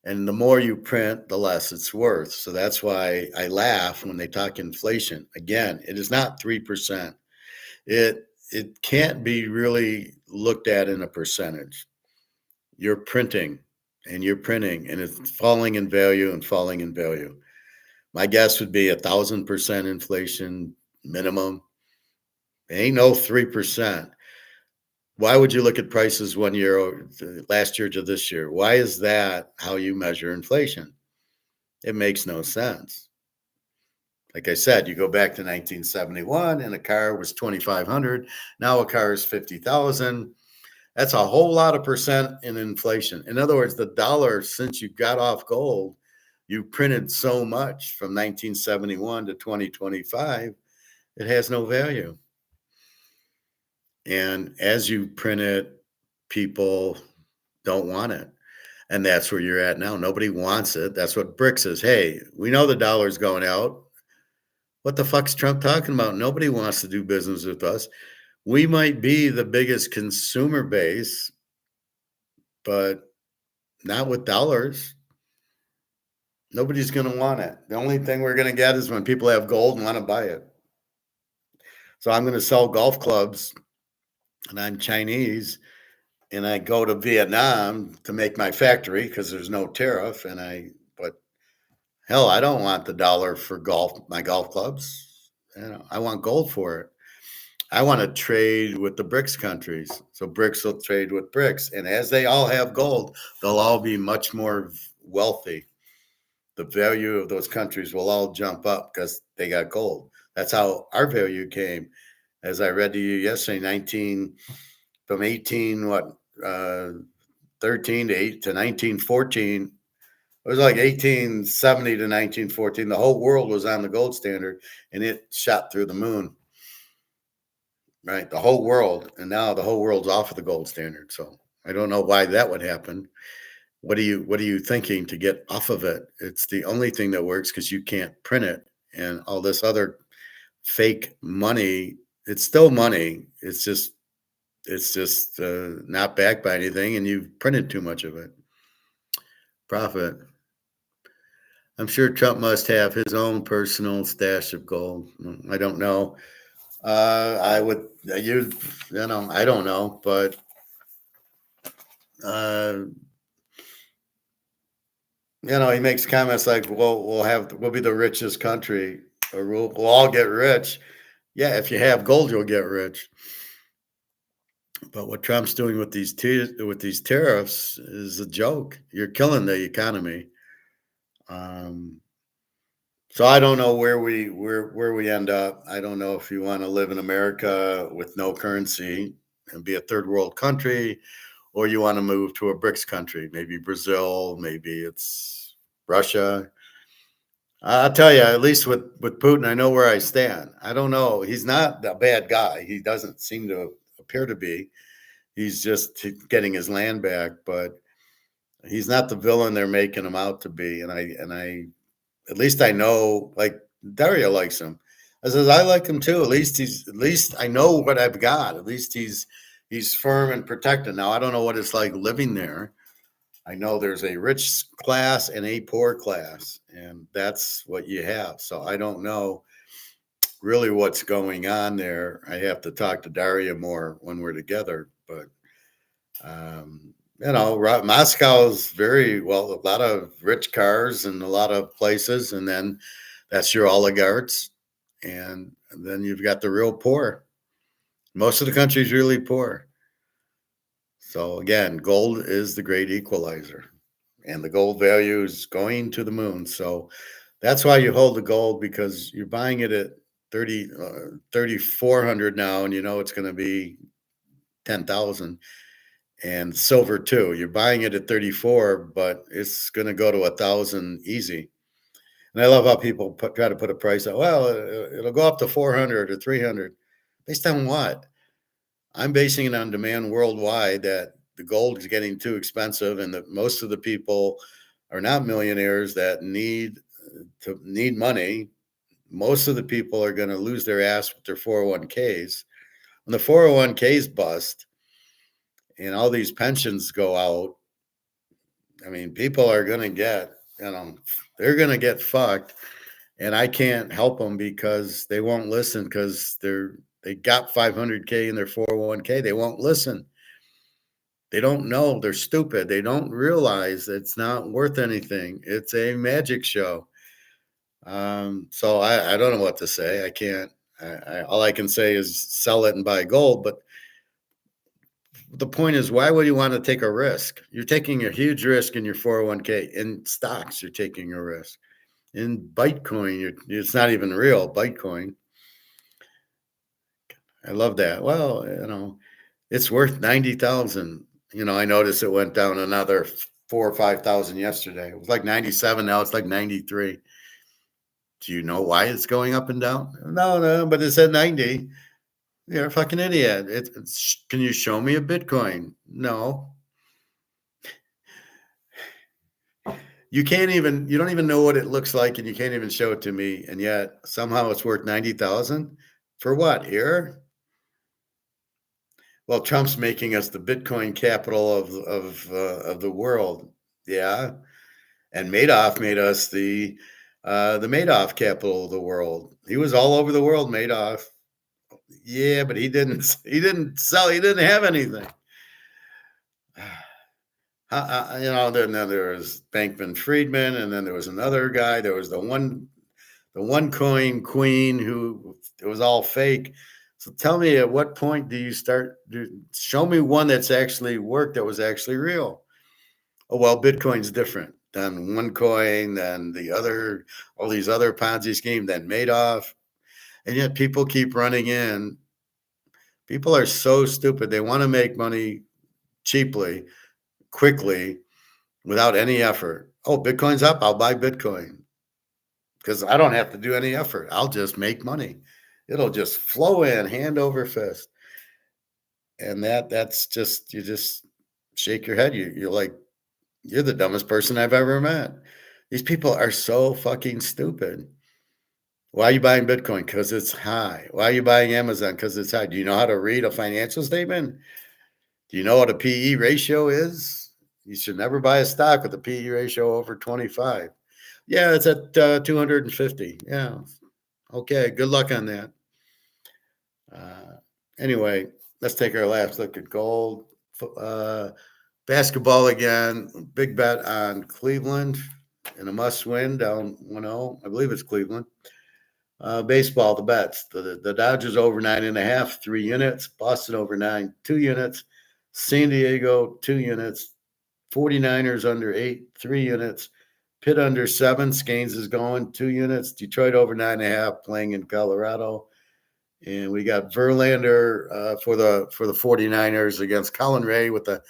And the more you print, the less it's worth. So that's why I laugh when they talk inflation. Again, it is not 3%. It can't be really looked at in a percentage. You're printing and you're printing, and it's falling in value and falling in value. My guess would be 1,000% inflation minimum. It ain't no 3%. Why would you look at prices 1 year, last year to this year? Why is that how you measure inflation? It makes no sense. Like I said, you go back to 1971 and a car was 2,500. Now a car is 50,000. That's a whole lot of percent in inflation. In other words, the dollar, since you got off gold, you printed so much from 1971 to 2025, it has no value. And as you print it, people don't want it. And that's where you're at now. Nobody wants it. That's what Brics is. Hey, we know the dollar's going out. What the fuck's Trump talking about? Nobody wants to do business with us. We might be the biggest consumer base, but not with dollars. Nobody's going to want it. The only thing we're going to get is when people have gold and want to buy it. So I'm going to sell golf clubs, and I'm Chinese, and I go to Vietnam to make my factory because there's no tariff. But hell, I don't want the dollar for my golf clubs. I want gold for it. I want to trade with the Brics countries. So Brics will trade with Brics. And as they all have gold, they'll all be much more wealthy. The value of those countries will all jump up because they got gold. That's how our value came. As I read to you yesterday, from 13 to 1914. It was like 1870 to 1914. The whole world was on the gold standard, and it shot through the moon. Right, the whole world, and now the whole world's off of the gold standard. So I don't know why that would happen. What are you thinking to get off of it? It's the only thing that works because you can't print it, and all this other fake money. It's still money. It's just not backed by anything, and you've printed too much of it. Profit. I'm sure Trump must have his own personal stash of gold. I don't know. I would I don't know, but he makes comments like, "Well, we'll be the richest country, or we'll all get rich." Yeah, if you have gold, you'll get rich. But what Trump's doing with these tariffs is a joke. You're killing the economy. So I don't know where we end up. I don't know if you want to live in America with no currency and be a third world country, or you want to move to a Brics country, maybe Brazil, maybe it's Russia. I'll tell you, at least with Putin, I know where I stand. I don't know. He's not a bad guy. He doesn't seem to appear to be. He's just getting his land back, but he's not the villain they're making him out to be. And I at least I know, like, Daria likes him. I says, I like him too. At least I know what I've got. At least he's firm and protected. Now, I don't know what it's like living there. I know there's a rich class and a poor class, and that's what you have. So I don't know really what's going on there. I have to talk to Daria more when we're together. But Moscow's very well, a lot of rich cars and a lot of places, and then that's your oligarchs, and then you've got the real poor. Most of the country's really poor. So again, gold is the great equalizer. and the gold value is going to the moon. So that's why you hold the gold, because you're buying it at 3,400 now, and you know it's going to be 10,000. And silver too. You're buying it at 34, but it's going to go to 1,000 easy. And I love how people try to put a price out. Well, it'll go up to 400 or 300. Based on what? I'm basing it on demand worldwide, that the gold is getting too expensive, and that most of the people are not millionaires that need money. Most of the people are going to lose their ass with their 401ks. When the 401ks bust and all these pensions go out, I mean, people are going to get, they're going to get fucked, and I can't help them because they won't listen, because they got 500K in their 401K. They won't listen. They don't know. They're stupid. They don't realize it's not worth anything. It's a magic show. So I don't know what to say. I can't. All I can say is sell it and buy gold. But the point is, why would you want to take a risk? You're taking a huge risk in your 401k. In stocks, you're taking a risk. In Bitcoin, it's not even real. Bitcoin. I love that. Well, it's worth 90,000. I noticed it went down another 4 or 5,000 yesterday. It was like 97. Now it's like 93. Do you know why it's going up and down? No, but it said 90. You're a fucking idiot. Can you show me a Bitcoin? No. You don't even know what it looks like, and you can't even show it to me. And yet somehow it's worth 90,000 for what? Here? Well, Trump's making us the Bitcoin capital of the world. Yeah. And Madoff made us the Madoff capital of the world. He was all over the world, Madoff. Yeah, but he didn't sell, he didn't have anything. Then there was Bankman Friedman, and then there was another guy. There was the one coin queen who, it was all fake. So tell me, at what point do you show me one that's actually worked, that was actually real? Oh, well, Bitcoin's different than OneCoin, than all these other Ponzi schemes, than Madoff. And yet people keep running in. People are so stupid. They want to make money cheaply, quickly, without any effort. Oh, Bitcoin's up, I'll buy Bitcoin, because I don't have to do any effort. I'll just make money. It'll just flow in hand over fist. And that's just, you just shake your head. You're like, you're the dumbest person I've ever met. These people are so fucking stupid. Why are you buying Bitcoin? Because it's high. Why are you buying Amazon? Because it's high. Do you know how to read a financial statement? Do you know what a PE ratio is? You should never buy a stock with a PE ratio over 25. Yeah, it's at 250. Yeah. Okay. Good luck on that. Anyway, let's take our last look at gold. Basketball again. Big bet on Cleveland in a must-win, down 1-0. I believe it's Cleveland. Baseball, the bets. The Dodgers over 9.5, 3 units. Boston over 9, 2 units. San Diego, 2 units. 49ers under 8, 3 units. Pitt under 7. Scanes is going, 2 units. Detroit over 9.5, playing in Colorado. And we got Verlander for the 49ers against Colin Ray with the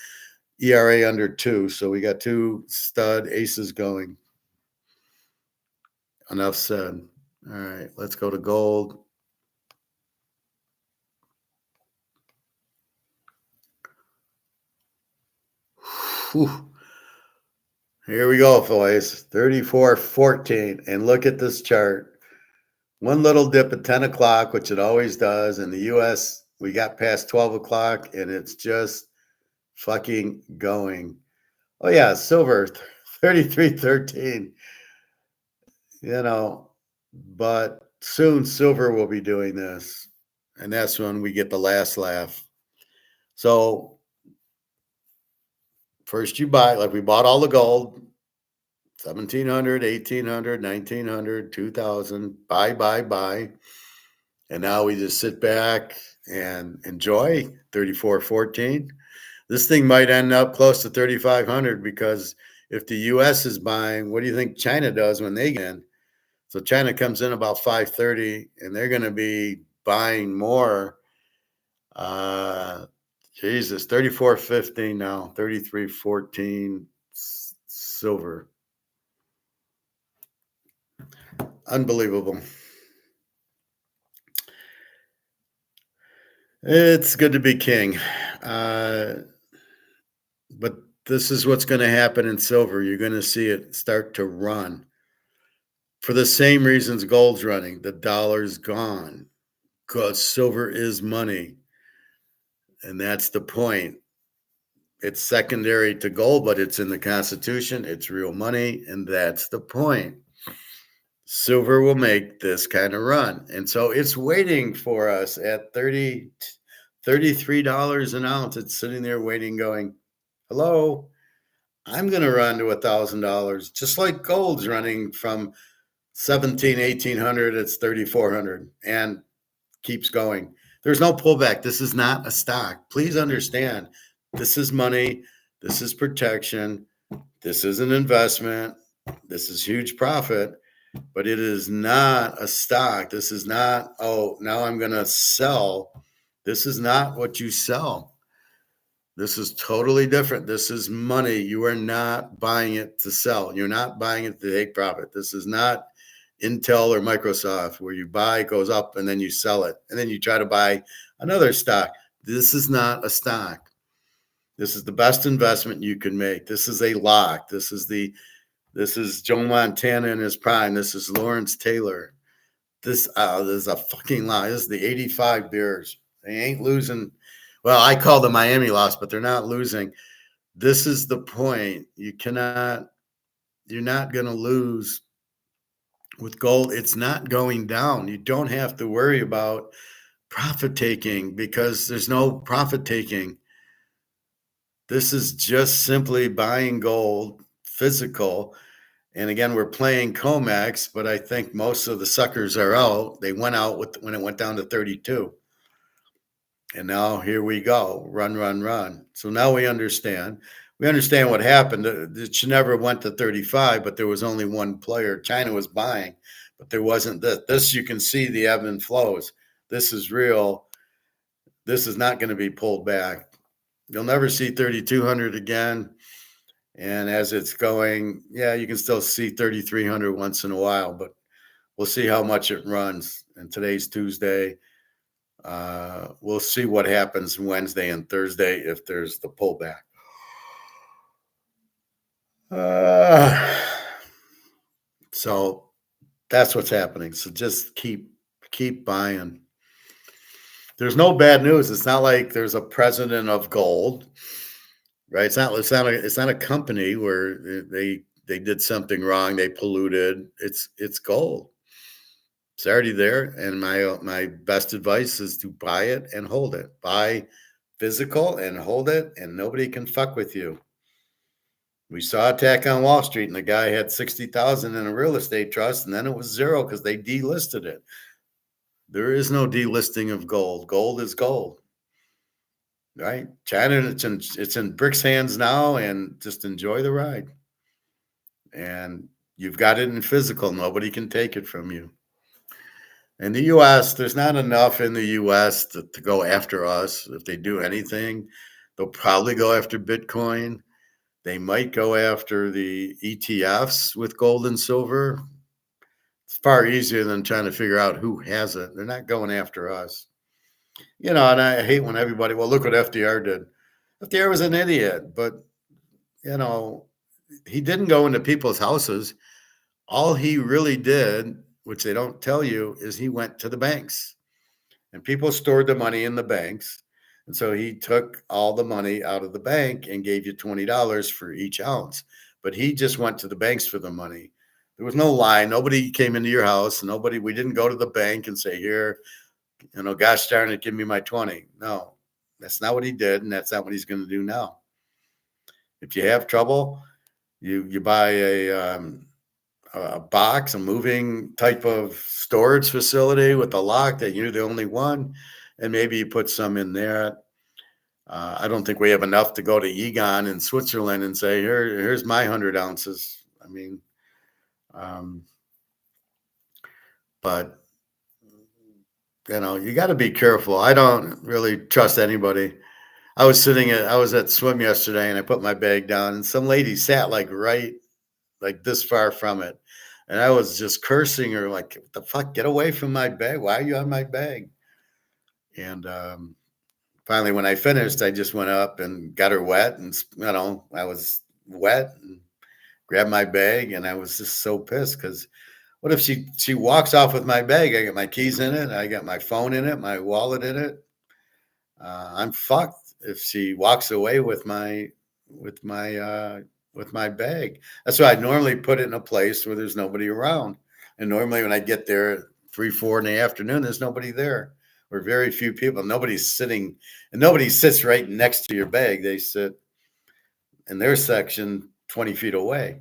ERA under 2. So we got 2 stud aces going. Enough said. All right, let's go to gold. Whew. Here we go, boys. 34.14. And look at this chart. One little dip at 10 o'clock, which it always does. In the U.S., we got past 12 o'clock, and it's just fucking going. Oh, yeah, silver, 33.13. But soon silver will be doing this. And that's when we get the last laugh. So first you buy, like we bought all the gold, 1,700, 1,800, 1,900, 2,000, buy. And now we just sit back and enjoy 34.14. This thing might end up close to 3,500, because if the U.S. is buying, what do you think China does when they get in? So China comes in about 5:30, and they're going to be buying more. Jesus, 34.50 now, 33.14 silver. Unbelievable. It's good to be king. But this is what's going to happen in silver. You're going to see it start to run for the same reasons gold's running. The dollar's gone because silver is money. And that's the point. It's secondary to gold, but it's in the Constitution. It's real money. And that's the point. Silver will make this kind of run. And so it's waiting for us at $33 an ounce. It's sitting there waiting, going, hello, I'm going to run to $1,000, just like gold's running from 1800. It's 3,400 and keeps going. There's no pullback. This is not a stock. Please understand, this is money. This is protection. This is an investment. This is huge profit, but it is not a stock. This is not, oh, now I'm going to sell. This is not what you sell. This is totally different. This is money. You are not buying it to sell. You're not buying it to take profit. This is not Intel or Microsoft where you buy, it goes up, and then you sell it. And then you try to buy another stock. This is not a stock. This is the best investment you can make. This is a lock. This is Joe Montana in his prime. This is Lawrence Taylor. This is a fucking lie. This is the 85 Bears. They ain't losing. Well, I call the Miami loss, but they're not losing. This is the point. You're not going to lose with gold. It's not going down. You don't have to worry about profit taking because there's no profit taking. This is just simply buying gold, physical. And again, we're playing Comex, but I think most of the suckers are out. They went out when it went down to 32. And now here we go, run, run, run. So now we understand. We understand what happened. It never went to 35, but there was only one player. China was buying, but there wasn't this. This you can see the ebb and flows. This is real. This is not going to be pulled back. You'll never see 3,200 again. And as it's going, yeah, you can still see 3,300 once in a while, but we'll see how much it runs. And today's Tuesday. We'll see what happens Wednesday and Thursday if there's the pullback. So that's what's happening. So just keep buying. There's no bad news. It's not like there's a president of gold, right? It's not a company where they did something wrong. They polluted. It's gold. It's already there, and my best advice is to buy it and hold it. Buy physical and hold it, and nobody can fuck with you. We saw attack on Wall Street, and the guy had 60,000 in a real estate trust, and then it was zero because they delisted it. There is no delisting of gold. Gold is gold, right? China, it's in Brics' hands now, and just enjoy the ride. And you've got it in physical. Nobody can take it from you. In the U.S., there's not enough in the U.S. to go after us. If they do anything, they'll probably go after Bitcoin. They might go after the ETFs with gold and silver. It's far easier than trying to figure out who has it. They're not going after us. And I hate when everybody, well, look what FDR did. FDR was an idiot, but, he didn't go into people's houses. All he really did, which they don't tell you, is he went to the banks, and people stored the money in the banks. And so he took all the money out of the bank and gave you $20 for each ounce. But he just went to the banks for the money. There was no line. Nobody came into your house. We didn't go to the bank and say, here, gosh darn it, give me my 20. No, that's not what he did. And that's not what he's going to do now. If you have trouble, you buy a box, a moving type of storage facility with a lock that you're the only one, and maybe you put some in there. I don't think we have enough to go to Egon in Switzerland and say, here's my 100 ounces. I mean, um, but you got to be careful. I don't really trust anybody. I was at swim yesterday and I put my bag down and some lady sat like this far from it. And I was just cursing her like, what the fuck, get away from my bag. Why are you on my bag? And finally, when I finished, I just went up and got her wet. And, I was wet and grabbed my bag. And I was just so pissed because what if she walks off with my bag? I got my keys in it. I got my phone in it, my wallet in it. I'm fucked if she walks away with my with my with my bag. That's why I normally put it in a place where there's nobody around. And normally when I get there at 3, 4 in the afternoon, there's nobody there. Or very few people. Nobody's sitting, and nobody sits right next to your bag. They sit in their section 20 feet away.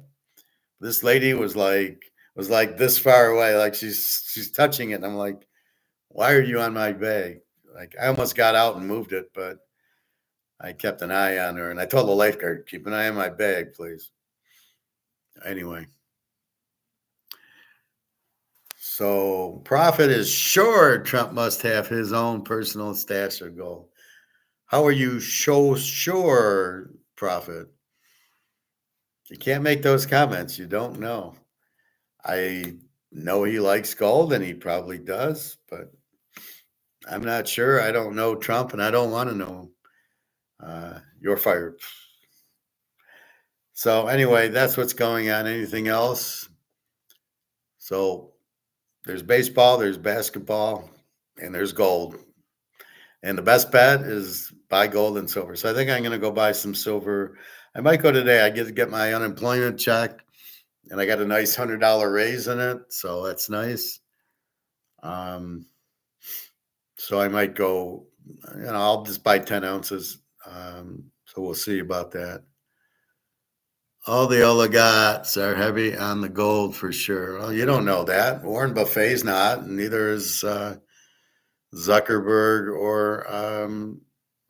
This lady was like this far away, like she's touching it. And I'm like, why are you on my bag? Like I almost got out and moved it, but I kept an eye on her and I told the lifeguard, keep an eye on my bag, please. Anyway. So Prophet is sure Trump must have his own personal stash of gold. How are you so sure, Prophet? You can't make those comments. You don't know. I know he likes gold and he probably does, but I'm not sure. I don't know Trump and I don't want to know him. You're fired. So anyway, that's what's going on. Anything else? So there's baseball, there's basketball, and there's gold. And the best bet is buy gold and silver. So I think I'm going to go buy some silver. I might go today. I get to get my unemployment check, and I got a nice $100 raise in it. So that's nice. So I might go, I'll just buy 10 ounces. So we'll see about that. All the oligarchs are heavy on the gold for sure. Well, you don't know that. Warren Buffett's not, and neither is Zuckerberg or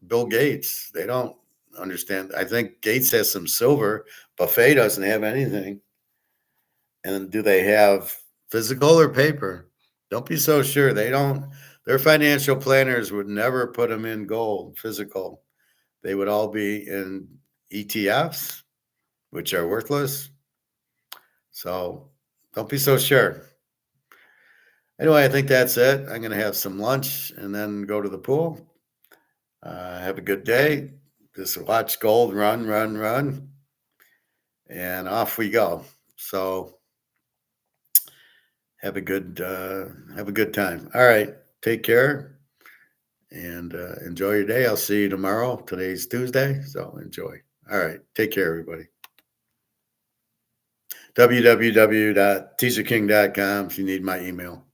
Bill Gates. They don't understand. I think Gates has some silver. Buffett doesn't have anything. And do they have physical or paper? Don't be so sure. They don't. Their financial planners would never put them in gold, physical. They would all be in ETFs, which are worthless. So don't be so sure. Anyway, I think that's it. I'm going to have some lunch and then go to the pool. Have a good day. Just watch gold run, and off we go. So have a good time. All right, take care and enjoy your day. I'll see you tomorrow. Today's Tuesday, so enjoy. All right, take care, everybody. www.teaserking.com if you need my email.